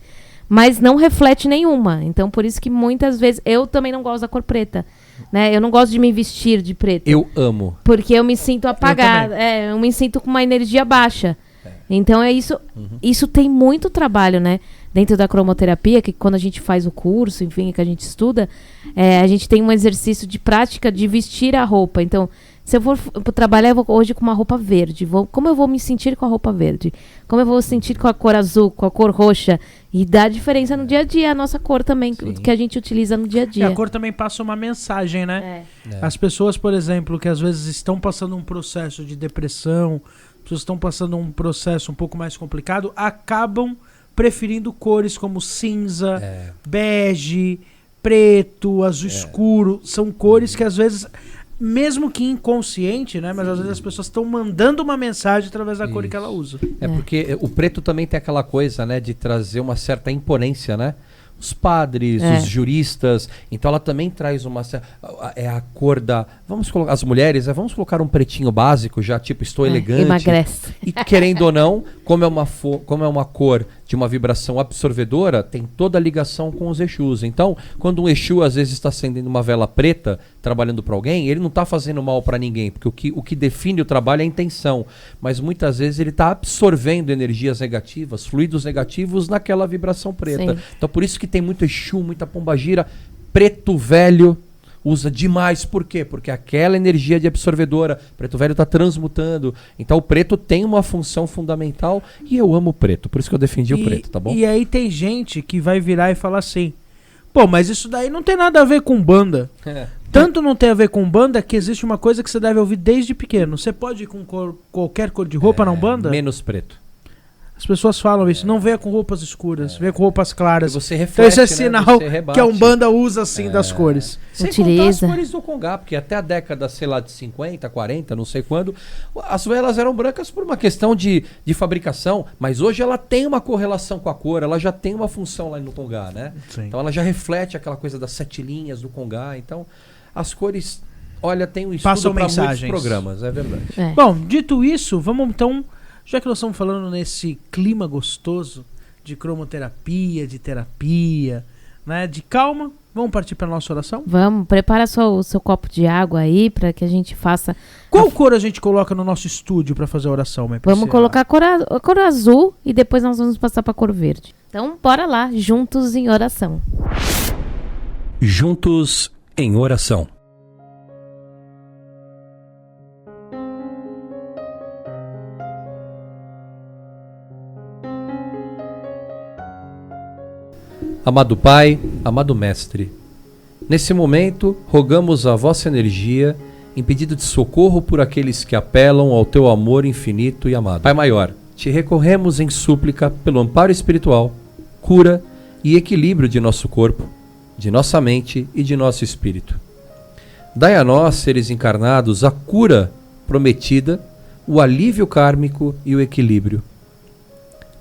mas não reflete nenhuma. Então por isso que muitas vezes, eu também não gosto da cor preta. Né? Eu não gosto de me vestir de preto. Eu amo. Porque eu me sinto apagada. Eu me sinto com uma energia baixa. Então é isso. Isso tem muito trabalho, né? Dentro da cromoterapia, que quando a gente faz o curso, enfim, que a gente estuda, a gente tem um exercício de prática de vestir a roupa. Então, se eu for trabalhar hoje com uma roupa verde, como eu vou me sentir com a roupa verde? Como eu vou sentir com a cor azul, com a cor roxa? E dá diferença no dia a dia, a nossa cor também, que a gente utiliza no dia a dia. A cor também passa uma mensagem, né? As pessoas, por exemplo, que às vezes estão passando um processo de depressão, pessoas estão passando um processo um pouco mais complicado, acabam preferindo cores como cinza, bege, preto, azul escuro. São cores que às vezes, mesmo que inconsciente, né? Mas às vezes as pessoas estão mandando uma mensagem através da cor que ela usa. Porque o preto também tem aquela coisa, né? De trazer uma certa imponência, né? Os padres, os juristas. Então ela também traz uma... a cor da... Vamos colocar... As mulheres, vamos colocar um pretinho básico já, tipo, estou elegante. Emagrece. E querendo ou não, como é uma cor de uma vibração absorvedora, tem toda a ligação com os Exus. Então, quando um Exu às vezes está acendendo uma vela preta, trabalhando para alguém, ele não está fazendo mal para ninguém, porque o que define o trabalho é a intenção. Mas muitas vezes ele está absorvendo energias negativas, fluidos negativos naquela vibração preta. Sim. Então por isso que tem muito Exu, muita pombagira, preto velho usa demais. Por quê? Porque aquela energia de absorvedora, preto velho está transmutando. Então o preto tem uma função fundamental e eu amo o preto, por isso que eu defendi o preto, tá bom? E aí tem gente que vai virar e falar assim, pô, mas isso daí não tem nada a ver com banda. Tanto não tem a ver com banda que existe uma coisa que você deve ouvir desde pequeno. Você pode ir com qualquer cor de roupa na Umbanda? Menos preto. As pessoas falam isso, não venha com roupas escuras, venha com roupas claras. Você reflete, então isso é sinal que a Umbanda usa assim das cores. Sem contar as cores do Congá, porque até a década, sei lá, de 50, 40, não sei quando, as velas eram brancas por uma questão de fabricação, mas hoje ela tem uma correlação com a cor, ela já tem uma função lá no Congá, né? Sim. Então ela já reflete aquela coisa das 7 linhas do Congá, então as cores, olha, tem um estudo para muitos programas, é verdade. Bom, dito isso, vamos então... Já que nós estamos falando nesse clima gostoso de cromoterapia, de terapia, né, de calma, vamos partir para a nossa oração? Vamos, prepara o seu copo de água aí para que a gente faça... Qual cor a gente coloca no nosso estúdio para fazer a oração, minha Vamos colocar a cor azul e depois nós vamos passar para a cor verde. Então, bora lá, juntos em oração. Juntos em oração. Amado Pai, amado Mestre, nesse momento rogamos a vossa energia em pedido de socorro por aqueles que apelam ao teu amor infinito e amado. Pai maior, te recorremos em súplica pelo amparo espiritual, cura e equilíbrio de nosso corpo, de nossa mente e de nosso espírito. Dai a nós, seres encarnados, a cura prometida, o alívio kármico e o equilíbrio.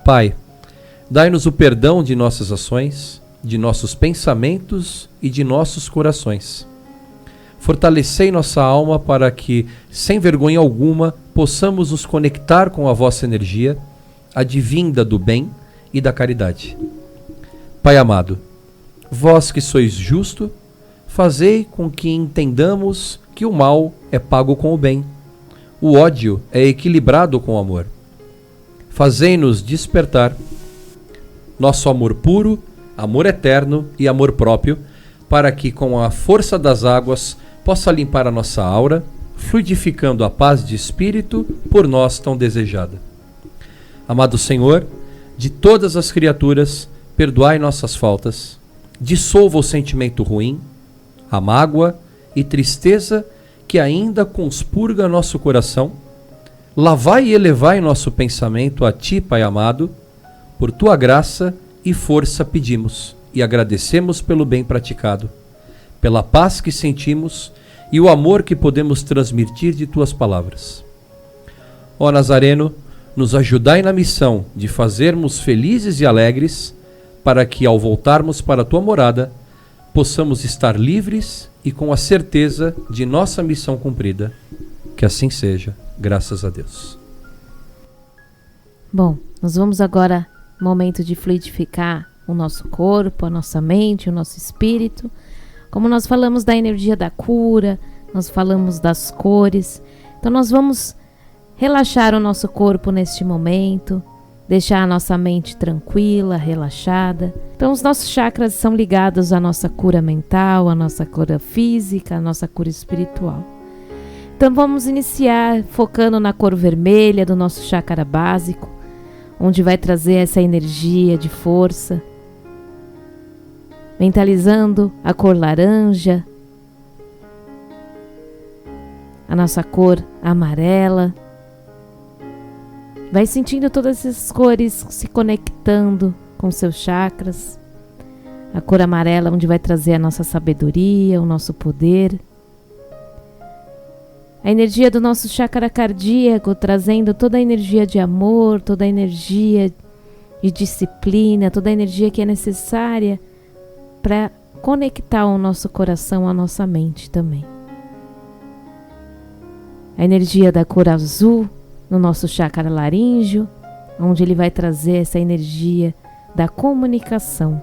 Pai, dai-nos o perdão de nossas ações, de nossos pensamentos e de nossos corações. Fortalecei nossa alma para que, sem vergonha alguma, possamos nos conectar com a vossa energia, advinda do bem e da caridade. Pai amado, vós que sois justo, fazei com que entendamos que o mal é pago com o bem, o ódio é equilibrado com o amor. Fazei-nos despertar nosso amor puro, amor eterno e amor próprio, para que com a força das águas possa limpar a nossa aura, fluidificando a paz de espírito por nós tão desejada. Amado Senhor, de todas as criaturas, perdoai nossas faltas, dissolva o sentimento ruim, a mágoa e tristeza que ainda conspurga nosso coração, lavai e elevai nosso pensamento a Ti, Pai amado, por Tua graça e força pedimos e agradecemos pelo bem praticado, pela paz que sentimos e o amor que podemos transmitir de Tuas palavras. Ó Nazareno, nos ajudai na missão de fazermos felizes e alegres, para que ao voltarmos para a Tua morada, possamos estar livres e com a certeza de nossa missão cumprida. Que assim seja, graças a Deus. Bom, nós vamos agora, momento de fluidificar o nosso corpo, a nossa mente, o nosso espírito. Como nós falamos da energia da cura, nós falamos das cores. Então nós vamos relaxar o nosso corpo neste momento, deixar a nossa mente tranquila, relaxada. Então os nossos chakras são ligados à nossa cura mental, à nossa cura física, à nossa cura espiritual. Então vamos iniciar focando na cor vermelha do nosso chakra básico, onde vai trazer essa energia de força. Mentalizando a cor laranja, a nossa cor amarela. Vai sentindo todas essas cores se conectando com seus chakras. A cor amarela, onde vai trazer a nossa sabedoria, o nosso poder. A energia do nosso chakra cardíaco, trazendo toda a energia de amor, toda a energia de disciplina, toda a energia que é necessária para conectar o nosso coração à nossa mente também. A energia da cor azul no nosso chakra laríngeo, onde ele vai trazer essa energia da comunicação.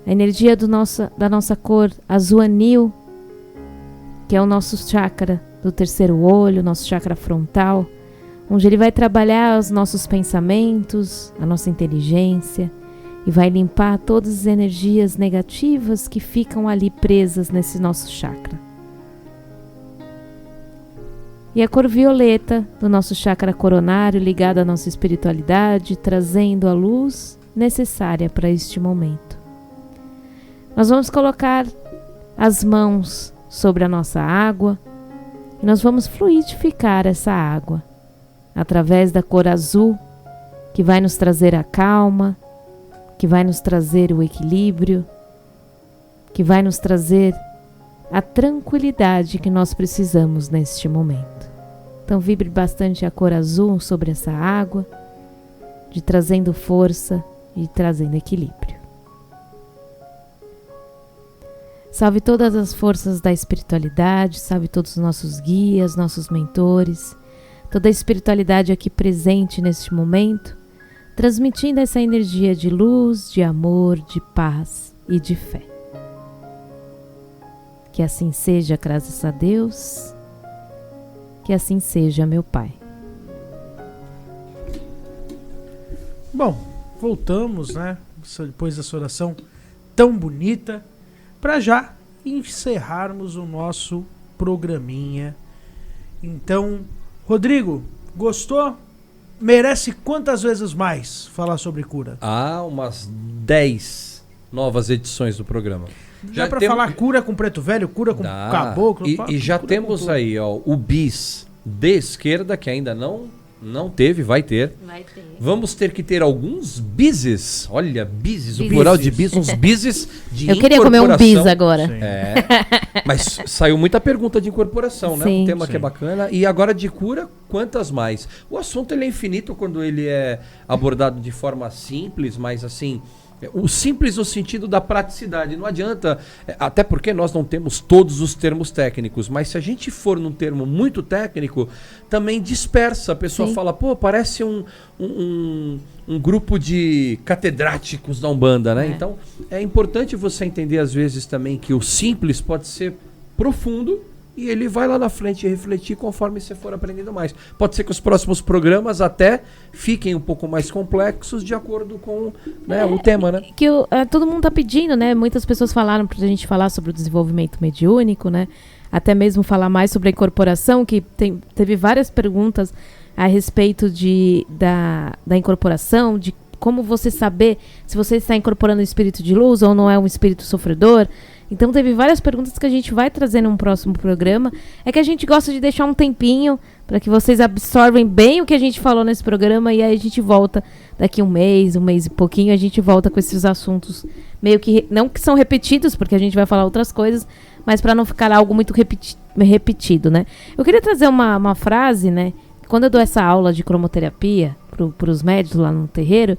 A energia da nossa cor azul anil, que é o nosso chakra do terceiro olho, nosso chakra frontal, onde ele vai trabalhar os nossos pensamentos, a nossa inteligência e vai limpar todas as energias negativas que ficam ali presas nesse nosso chakra. E a cor violeta do nosso chakra coronário, ligado à nossa espiritualidade, trazendo a luz necessária para este momento. Nós vamos colocar as mãos sobre a nossa água e nós vamos fluidificar essa água através da cor azul, que vai nos trazer a calma, que vai nos trazer o equilíbrio, que vai nos trazer a tranquilidade que nós precisamos neste momento. Então vibre bastante a cor azul sobre essa água, de trazendo força e trazendo equilíbrio. Salve todas as forças da espiritualidade, salve todos os nossos guias, nossos mentores, toda a espiritualidade aqui presente neste momento, transmitindo essa energia de luz, de amor, de paz e de fé. Que assim seja, graças a Deus. Que assim seja, meu Pai. Bom, voltamos, né? Depois dessa oração tão bonita, para já encerrarmos o nosso programinha. Então, Rodrigo, gostou? merece quantas vezes mais falar sobre cura? Há umas 10 novas edições do programa. Já pra falar cura com preto velho, cura com caboclo. E já temos aí, ó, o bis de esquerda, que ainda não teve, vai ter. Vai ter. Vamos ter que ter alguns bises. Olha, bises, o plural de bis, uns bises de Eu queria comer um bis agora. É, mas saiu muita pergunta de incorporação, né? Sim. Um tema que é bacana. E agora de cura, quantas mais? O assunto ele é infinito quando ele é abordado de forma simples, mas assim... O simples no sentido da praticidade. Não adianta, até porque nós não temos todos os termos técnicos, mas se a gente for num termo muito técnico, também dispersa. A pessoa Sim. fala, pô, parece um grupo de catedráticos da Umbanda, né? Então, é importante você entender às vezes também que o simples pode ser profundo e ele vai lá na frente refletir conforme você for aprendendo mais. Pode ser que os próximos programas até fiquem um pouco mais complexos de acordo com, né, o tema, né? Que todo mundo tá pedindo, né? Muitas pessoas falaram pra gente falar sobre o desenvolvimento mediúnico, né? Até mesmo falar mais sobre a incorporação, que teve várias perguntas a respeito da incorporação, de como você saber se você está incorporando um espírito de luz ou não é um espírito sofredor. Então teve várias perguntas que a gente vai trazer num próximo programa. É que a gente gosta de deixar um tempinho para que vocês absorvem bem o que a gente falou nesse programa e aí a gente volta daqui um mês e pouquinho, a gente volta com esses assuntos meio que, não que são repetidos, porque a gente vai falar outras coisas, mas para não ficar algo muito repetido, né? Eu queria trazer uma frase, né? Quando eu dou essa aula de cromoterapia para os médicos lá no terreiro,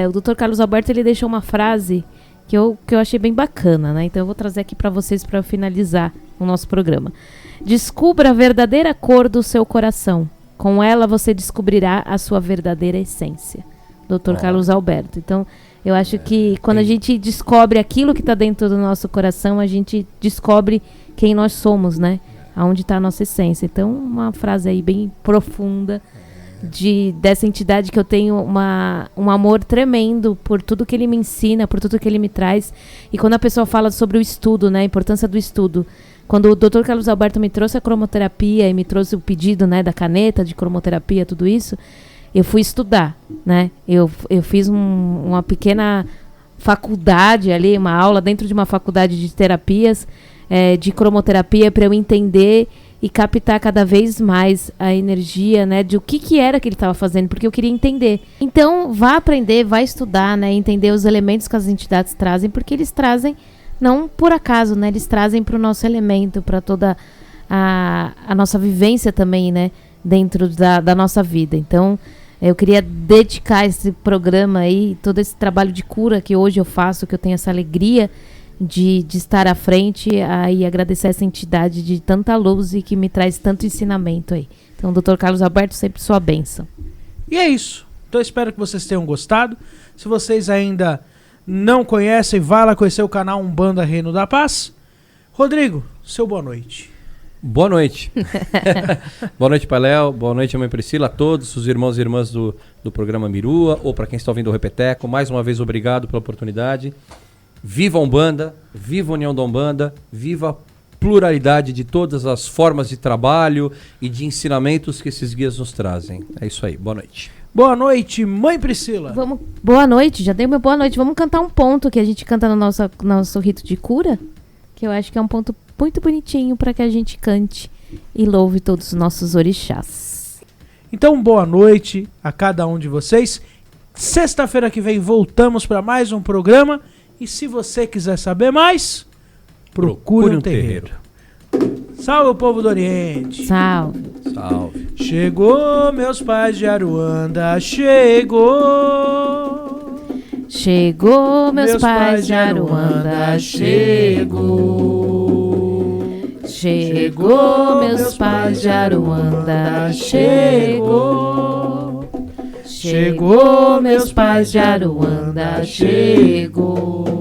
o Dr. Carlos Alberto ele deixou uma frase que eu achei bem bacana, né? Então eu vou trazer aqui para vocês para finalizar o nosso programa. Descubra a verdadeira cor do seu coração. Com ela você descobrirá a sua verdadeira essência. Dr. Carlos Alberto. Então eu acho que quando a gente descobre aquilo que está dentro do nosso coração, a gente descobre quem nós somos, né? Aonde está a nossa essência. Então uma frase aí bem profunda dessa entidade que eu tenho um amor tremendo por tudo que ele me ensina, por tudo que ele me traz. E quando a pessoa fala sobre o estudo, né, a importância do estudo, quando o Dr. Carlos Alberto me trouxe a cromoterapia e me trouxe o pedido, né, da caneta de cromoterapia, tudo isso, eu fui estudar, né, eu fiz uma pequena faculdade ali, uma aula dentro de uma faculdade de terapias, de cromoterapia, para eu entender e captar cada vez mais a energia, né, de o que era que ele estava fazendo, porque eu queria entender. Então, vá aprender, vá estudar, né, entender os elementos que as entidades trazem, porque eles trazem, não por acaso, né, eles trazem para o nosso elemento, para toda a nossa vivência também, né, dentro da nossa vida. Então, eu queria dedicar esse programa aí, todo esse trabalho de cura que hoje eu faço, que eu tenho essa alegria de estar à frente e agradecer essa entidade de tanta luz e que me traz tanto ensinamento aí. Então, Dr. Carlos Alberto, sempre sua bênção. E é isso. Então, espero que vocês tenham gostado. Se vocês ainda não conhecem, vá lá conhecer o canal Umbanda Reino da Paz. Rodrigo, seu boa noite. Boa noite. Boa noite, Pai Léo. Boa noite, Mãe Priscila, a todos os irmãos e irmãs do programa Mirua, ou para quem está ouvindo o Repeteco. Mais uma vez, obrigado pela oportunidade. Viva a Umbanda, viva a União da Umbanda, viva a pluralidade de todas as formas de trabalho e de ensinamentos que esses guias nos trazem. É isso aí, boa noite. Boa noite, Mãe Priscila. Boa noite, já dei meu boa noite. Vamos cantar um ponto que a gente canta no nosso rito de cura, que eu acho que é um ponto muito bonitinho para que a gente cante e louve todos os nossos orixás. Então, boa noite a cada um de vocês. Sexta-feira que vem voltamos para mais um programa. E se você quiser saber mais, procure um terreiro. Salve o povo do Oriente. Salve. Salve. Chegou, meus pais de Aruanda, chegou. Chegou, meus pais de Aruanda, chegou. Chegou, meus pais de Aruanda, chegou. Chegou, meus pais de Aruanda, chegou.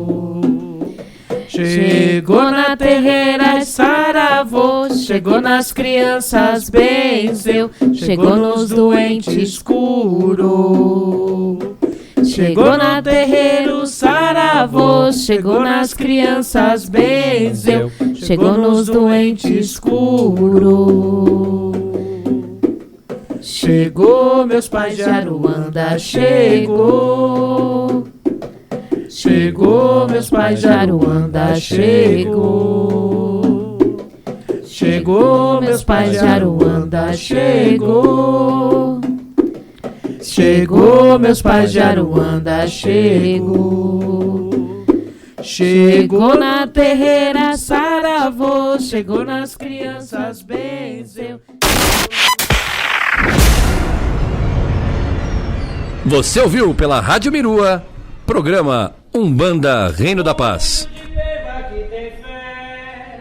Chegou na terreira saravô, chegou nas crianças benzeu, chegou nos doentes curou. Chegou na terreira saravô, chegou nas crianças benzeu, chegou nos doentes curou. Chegou, meus pais de Aruanda, chegou. Chegou, meus pais de Aruanda, chegou. Chegou, meus pais de Aruanda, chegou. Chegou, meus pais de Aruanda, chegou. Chegou na terreira, saravô, chegou nas crianças, benzeu. Você ouviu pela Rádio Mirua, programa Umbanda Reino da Paz.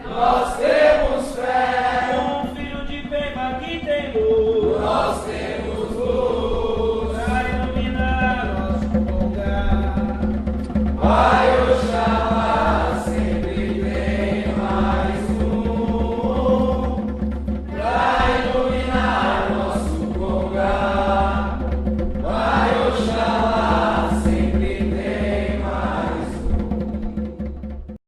Nós temos fé. Um filho de Pema que tem luz. Nós temos luz. Pra iluminar nosso lugar.